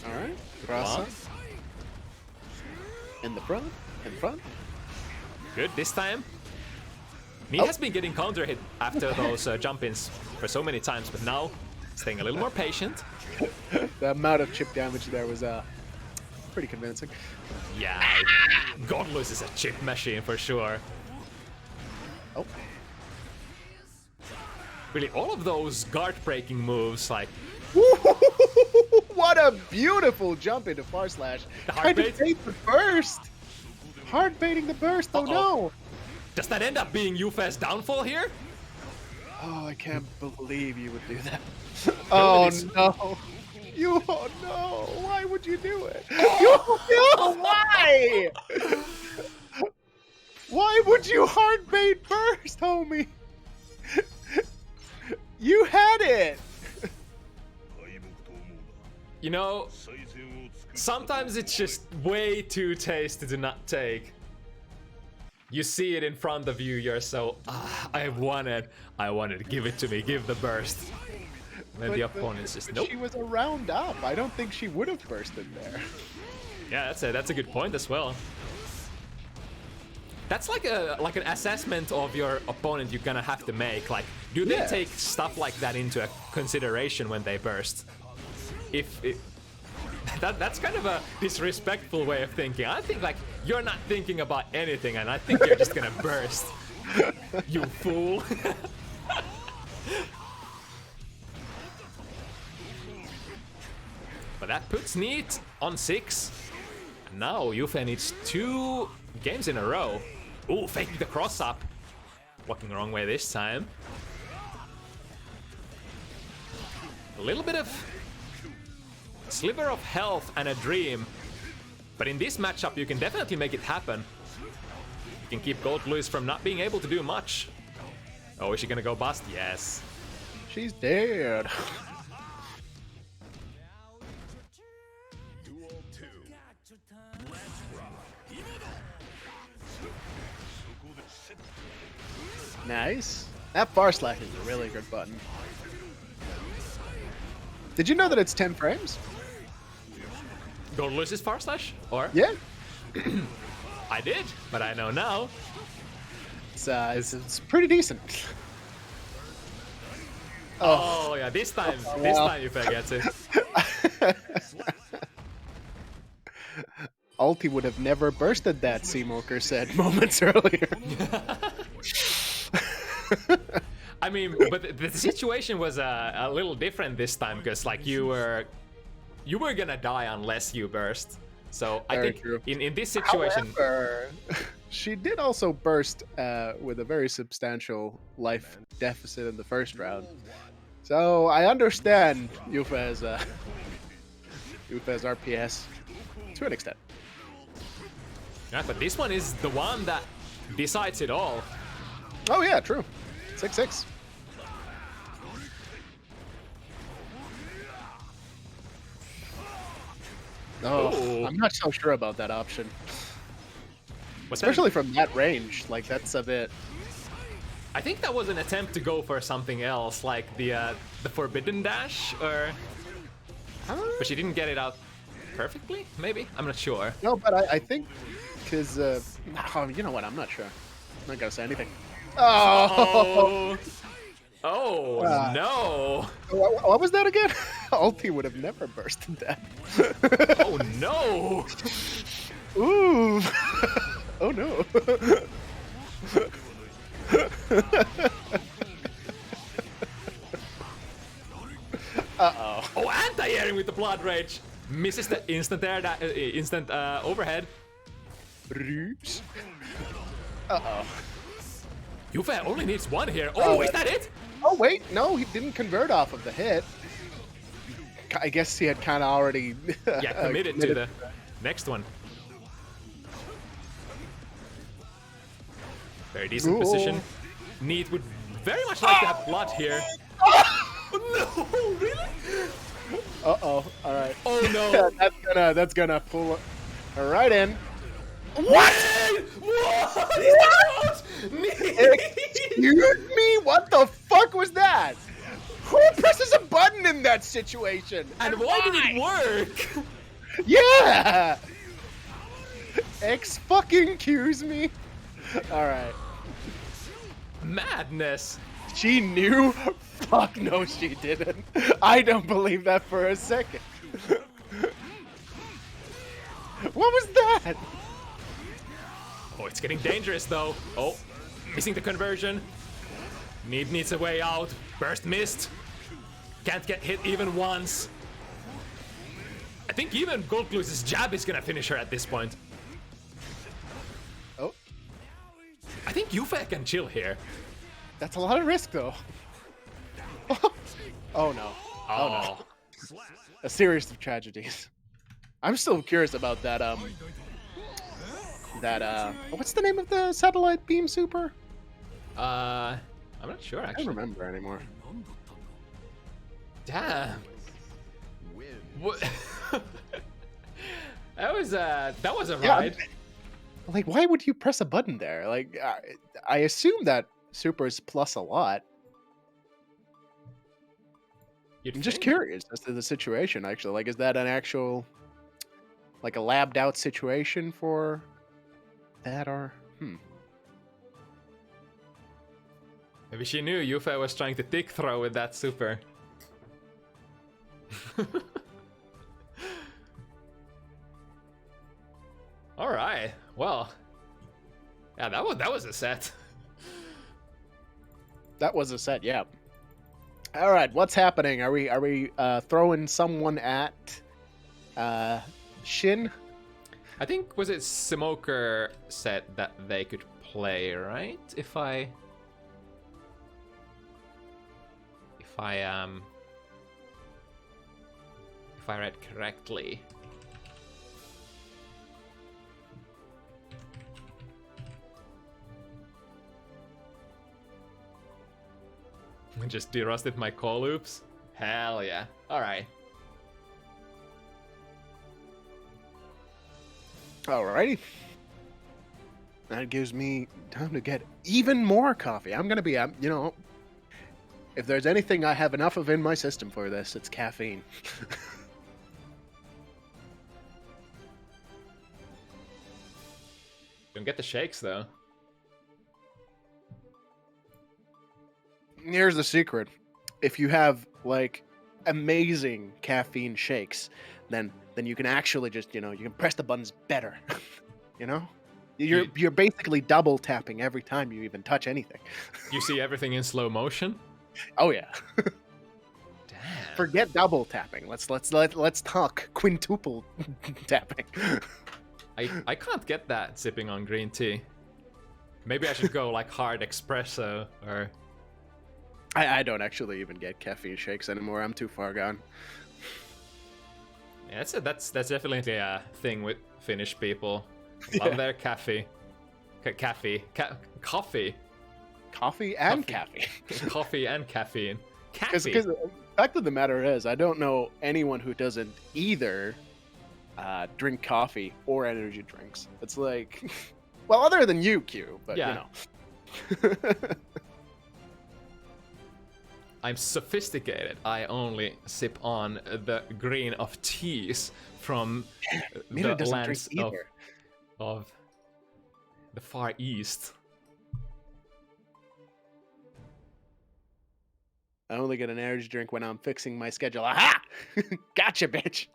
All right, cross Wow. up. In the front, in front. Good this time. Neat has been getting counter hit after those jump-ins for so many times, but now staying a little more patient. The amount of chip damage there was pretty convincing. Yeah, Godless is a chip machine for sure. Oh, Really, all of those guard-breaking moves, like what a beautiful jump into far slash. The Trying to hard bait? bait the burst. Hard baiting the burst. Oh no. does that end up being Jufee's downfall here? Oh, I can't believe you would do that. Oh it's- no. You, oh no. Why would you do it? You, no, why? Why would you hard bait burst, homie? You had it. You know, sometimes it's just way too tasty to not take. You see it in front of you, you're so, I want it, give it to me, give the burst. Then the opponent's just, nope. She was a round up. I don't think she would have bursted there. Yeah, that's a good point as well. That's like an assessment of your opponent you're gonna have to make. Like, do they Yeah. take stuff like that into consideration when they burst? That's kind of a disrespectful way of thinking. I think like you're not thinking about anything, and I think you're just gonna burst. You fool. But that puts Neat on 6. And now Jufee needs 2 games in a row. Ooh, faking the cross up. Walking the wrong way this time. A little bit of sliver of health and a dream. But in this matchup, you can definitely make it happen. You can keep Gold Loose from not being able to do much. Oh, is she gonna go bust? Yes. She's dead. Duel 2. Let's rock. Nice. That far slash is a really good button. Did you know that it's 10 frames? Gold Loose is far slash? Or? Yeah. I did, but I know now. It's pretty decent. Oh yeah, this time you forget it. Ulti would have never bursted that, Cemoker said moments earlier. I mean, but the situation was a little different this time because like you were gonna die unless you burst. So I Very think true. in this situation, However, she did also burst with a very substantial life deficit in the first round. So I understand Jufee's RPS to an extent. yeah, but this one is the one that decides it all. Oh yeah, true. 6-6. Oh, Ooh. I'm not so sure about that option. But Especially from that range. Like, that's a bit... I think that was an attempt to go for something else, like the forbidden dash, or but she didn't get it out perfectly. Maybe I'm not sure. No, but I think... Because, you know what, I'm not sure. not gonna say anything. Oh! Oh no! What was that again? Ulti would have never bursted that. Oh no! Ooh! Oh no! Uh-oh. Oh, anti-airing with the Blood Rage! Misses the instant air, instant overhead. Roots. Uh-oh. Jufee only needs one here. Oh, is that it? Oh, wait. No, he didn't convert off of the hit. I guess he had kind of already... Yeah, committed to the next one. Very decent position. NKellyy would very much like to have blood here. No, really? Uh-oh. All right. Oh, no. that's gonna pull her right in. What? What is that? Excuse me? What the fuck was that? Who presses a button in that situation? And why did it work? Yeah! Excuse me? Alright. Madness. She knew? Fuck no, she didn't. I don't believe that for a second. What was that? Oh, it's getting dangerous though. Oh, missing the conversion. NKellyy needs a way out. Burst missed. Can't get hit even once. I think even Goldglue's jab is gonna finish her at this point. Oh. I think Jufee can chill here. That's a lot of risk though. Oh no. Oh no. A series of tragedies. I'm still curious about that, what's the name of the satellite beam super? I'm not sure I actually. don't remember anymore. Damn. What? that was a ride. Like, why would you press a button there? Like, I assume that supers plus a lot. I'm just curious as to the situation, actually. Like, is that an actual, like, a labbed out situation for that, or Maybe she knew Jufee was trying to dick throw with that super. All right. Well, yeah, that was a set. That was a set, yeah. All right, what's happening? Are we throwing someone at Shin? I think was it Cemoker said that they could play, right? If I read correctly. I just derusted my call loops. Hell yeah. Alright. Alrighty. That gives me time to get even more coffee. I'm gonna be, you know, if there's anything I have enough of in my system for this, it's caffeine. Don't get the shakes though. Here's the secret. If you have, like, amazing caffeine shakes, then you can actually just, you know, you can press the buttons better. You know? You're basically double tapping every time you even touch anything. You see everything in slow motion? Oh yeah. Damn. Forget double tapping. Let's talk quintuple tapping. I can't get that sipping on green tea. Maybe I should go like hard espresso or I don't actually even get caffeine shakes anymore. I'm too far gone. yeah, that's definitely a thing with Finnish people. Love their coffee. Coffee and Coffee. Coffee and caffeine. Because Caffeine. the fact of the matter is, I don't know anyone who doesn't either drink coffee or energy drinks. It's like, well, other than you, Q, but Yeah. you know. I'm sophisticated. I only sip on the green of teas from Mina the doesn't lands drink either. of the Far East. I only get an energy drink when I'm fixing my schedule. Aha! Gotcha, bitch.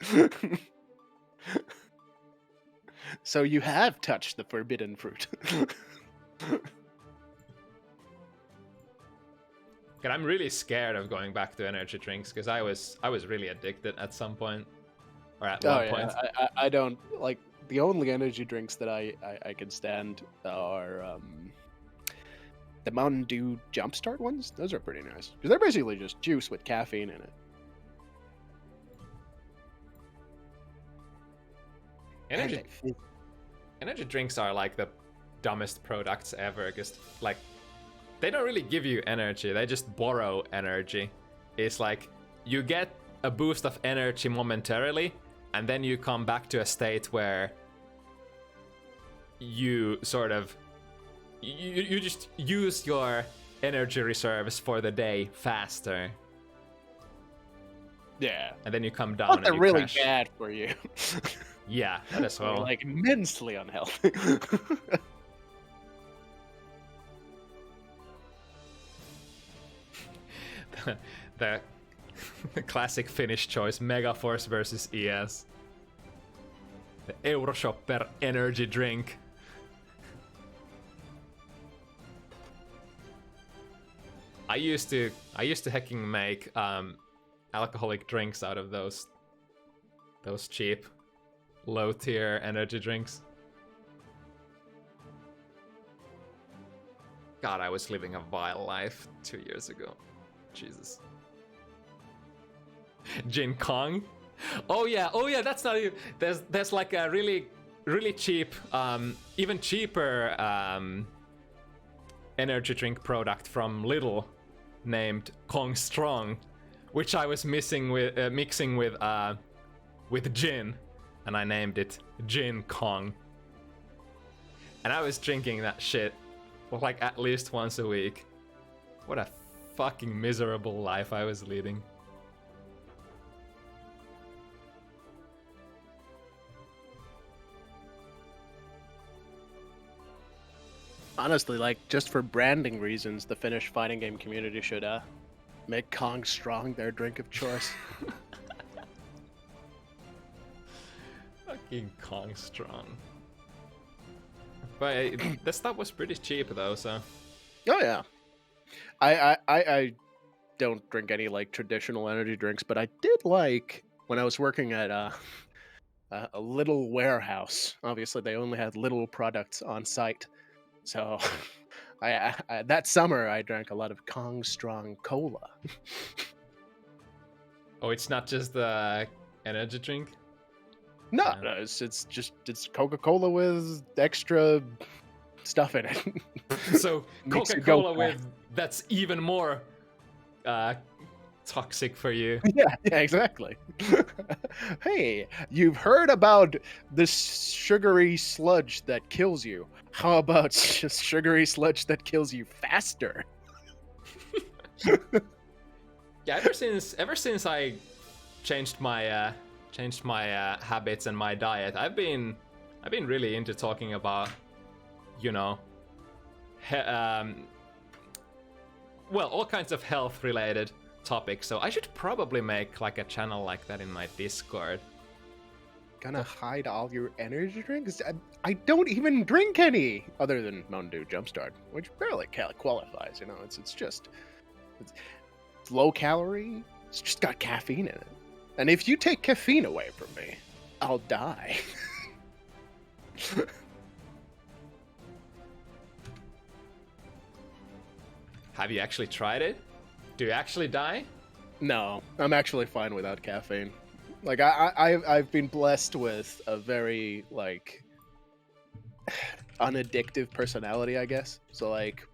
So you have touched the forbidden fruit. And I'm really scared of going back to energy drinks because I was really addicted at some point, or at one point. I don't like the only energy drinks that I can stand are the Mountain Dew Jumpstart ones. Those are pretty nice because they're basically just juice with caffeine in it. Energy drinks are like the dumbest products ever because like they don't really give you energy, they just borrow energy. It's like you get a boost of energy momentarily and then you come back to a state where you sort of you just use your energy reserves for the day faster. Yeah. And then you come down But and they're you really crash. bad for you. Yeah, that as They're well. like immensely unhealthy. the classic Finnish choice, Megaforce versus ES. The Euroshopper energy drink. I used to hecking make alcoholic drinks out of those cheap low tier energy drinks. God, I was living a vile life 2 years ago. Jesus. Jin Kong? Oh yeah, that's not even... There's like a really cheap, even cheaper energy drink product from Lidl named Kong Strong, which I was mixing with gin, and I named it Jin Kong. And I was drinking that shit like at least once a week. What a fucking miserable life I was leading. Honestly, like, just for branding reasons, the Finnish fighting game community should make Kong Strong their drink of choice. Fucking Kong Strong. But the stuff was pretty cheap though, so... Oh yeah. I don't drink any like traditional energy drinks, but I did like when I was working at a little warehouse. Obviously, they only had little products on site, so I that summer I drank a lot of Kong Strong Cola. Oh, it's not just the energy drink? No, Yeah. no, it's Coca-Cola with extra stuff in it. So Makes it go Coca-Cola with that's even more toxic for you. Yeah, exactly. Hey, you've heard about this sugary sludge that kills you. How about just sugary sludge that kills you faster? Yeah, ever since I changed my habits and my diet, I've been really into talking about, you know, well, all kinds of health related topics. So I should probably make like a channel like that in my Discord. Gonna hide all your energy drinks? I don't even drink any other than Mountain Dew Jumpstart, which barely qualifies. You know, it's low calorie. It's just got caffeine in it. And if you take caffeine away from me, I'll die. Have you actually tried it? Do you actually die? No, I'm actually fine without caffeine. Like I've been blessed with a very like unaddictive personality, I guess. So like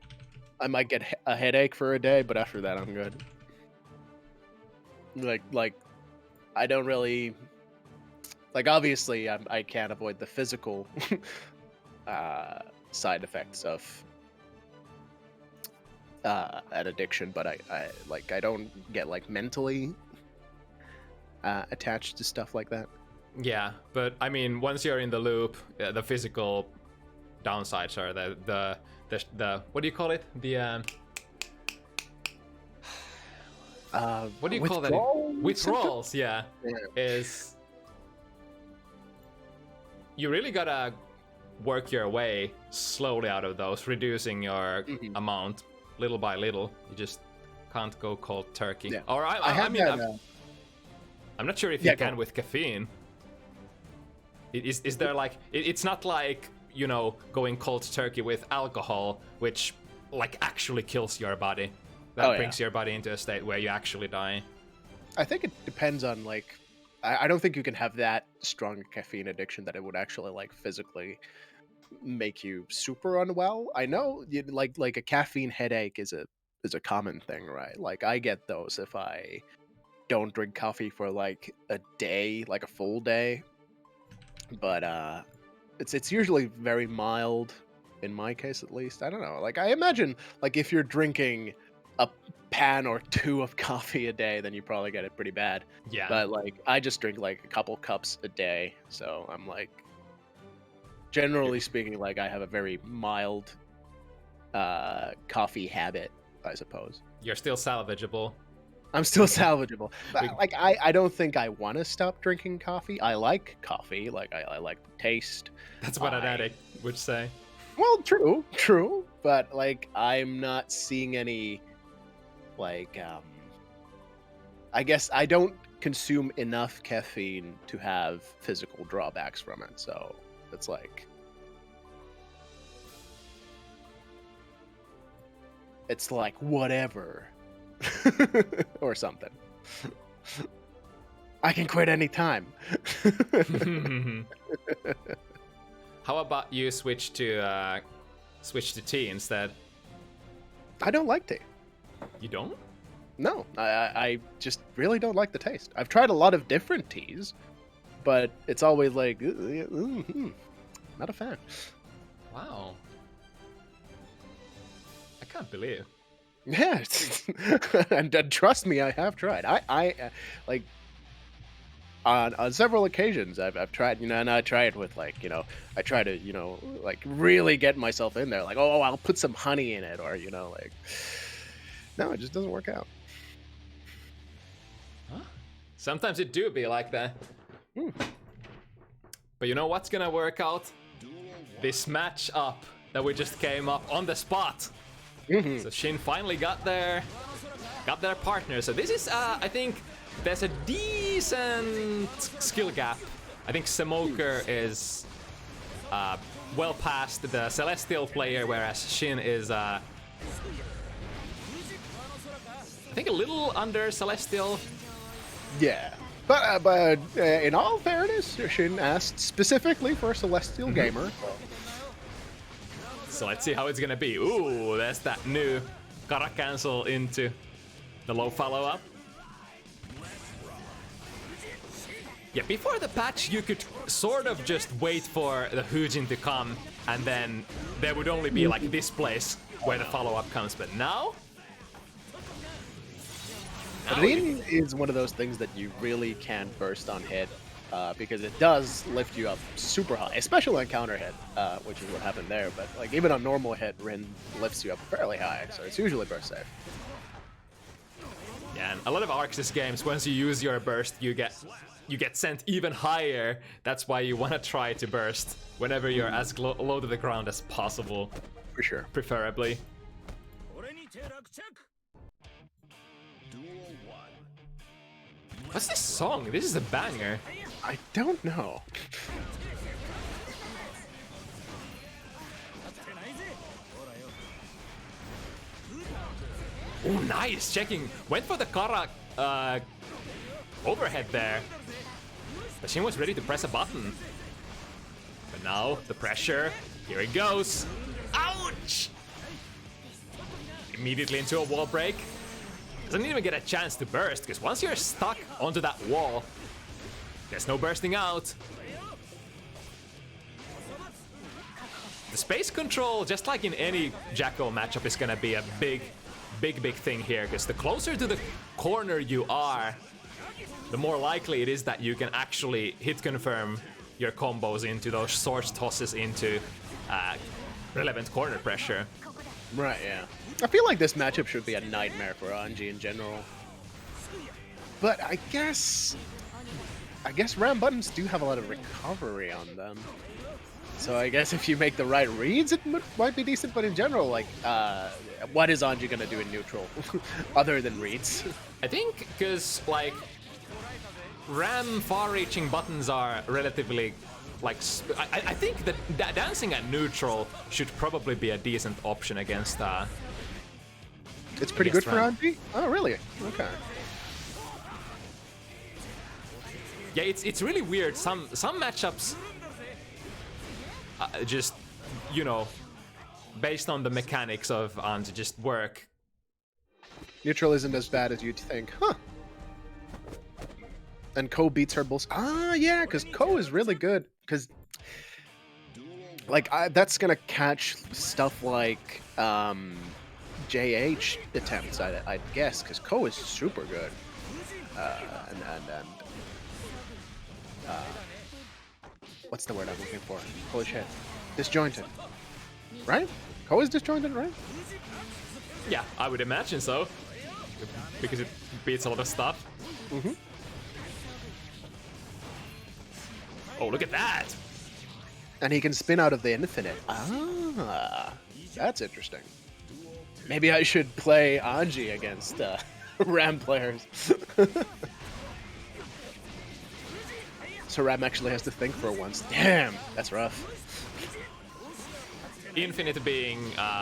I might get a headache for a day, but after that I'm good. Like I don't really like obviously I can't avoid the physical side effects of an addiction, but I don't get like mentally attached to stuff like that. Yeah, but I mean, once you're in the loop, the physical downsides are the what do you call it? The what do you call that? Withdrawals, yeah. Is you really gotta work your way slowly out of those, reducing your amount little by little. You just can't go cold turkey. Yeah. Or I mean, I'm not sure if you can with caffeine. Is there like it's not like, you know, going cold turkey with alcohol, which like actually kills your body. That brings your body into a state where you actually die. I think it depends on like I don't think you can have that strong caffeine addiction that it would actually like physically make you super unwell. I know like a caffeine headache is a common thing, right? Like I get those if I don't drink coffee for like a day, like a full day. But it's usually very mild in my case, at least. I don't know. Like I imagine like if you're drinking a pan or two of coffee a day, then you probably get it pretty bad. Yeah. But like I just drink like a couple cups a day, so I'm like generally speaking, like I have a very mild coffee habit, I suppose. You're still salvageable. I'm still salvageable. But, like I don't think I want to stop drinking coffee. I like coffee. Like I like the taste. That's what an addict would say. Well, true. But like I'm not seeing any like I guess I don't consume enough caffeine to have physical drawbacks from it. So it's like whatever. Or something. I can quit any time. How about you switch to tea instead? I don't like tea. You don't? No, I just really don't like the taste. I've tried a lot of different teas, but it's always like, not a fan. Wow. I can't believe. Yeah, and trust me, I have tried. I like on several occasions I've tried, you know, and I try it with like, you know, I try to, you know, like really get myself in there, like, oh, I'll put some honey in it, or you know, like, no, it just doesn't work out. Huh? Sometimes it do be like that. But you know what's gonna work out? This match up that we just came up on the spot. So Shin finally got their partner. So this is, I think, there's a decent skill gap. I think Cemoker is well past the Celestial player, whereas Shin is, I think, a little under Celestial. Yeah, but in all fairness, Shin asked specifically for a Celestial gamer. So let's see how it's gonna be. Ooh, there's that new Kara cancel into the low follow-up. Yeah, before the patch, you could sort of just wait for the Hujin to come, and then there would only be like this place where the follow-up comes. But now... Rin is one of those things that you really can't burst on hit, because it does lift you up super high, especially on counter hit, which is what happened there. But like even on normal hit, Rin lifts you up fairly high, so it's usually burst safe. Yeah, and a lot of Arxis games, once you use your burst, you get sent even higher. That's why you want to try to burst whenever you're as low to the ground as possible. For sure. Preferably. What's this song? This is a banger. I don't know. Oh, nice. Checking. Went for the Kara overhead there. But Shin was ready to press a button. But now, the pressure. Here it goes. Ouch! Immediately into a wall break. Doesn't even get a chance to burst, because once you're stuck onto that wall, there's no bursting out. The space control, just like in any Jacko matchup, is gonna be a big thing here, because the closer to the corner you are, the more likely it is that you can actually hit confirm your combos into those source tosses into relevant corner pressure. Right, yeah. I feel like this matchup should be a nightmare for Anji in general. But I guess Ram buttons do have a lot of recovery on them. So I guess if you make the right reads, it might be decent. But in general, like, what is Anji gonna do in neutral, other than reads? I think because like Ram far-reaching buttons are relatively like I think that dancing at neutral should probably be a decent option against. It's pretty good for Ram. Anji. Oh, really? Okay. Yeah, it's really weird. Some matchups just, you know, based on the mechanics of Anji just work. Neutral isn't as bad as you'd think, huh? And Ko beats her both. Ah, yeah, because Ko is really good. Because, like, that's gonna catch stuff like JH attempts, I'd guess, because Ko is super good. What's the word I'm looking for? Holy shit. Disjointed. Right? Ko is disjointed, right? Yeah, I would imagine so. Because it beats a lot of stuff. Mm-hmm. Oh, look at that! And he can spin out of the infinite. Ah, that's interesting. Maybe I should play Anji against Ram players. So Ram actually has to think for once. Damn, that's rough. Infinite being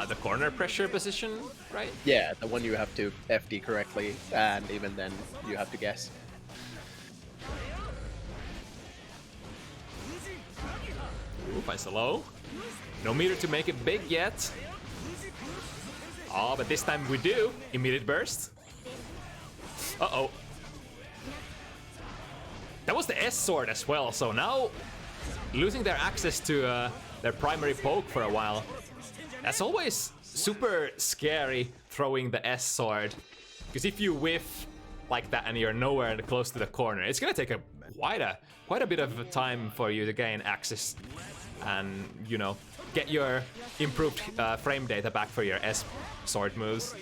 the corner pressure position, right? Yeah, the one you have to FD correctly, and even then you have to guess. Ooh, finds the low. No meter to make it big yet. Oh, but this time we do. Immediate burst. Uh-oh. That was the S sword as well, so now losing their access to their primary poke for a while. That's always super scary, throwing the S sword. Because if you whiff like that and you're nowhere close to the corner, it's gonna take quite a bit of time for you to gain access and, you know, get your improved frame data back for your S sword moves.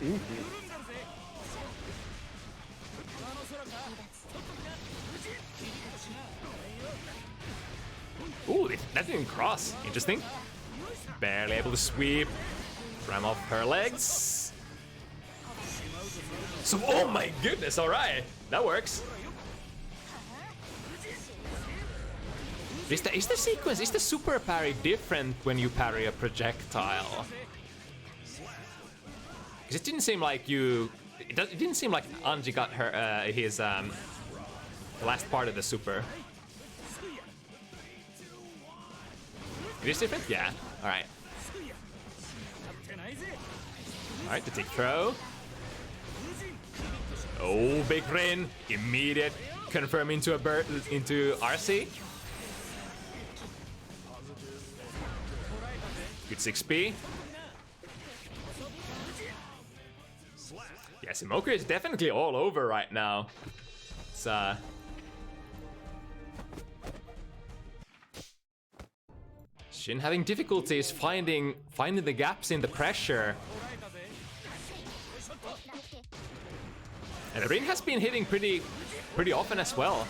Mm-hmm. Ooh, that didn't cross. Interesting. Barely able to sweep. Ram off her legs. So, oh my goodness, alright. That works. Is the sequence, is the super parry different when you parry a projectile? Because it didn't seem like it didn't seem like Anji got her his the last part of the super. It is different? Yeah. Alright. Alright, the tick throw. Oh, big Rin. Immediate confirm into RC. Good 6p. Yeah, Cemoker is definitely all over right now. It's Shin having difficulties finding the gaps in the pressure. And the ring has been hitting pretty often as well.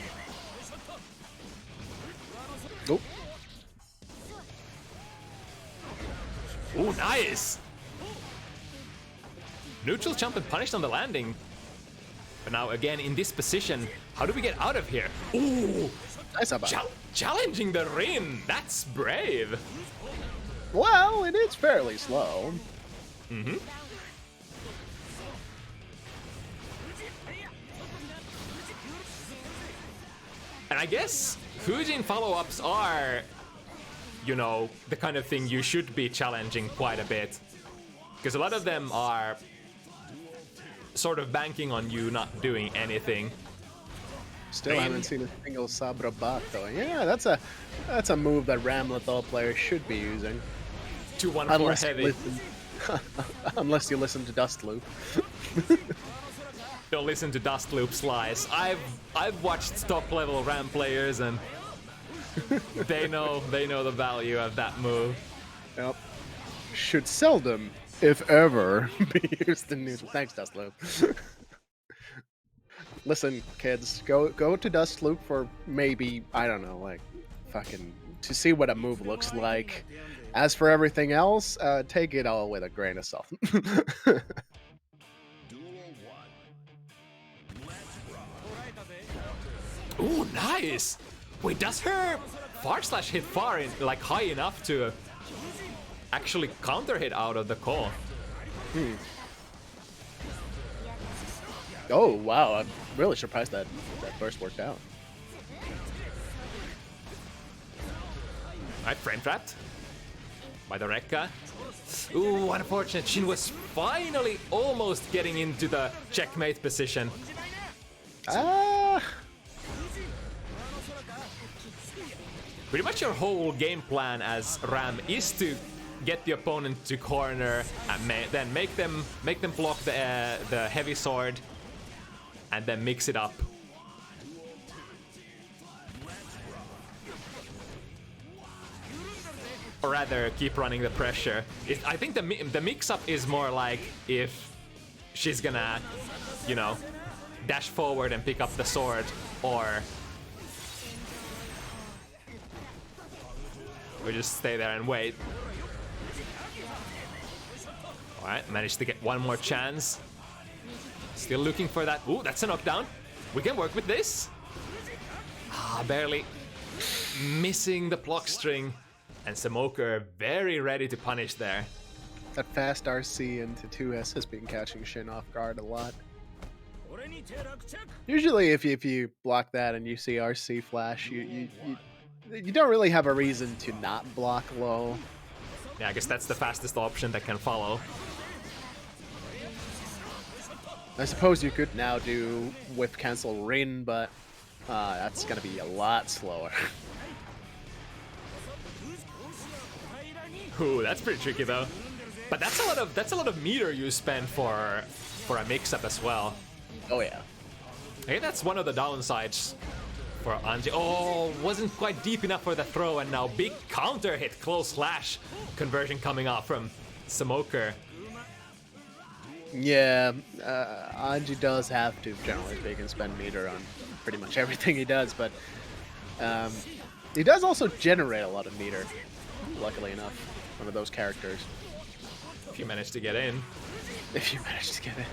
Nope. Ooh, nice! Neutral jump and punished on the landing. But now again in this position, how do we get out of here? Ooh! Nice about it. Challenging the ring! That's brave! Well, it is fairly slow. Mm-hmm. And I guess Fujin follow-ups are, you know, the kind of thing you should be challenging quite a bit. Because a lot of them are sort of banking on you not doing anything. Still haven't seen a single Sabra bot though. Yeah, that's a move that Ram Lethal players should be using. 2-1-4 heavy. Unless you listen to Dust Loop. Don't listen to Dust Loop Slice. I've watched top level Ram players and they know the value of that move. Yep. Should seldom, if ever, be used in neutral. Thanks, Dust Loop. listen, kids, go to Dustloop for maybe, I don't know, like, fucking, to see what a move looks like. As for everything else, take it all with a grain of salt. Duel 1. Let's rock. Ooh, nice! Wait, does her far slash hit far in, like high enough to actually counter hit out of the call? Oh, wow, I'm really surprised that burst worked out. Alright, frame trapped by the Rekka. Ooh, unfortunate. Shin was finally almost getting into the checkmate position. Ah, Pretty much your whole game plan as Ram is to get the opponent to corner and then make them block the heavy sword and then mix it up. Or rather, keep running the pressure. I think the mix-up is more like if she's gonna, you know, dash forward and pick up the sword, or just stay there and wait. Alright, managed to get one more chance. Still looking for that. Ooh, that's a knockdown. We can work with this. Barely missing the block string. And Cemoker very ready to punish there. that fast RC into 2S has been catching Shin off guard a lot. Usually if you block that and you see RC flash, you don't really have a reason to not block low. Yeah, I guess that's the fastest option that can follow. I suppose you could now do whiff cancel Rin, but that's gonna be a lot slower. Ooh, that's pretty tricky though. But that's a lot of meter you spend for a mix-up as well. Oh yeah. I think that's one of the downsides for Anji. Oh, wasn't quite deep enough for the throw, and now big counter hit, close slash conversion coming off from Cemoker. Yeah, Anji does have to, generally speaking, spend meter on pretty much everything he does, but he does also generate a lot of meter, luckily enough, one of those characters. If you manage to get in. If you manage to get in.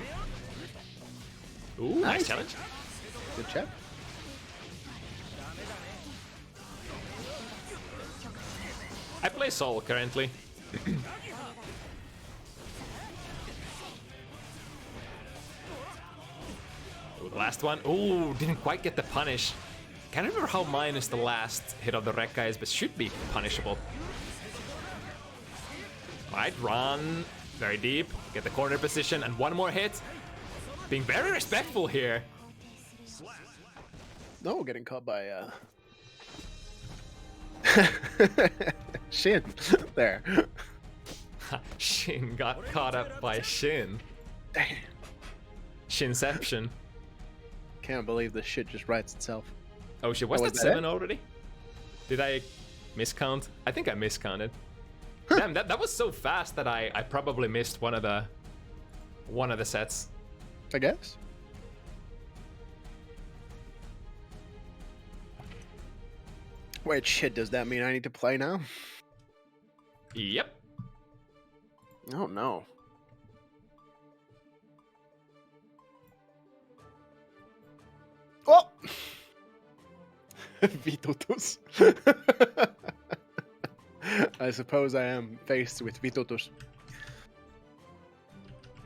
Ooh, nice challenge. Good check. I play Soul currently. Ooh, the last one. Ooh, didn't quite get the punish. Can't remember how minus the last hit of the Rekka is, but should be punishable. Alright, run very deep, get the corner position, and one more hit. Being very respectful here. No, getting caught by Shin there. Shin got caught up by Shin. Damn. Shinception. Can't believe this shit just writes itself. Oh shit, was Oh, that was that 7 already? Did I miscount? I think I miscounted. Damn, that was so fast that I probably missed one of the sets. I guess. Wait, shit, does that mean I need to play now? Yep. Oh no. Oh! Vitutus. I suppose I am faced with Vitutus.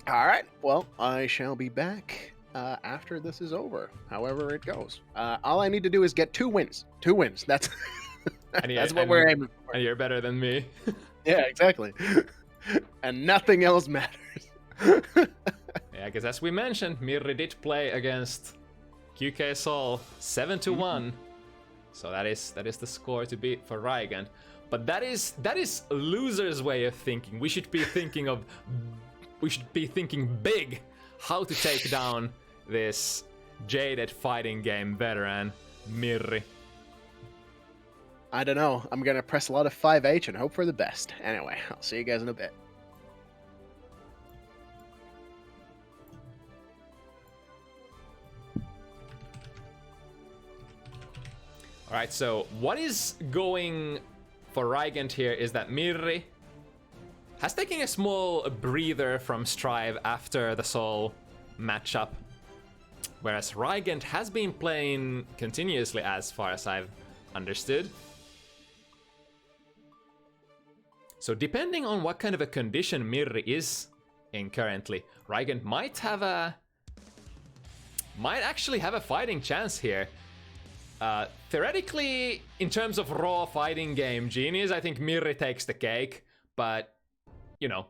Alright, well, I shall be back after this is over, however it goes. All I need to do is get 2 wins. 2 wins, that's, that's what we're aiming for. And you're better than me. Yeah, exactly. And nothing else matters. Yeah, because as we mentioned, Mirri did play against QK Soul 7-1. So that is the score to beat for Rygand. But that is loser's way of thinking. We should be thinking big how to take down this jaded fighting game veteran Mirri. I don't know. I'm gonna press a lot of 5H and hope for the best. Anyway, I'll see you guys in a bit. Alright, so what is going for Rygand here is that Mirri has taken a small breather from Strive after the Soul matchup, whereas Rygand has been playing continuously as far as I've understood. So depending on what kind of a condition Mirri is in currently, Rygand might actually have a fighting chance here. Theoretically, in terms of raw fighting game genius, I think Mirri takes the cake, but you know,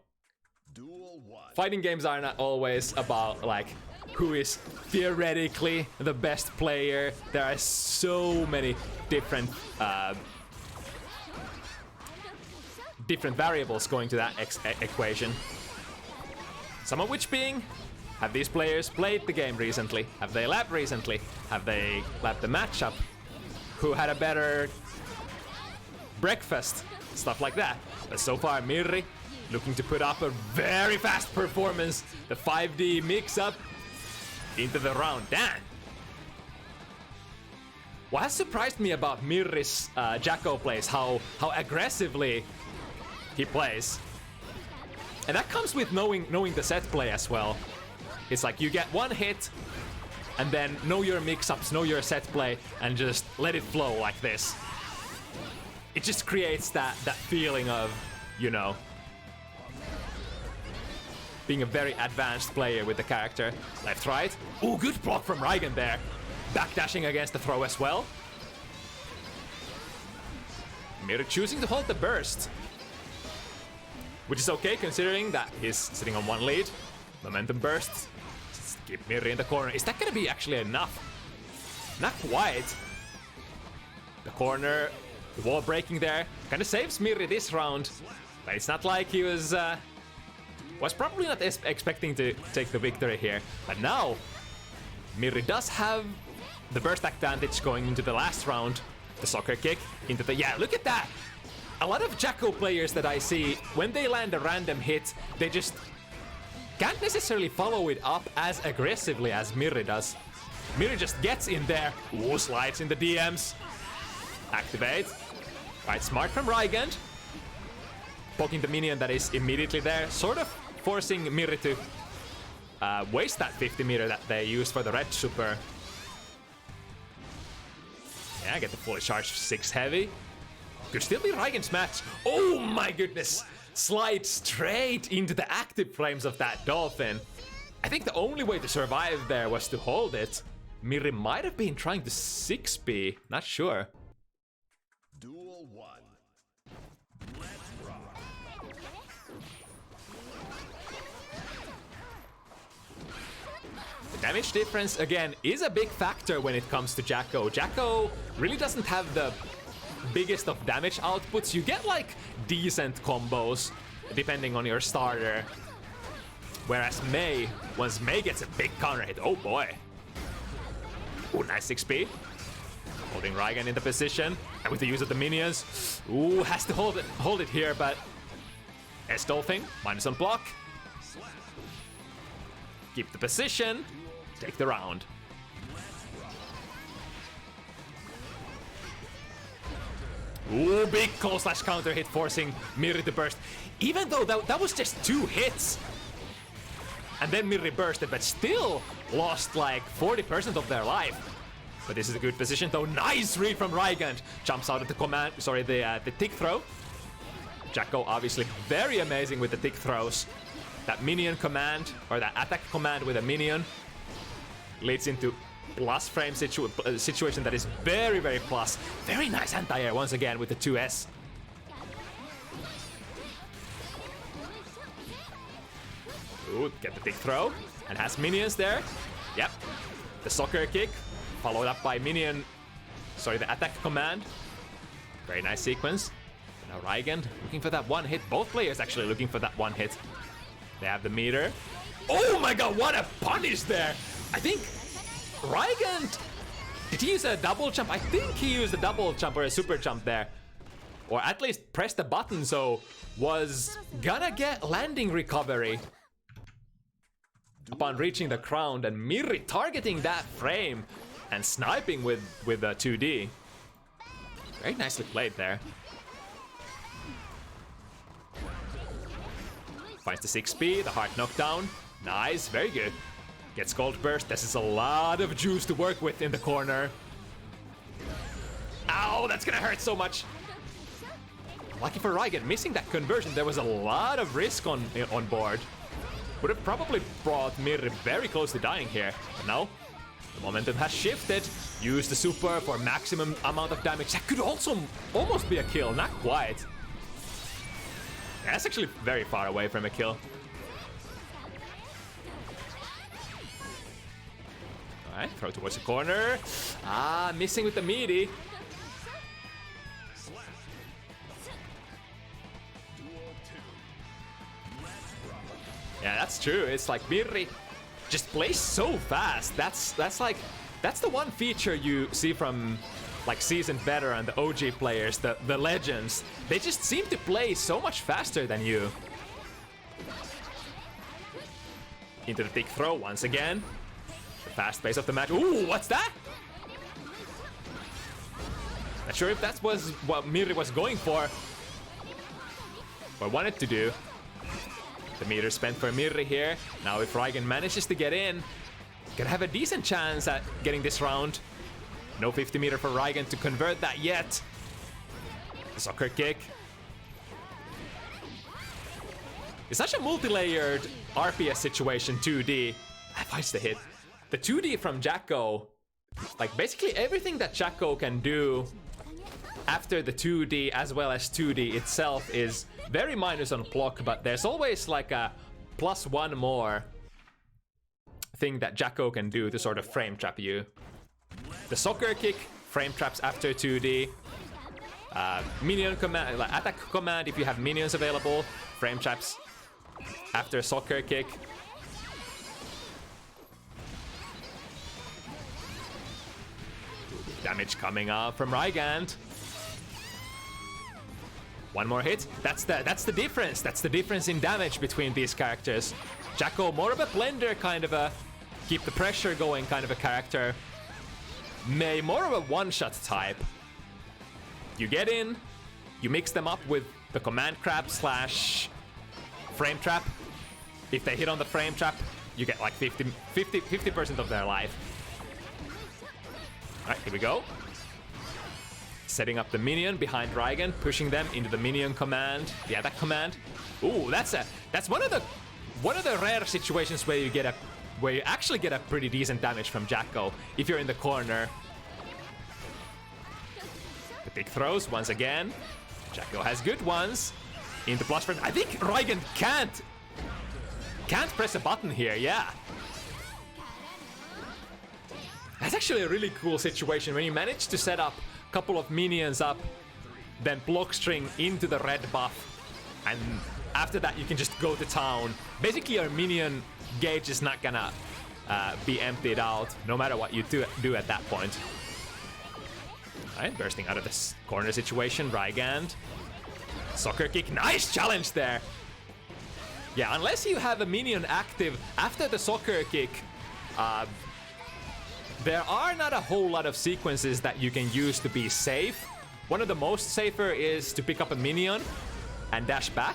fighting games are not always about like who is theoretically the best player. There are so many different variables going to that equation. Some of which being, have these players played the game recently? Have they labbed recently? Have they labbed the matchup? Who had a better breakfast? Stuff like that. But so far, Mirri looking to put up a very fast performance. The 5D mix-up into the round. Damn! What has surprised me about Mirri's Jacko plays, how aggressively he plays. And that comes with knowing the set play as well. It's like you get one hit, and then know your mix-ups, know your set play, and just let it flow like this. It just creates that feeling of, you know, being a very advanced player with the character. Left, right. Ooh, good block from Rygand there. Backdashing against the throw as well. Mirri choosing to hold the burst, which is okay considering that he's sitting on one lead. Momentum burst. Keep Mirri in the corner. Is that gonna be actually enough? Not quite. The corner, the wall breaking there, kind of saves Mirri this round, but it's not like he was probably not expecting to take the victory here. But now, Mirri does have the burst advantage going into the last round. The soccer kick into the... Yeah, look at that! A lot of Jacko players that I see, when they land a random hit, they just can't necessarily follow it up as aggressively as Mirri does. Mirri just gets in there. Ooh, slides in the DMs. Activate. Right, smart from Rygand. Poking the minion that is immediately there, sort of forcing Mirri to waste that 50 meter that they used for the red super. Yeah, get the fully charged 6 heavy. Could still be Rygand's match. Oh my goodness! Slide straight into the active frames of that dolphin. I think the only way to survive there was to hold it. Mirri might have been trying to 6B, not sure. Duel 1. Let's rock. The damage difference, again, is a big factor when it comes to Jacko. Jacko really doesn't have the biggest of damage outputs. You get like decent combos depending on your starter. Whereas Mei, once Mei gets a big counter hit, oh boy. Ooh, nice 6p. Holding Rygand in the position. And with the use of the minions, ooh, has to hold it here, but S-Dolphin, minus on block. Keep the position, take the round. Ooh, big close slash counter hit forcing Mirri to burst. Even though that was just 2 hits. And then Mirri bursted, but still lost like 40% of their life. But this is a good position though. Nice read from Rygand. Jumps out of the command, sorry, the tick throw. Jacko obviously very amazing with the tick throws. That minion command, or that attack command with a minion, leads into plus frame situation that is very, very plus. Very nice anti-air once again with the 2S. Ooh, get the big throw. And has minions there. Yep. The soccer kick, followed up by minion... Sorry, the attack command. Very nice sequence. Now Rygand looking for that one hit. Both players actually looking for that one hit. They have the meter. Oh my god, what a punish there! I think Rygand... Did he use a double jump? I think he used a double jump or a super jump there. Or at least pressed the button, so was gonna get landing recovery upon reaching the ground, and Mirri targeting that frame and sniping with a 2D. Very nicely played there. Finds the 6P, the hard knockdown. Nice, very good. Gets Gold Burst. This is a lot of juice to work with in the corner. Ow, that's gonna hurt so much. Lucky for Rygand, missing that conversion. There was a lot of risk on board. Would have probably brought Mirri very close to dying here. But no, the momentum has shifted. Use the super for maximum amount of damage. That could also almost be a kill, not quite. That's actually very far away from a kill. Alright, throw towards the corner. Ah, missing with the meaty. Yeah, that's true. It's like Mirri just plays so fast. That's the one feature you see from like seasoned veteran, the OG players, the legends. They just seem to play so much faster than you. Into the thick throw once again. The fast pace of the match. Ooh, what's that? Not sure if that was what Mirri was going for. Or wanted to do. The meter spent for Mirri here. Now if Rygand manages to get in, gonna have a decent chance at getting this round. No 50 meter for Rygand to convert that yet. The soccer kick. It's such a multi-layered RPS situation, 2D. That finds the hit. The 2D from Jacko, like basically everything that Jacko can do after the 2D as well as 2D itself is very minus on block, but there's always like a +1 more thing that Jacko can do to sort of frame trap you. The soccer kick, frame traps after 2D. Minion command, like attack command if you have minions available. Frame traps after soccer kick. Damage coming up from Rygand. One more hit. That's the difference. That's the difference in damage between these characters. Jacko, more of a blender, kind of a keep the pressure going kind of a character. May, more of a one-shot type. You get in, you mix them up with the command crab slash frame trap. If they hit on the frame trap, you get like 50% of their life. Alright, here we go. Setting up the minion behind Rygand, pushing them into the minion command, the attack command. Ooh, that's one of the rare situations where you actually get a pretty decent damage from Jacko if you're in the corner. The big throws once again. Jacko has good ones. Into plus frame. I think Rygand can't press a button here, yeah. That's actually a really cool situation when you manage to set up a couple of minions up, then block string into the red buff, and after that you can just go to town. Basically your minion gauge is not gonna be emptied out no matter what you do at that point. Alright, bursting out of this corner situation, Rygand. Soccer kick, nice challenge there! Yeah, unless you have a minion active after the soccer kick, there are not a whole lot of sequences that you can use to be safe. One of the most safer is to pick up a minion and dash back,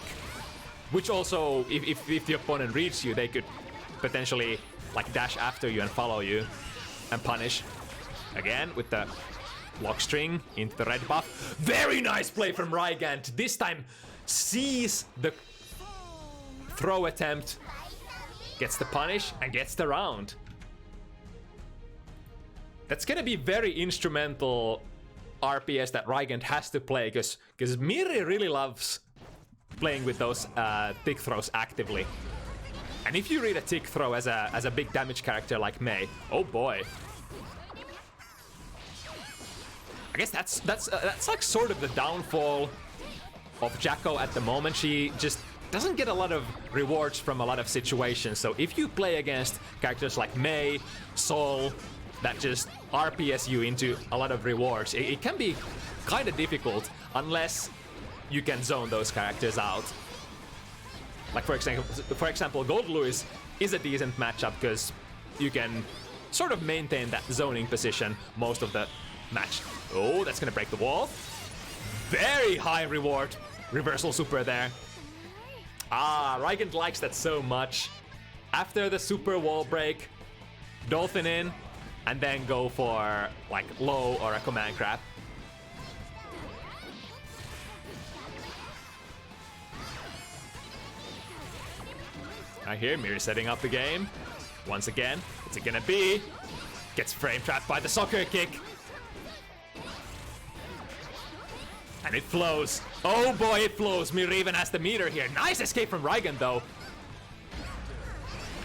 which also, if the opponent reads you, they could potentially like dash after you and follow you and punish. Again, with the lock string into the red buff. Very nice play from Rygand. This time sees the throw attempt, gets the punish, and gets the round. That's gonna be very instrumental RPS that Rygand has to play, because Mirri really loves playing with those tick throws actively. And if you read a tick throw as a big damage character like Mei, oh boy. I guess that's like sort of the downfall of Jacko at the moment. She just doesn't get a lot of rewards from a lot of situations. So if you play against characters like Mei, Sol, that just RPS you into a lot of rewards, it can be kind of difficult unless you can zone those characters out. Like for example, Gold Lewis is a decent matchup because you can sort of maintain that zoning position most of the match. Oh, that's gonna break the wall. very high reward reversal super there. Ah, Rygand likes that so much. After the super wall break, Dolphin in, and then go for like low or a command grab. I hear Mirri setting up the game. Once again, what's it gonna be? Gets frame trapped by the soccer kick. And it flows. Oh boy, it flows. Mirri even has the meter here. Nice escape from Rygand though.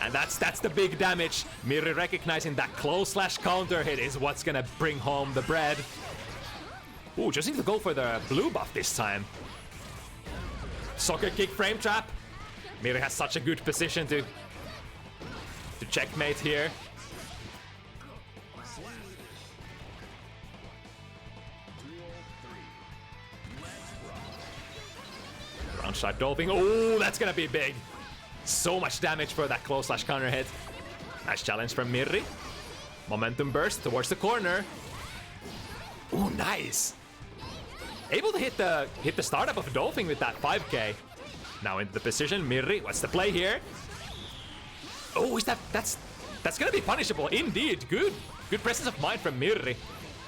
And that's the big damage. Mirri recognizing that close slash counter hit is what's gonna bring home the bread. Ooh, just need to go for the blue buff this time. Soccer kick frame trap. Mirri has such a good position to checkmate here. Round shot Dolphin. Oh, that's gonna be big. So much damage for that close slash counter hit. Nice challenge from Mirri. Momentum burst towards the corner. Oh, nice. Able to hit the startup of Dolphin with that 5k. Now into the position, Mirri. What's the play here? Oh, that's gonna be punishable indeed. Good presence of mind from Mirri.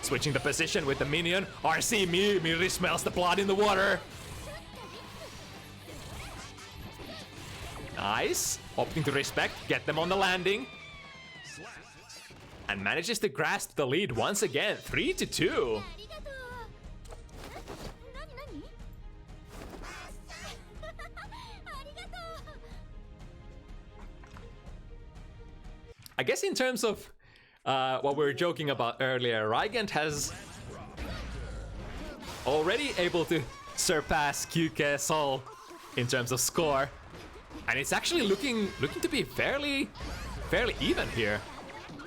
Switching the position with the minion. RC Mirri smells the blood in the water. Nice. Opting to respect, get them on the landing. And manages to grasp the lead once again. 3-2. I guess in terms of what we were joking about earlier, Rygand has already able to surpass QK Sol in terms of score. And it's actually looking to be fairly even here.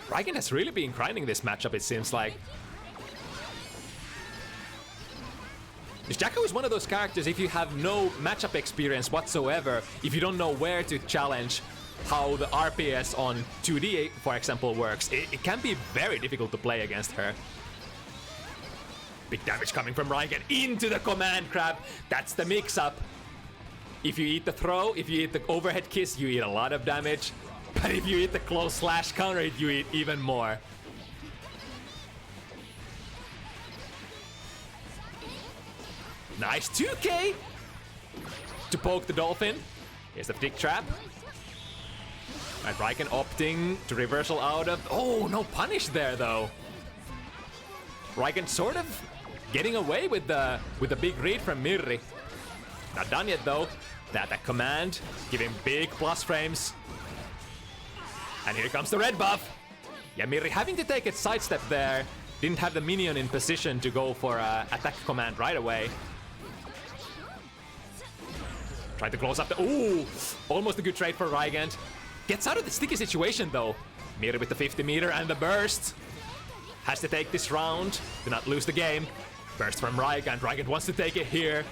Rygand has really been grinding this matchup, it seems like. Jacko is one of those characters, if you have no matchup experience whatsoever, if you don't know where to challenge, how the RPS on 2D, for example, works, it can be very difficult to play against her. Big damage coming from Rygand into the command grab. That's the mix-up. If you eat the throw, if you eat the overhead kiss, you eat a lot of damage. But if you eat the close slash counter, you eat even more. Nice 2k to poke the Dolphin. Here's the dick trap. And Rygand opting to reversal out of... Oh, no punish there though. Rygand sort of getting away with the big read from Mirri. Not done yet though. That command, giving big plus frames. And here comes the red buff. Yeah, Mirri having to take a sidestep there. Didn't have the minion in position to go for attack command right away. Tried to close up the... Ooh! Almost a good trade for Rygand. Gets out of the sticky situation though. Mirri with the 50 meter and the burst. Has to take this round to not lose the game. Burst from Rygand. Rygand wants to take it here.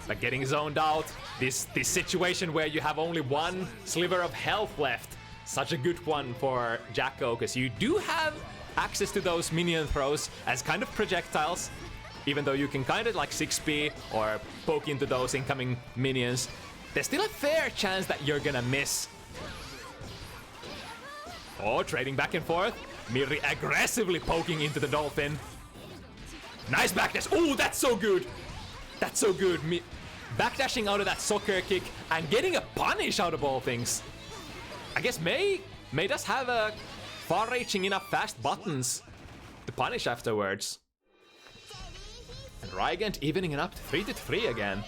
But getting zoned out. This situation where you have only one sliver of health left. Such a good one for Jacko, because you do have access to those minion throws as kind of projectiles. Even though you can kind of like 6p or poke into those incoming minions. There's still a fair chance that you're gonna miss. Oh, trading back and forth. Mirri aggressively poking into the Dolphin. Nice backdash. Oh, that's so good. That's so good. Backdashing out of that soccer kick and getting a punish out of all things. I guess May does have a far-reaching enough fast buttons to punish afterwards. And Rygand evening it up to 3-3 again.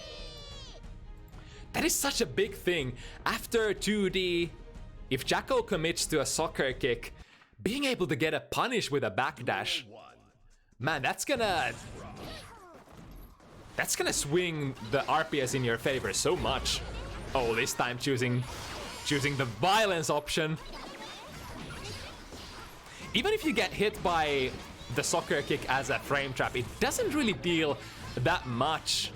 That is such a big thing. After 2D, if Jacko commits to a soccer kick, being able to get a punish with a backdash, man, that's gonna swing the RPS in your favor so much. Oh, this time choosing the violence option. Even if you get hit by the soccer kick as a frame trap, it doesn't really deal that much.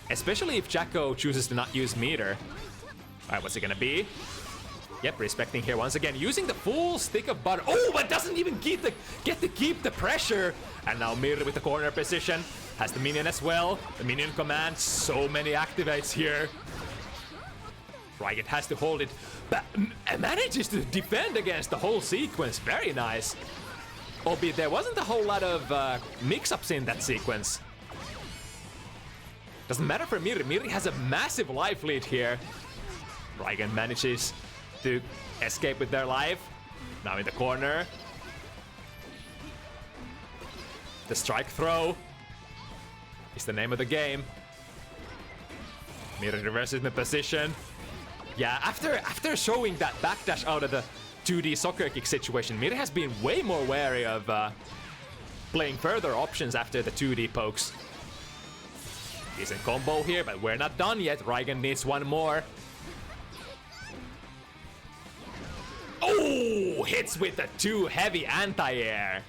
Especially if Jacko chooses to not use meter. Alright, what's it gonna be? Yep, respecting here once again, using the full stick of butter. Oh, but doesn't even get to keep the pressure. And now Mirri with the corner position. Has the minion as well. The minion command, so many activates here. Rygand has to hold it, but manages to defend against the whole sequence. Very nice. Albeit there wasn't a whole lot of mix-ups in that sequence. Doesn't matter for Mirri. Mirri has a massive life lead here. Rygand manages to escape with their life. Now in the corner. The strike throw is the name of the game. Mirri reverses the position. Yeah, after showing that backdash out of the 2D soccer kick situation, Mirri has been way more wary of playing further options after the 2D pokes. Decent combo here, but we're not done yet. Rygand needs one more. Oh, hits with the too heavy anti-air.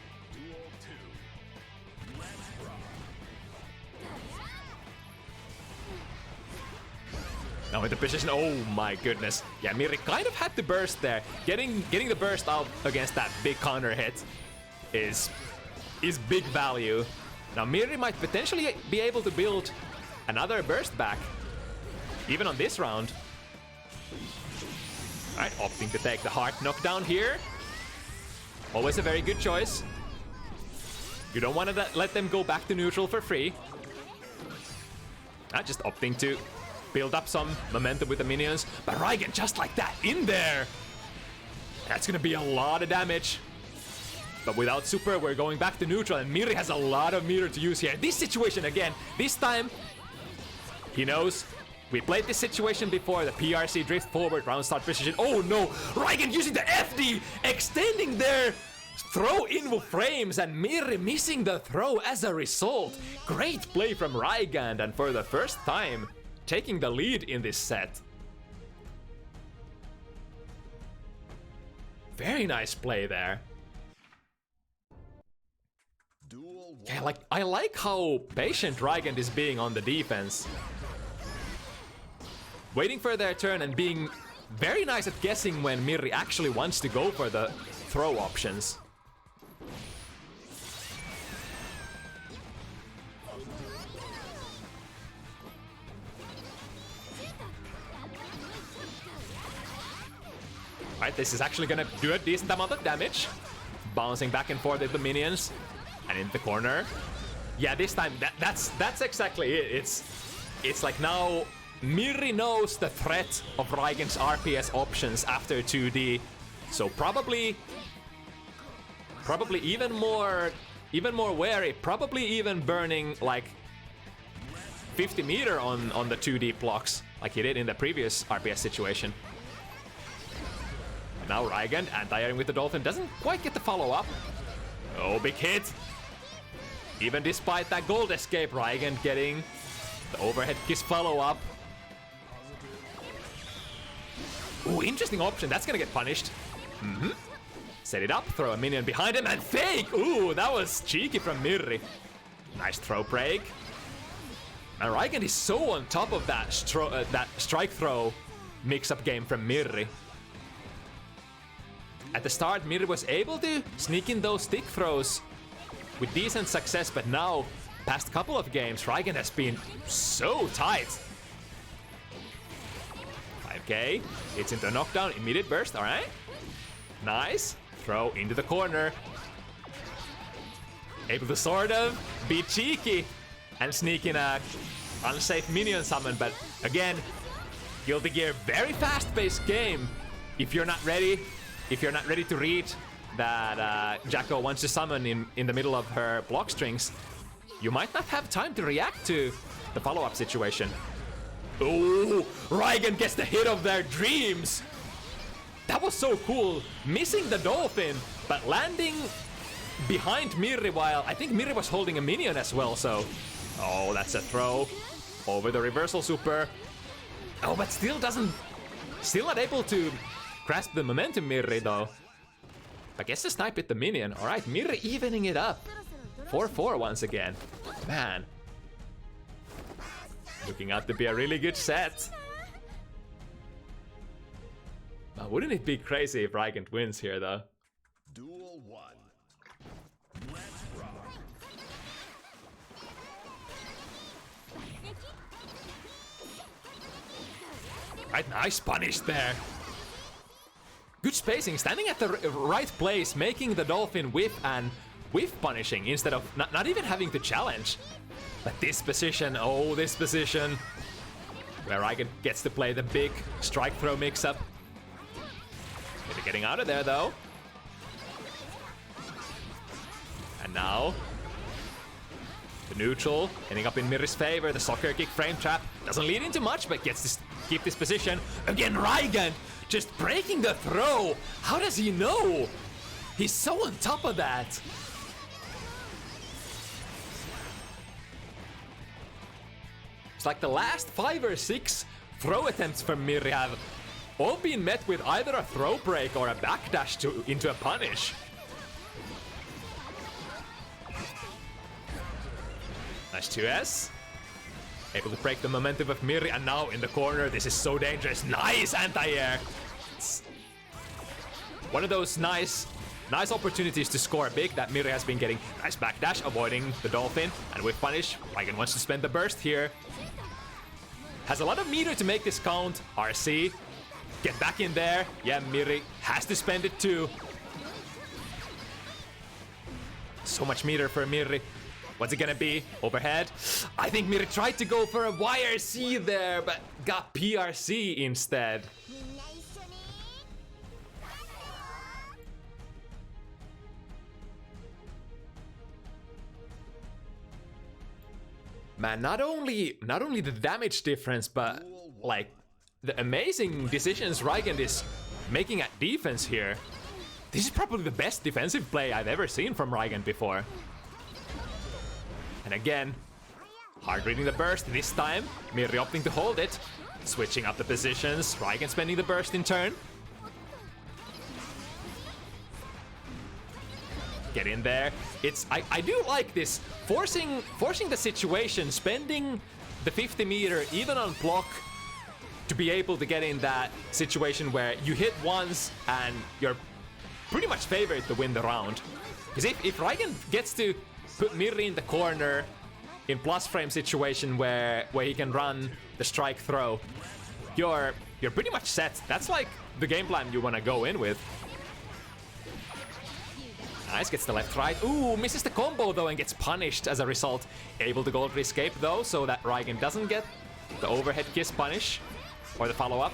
Now in the position, oh my goodness. Yeah, Mirri kind of had to burst there. Getting the burst out against that big counter hit is big value. Now Mirri might potentially be able to build another burst back, even on this round. Alright, opting to take the heart knockdown here. Always a very good choice. You don't want to let them go back to neutral for free. Just opting to build up some momentum with the minions. But Rygand just like that, in there! That's gonna be a lot of damage. But without super, we're going back to neutral, and Mirri has a lot of meter to use here. This situation again, this time, he knows. We played this situation before, the PRC drift forward, round start position. Oh no! Rygand using the FD! Extending their throw in frames, and Mirri missing the throw as a result. Great play from Rygand, and for the first time, taking the lead in this set. Very nice play there. Yeah, I like how patient Rygand is being on the defense. Waiting for their turn and being very nice at guessing when Mirri actually wants to go for the throw options. Right, this is actually gonna do a decent amount of damage. Bouncing back and forth with the minions. And in the corner. Yeah, this time, that's exactly it. It's like now Mirri knows the threat of Rygand's RPS options after 2D. So probably even more wary, probably even burning like 50 meter on the 2D blocks like he did in the previous RPS situation. Now Rygand anti-airing with the Dolphin doesn't quite get the follow-up. Oh, big hit. Even despite that gold escape, Rygand getting the overhead kiss follow-up. Ooh, interesting option. That's gonna get punished. Set it up, throw a minion behind him, and fake! Ooh, that was cheeky from Mirri. Nice throw break. And Rygand is so on top of that strike throw mix-up game from Mirri. At the start, Mirri was able to sneak in those stick throws with decent success, but now, past couple of games, Rygand has been so tight. 5k, it's into a knockdown, immediate burst, alright. Nice, throw into the corner. Able to sort of be cheeky and sneak in a unsafe minion summon, but again, Guilty Gear, very fast-paced game. If you're not ready to read that Jacko wants to summon in the middle of her block strings, you might not have time to react to the follow-up situation. Ooh, Rygand gets the hit of their dreams! That was so cool, missing the Dolphin, but landing behind Mirri while I think Mirri was holding a minion as well, so... Oh, that's a throw over the reversal super. Oh, but still not able to grasp the momentum, Mirri, though. I guess the snipe hit the minion. Alright, Mirri evening it up. 4-4 once again. Man. Looking out to be a really good set. Wouldn't it be crazy if Rygand wins here, though? Duel 1. Let's rock. Right, nice punish there. Good spacing, standing at the right place, making the Dolphin whiff and whiff punishing instead of not even having to challenge. But this position, oh, this position, where Rygand gets to play the big strike throw mix-up. Maybe getting out of there, though. And now, the neutral, ending up in Mirri's favor. The soccer kick frame trap doesn't lead into much, but gets to keep this position. Again, Rygand just breaking the throw. How does he know? He's so on top of that. It's like the last 5 or 6 throw attempts from Mirri have all been met with either a throw break or a backdash into a punish. Nice 2S. Able to break the momentum of Mirri, and now in the corner, this is so dangerous. Nice anti-air. One of those nice opportunities to score big that Mirri has been getting. Nice backdash, avoiding the Dolphin, and with punish, Rygand wants to spend the burst here. Has a lot of meter to make this count. RC, get back in there. Yeah, Mirri has to spend it too. So much meter for Mirri. What's it gonna be? Overhead? I think Mirri tried to go for a YRC there, but got PRC instead. Man, not only the damage difference, but like the amazing decisions Rygand is making at defense here. This is probably the best defensive play I've ever seen from Rygand before. And again, hard reading the burst this time. Mirri opting to hold it, switching up the positions. Rygand spending the burst in turn. Get in there. I do like this, forcing the situation, spending the 50 meter even on block to be able to get in that situation where you hit once and you're pretty much favored to win the round. Because if Rygand gets to put Mirri in the corner in plus frame situation where he can run the strike throw, you're pretty much set. That's like the game plan you want to go in with. Nice, gets the left right. Ooh, misses the combo though and gets punished as a result. Able to gold escape though, so that Rygand doesn't get the overhead kiss punish or the follow-up.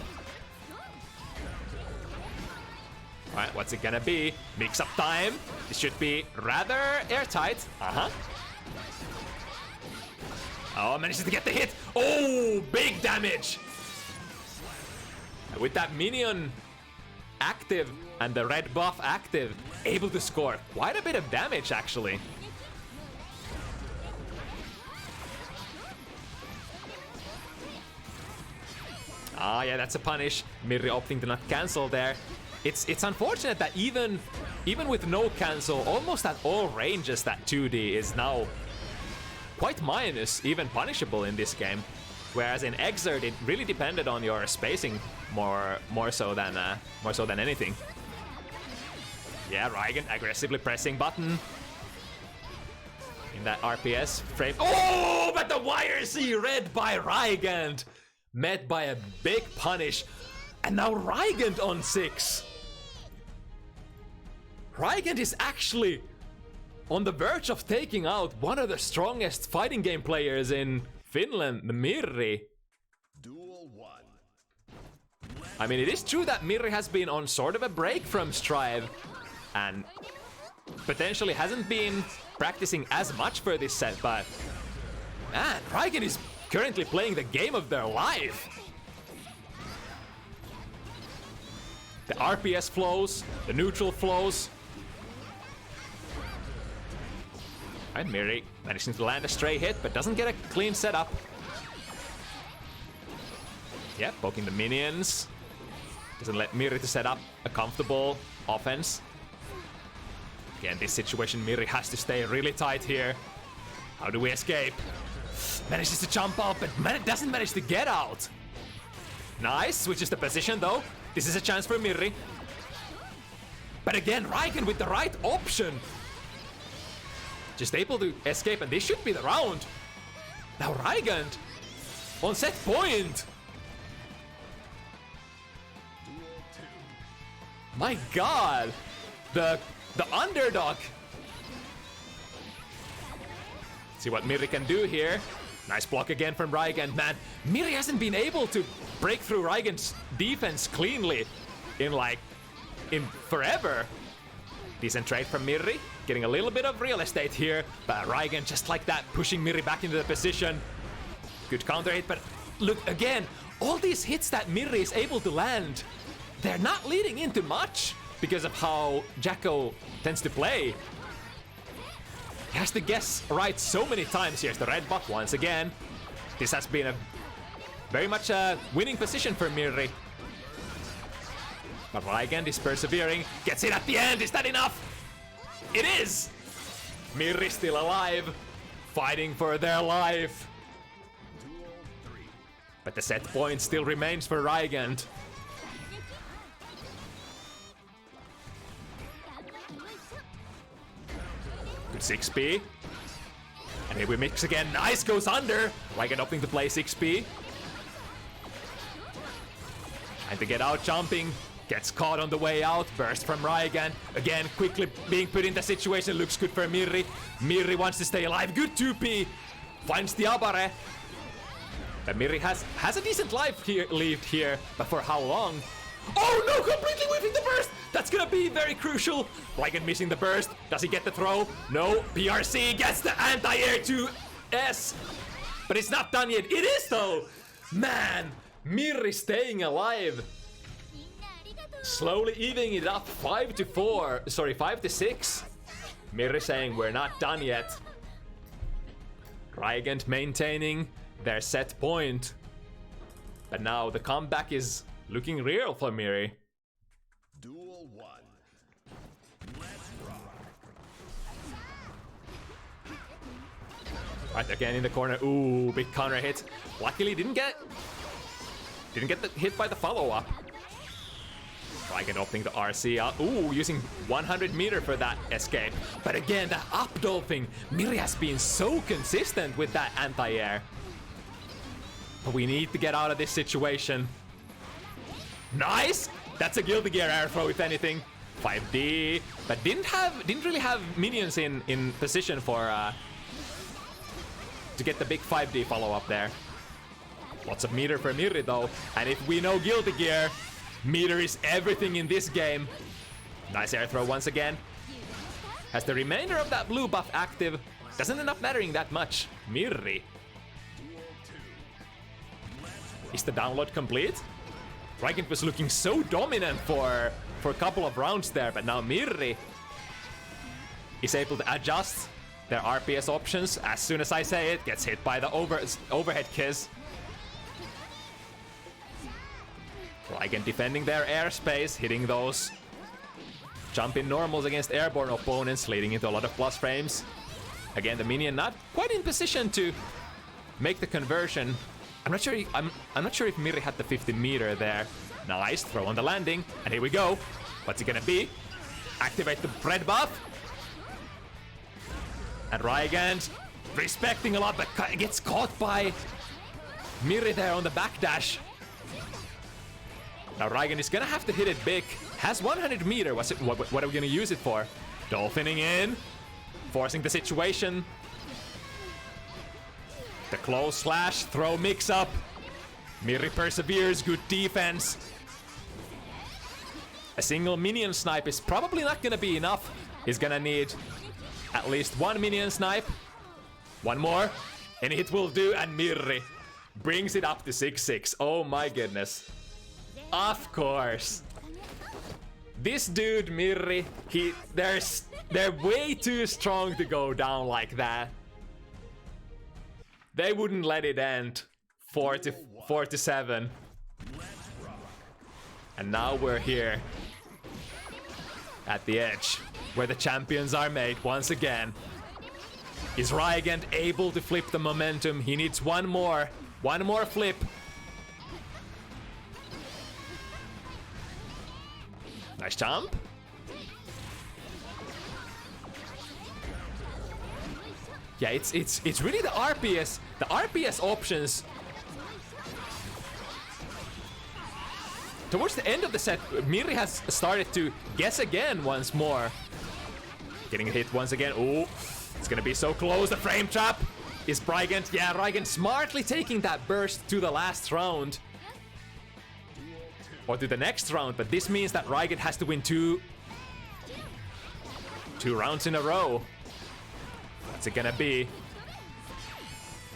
Alright, what's it gonna be? Mix-up time. This should be rather airtight. Oh, manages to get the hit. Oh, big damage. With that minion active and the red buff active, able to score quite a bit of damage actually. Ah, yeah, that's a punish. Mirri opting to not cancel there. It's unfortunate that even with no cancel, almost at all ranges, that 2D is now quite minus, even punishable in this game. Whereas in Exert, it really depended on your spacing more so than anything. Yeah, Rygand aggressively pressing button in that RPS frame. Oh, but the YRC read by Rygand, met by a big punish, and now Rygand on 6. Rygand is actually on the verge of taking out one of the strongest fighting game players in Finland, Mirri. Duel 1. I mean, it is true that Mirri has been on sort of a break from Strive and potentially hasn't been practicing as much for this set, but man, Rygand is currently playing the game of their life. The RPS flows, the neutral flows. Alright, Mirri managing to land a stray hit, but doesn't get a clean setup. Yep, poking the minions. Doesn't let Mirri to set up a comfortable offense. Again, this situation, Mirri has to stay really tight here. How do we escape? Manages to jump up, but doesn't manage to get out. Nice, switches the position though. This is a chance for Mirri. But again, Rygand with the right option. Just able to escape, and this should be the round. Now Rygand on set point. My god. The underdog. See what Mirri can do here. Nice block again from Rygand. Man, Mirri hasn't been able to break through Rygand's defense cleanly in forever. Decent trade from Mirri. Getting a little bit of real estate here. But Rygand just like that, pushing Mirri back into the position. Good counter hit, but look again. All these hits that Mirri is able to land, they're not leading into much because of how Jacko tends to play. He has to guess right so many times. Here's the red buff once again. This has been a very much a winning position for Mirri. But Rygand is persevering. Gets it at the end. Is that enough? It is! Mirri still alive. Fighting for their life. But the set point still remains for Rygand. Good 6p. And here we mix again. Nice, goes under. Rygand opting to play 6p. Trying to get out, jumping. Gets caught on the way out. Burst from Rygand. Again, quickly being put in the situation. Looks good for Mirri. Mirri wants to stay alive. Good 2p. Finds the Abare. But Mirri has a decent life here, lived here. But for how long? Oh no, completely whiffing the burst! That's gonna be very crucial. Rygand missing the burst. Does he get the throw? No. PRC gets the anti-air to S. But it's not done yet. It is though! Man, Mirri staying alive. Slowly evening it up. 5-4. Sorry, 5-6. Mirri saying we're not done yet. Rygand maintaining their set point. But now the comeback is looking real for Mirri. Duel 1. Let's rock. Right, again in the corner. Ooh, big counter hit. Luckily didn't get the hit by the follow-up. Rygand opting the RC out. Ooh, using 100 meter for that escape. But again, that up thing. Mirri has been so consistent with that anti-air. But we need to get out of this situation. Nice! That's a Guilty Gear air throw, if anything. 5D, but didn't really have minions in position for to get the big 5D follow-up there. Lots of meter for Mirri though, and if we know Guilty Gear, meter is everything in this game. Nice air throw once again. Has the remainder of that blue buff active, doesn't end up mattering that much. Mirri. Is the download complete? Rygand was looking so dominant for a couple of rounds there, but now Mirri is able to adjust their RPS options. As soon as I say it, gets hit by the overhead kiss. Rygand defending their airspace, hitting those jump-in normals against airborne opponents, leading into a lot of plus frames. Again, the minion not quite in position to make the conversion. I'm not sure if Mirri had the 50 meter there. Nice throw on the landing, and here we go. What's it gonna be? Activate the red buff. And Rygand respecting a lot, but gets caught by Mirri there on the backdash. Now Rygand is gonna have to hit it big. Has 100 meter. What are we gonna use it for? Dolphining in, forcing the situation. The close slash, throw mix up. Mirri perseveres, good defense. A single minion snipe is probably not gonna be enough. He's gonna need at least one minion snipe. One more, and it will do, and Mirri brings it up to 6-6. Oh my goodness. Of course. This dude, Mirri, they're way too strong to go down like that. They wouldn't let it end 4-7. And now we're here at the edge where the champions are made once again. Is Rygand able to flip the momentum? He needs one more flip. Nice jump. Yeah, it's really the RPS options. Towards the end of the set, Mirri has started to guess again once more. Getting hit once again. Oh, it's gonna be so close. The frame trap is Rygand. Yeah, Rygand smartly taking that burst to the last round. Or to the next round, but this means that Rygand has to win two rounds in a row. What's it gonna be?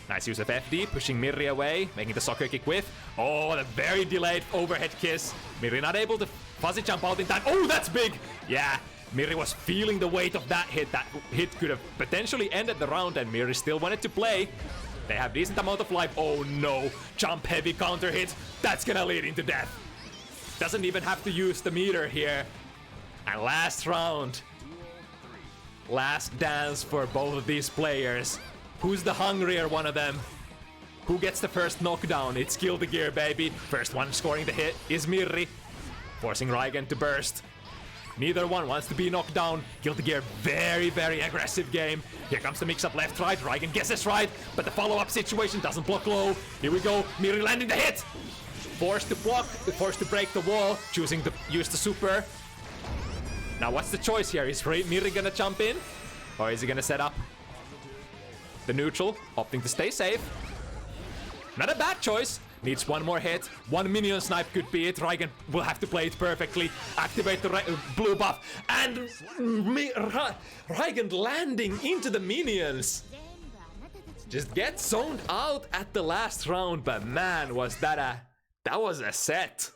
Nice use of FD, pushing Mirri away, making the soccer kick whiff. Oh, the very delayed overhead kiss. Mirri not able to fuzzy jump out in time. Oh, that's big! Yeah, Mirri was feeling the weight of that hit. That hit could have potentially ended the round, and Mirri still wanted to play. They have decent amount of life. Oh no, jump heavy counter hit. That's gonna lead into death. Doesn't even have to use the meter here. And last round. Last dance for both of these players. Who's the hungrier one of them? Who gets the first knockdown? It's Kill the Gear, baby. First one scoring the hit is Mirri, forcing Rygand to burst. Neither one wants to be knocked down. Kill the Gear, very, very aggressive game. Here comes the mix-up left-right. Rygand guesses right, but the follow-up situation doesn't block low. Here we go. Mirri landing the hit. Forced to block, forced to break the wall, choosing to use the super. Now what's the choice here? Is Mirri gonna jump in? Or is he gonna set up the neutral, opting to stay safe? Not a bad choice. Needs one more hit. One minion snipe could be it. Rygand will have to play it perfectly. Activate the blue buff. And Rygand landing into the minions. Just get zoned out at the last round. But man, was that was a set.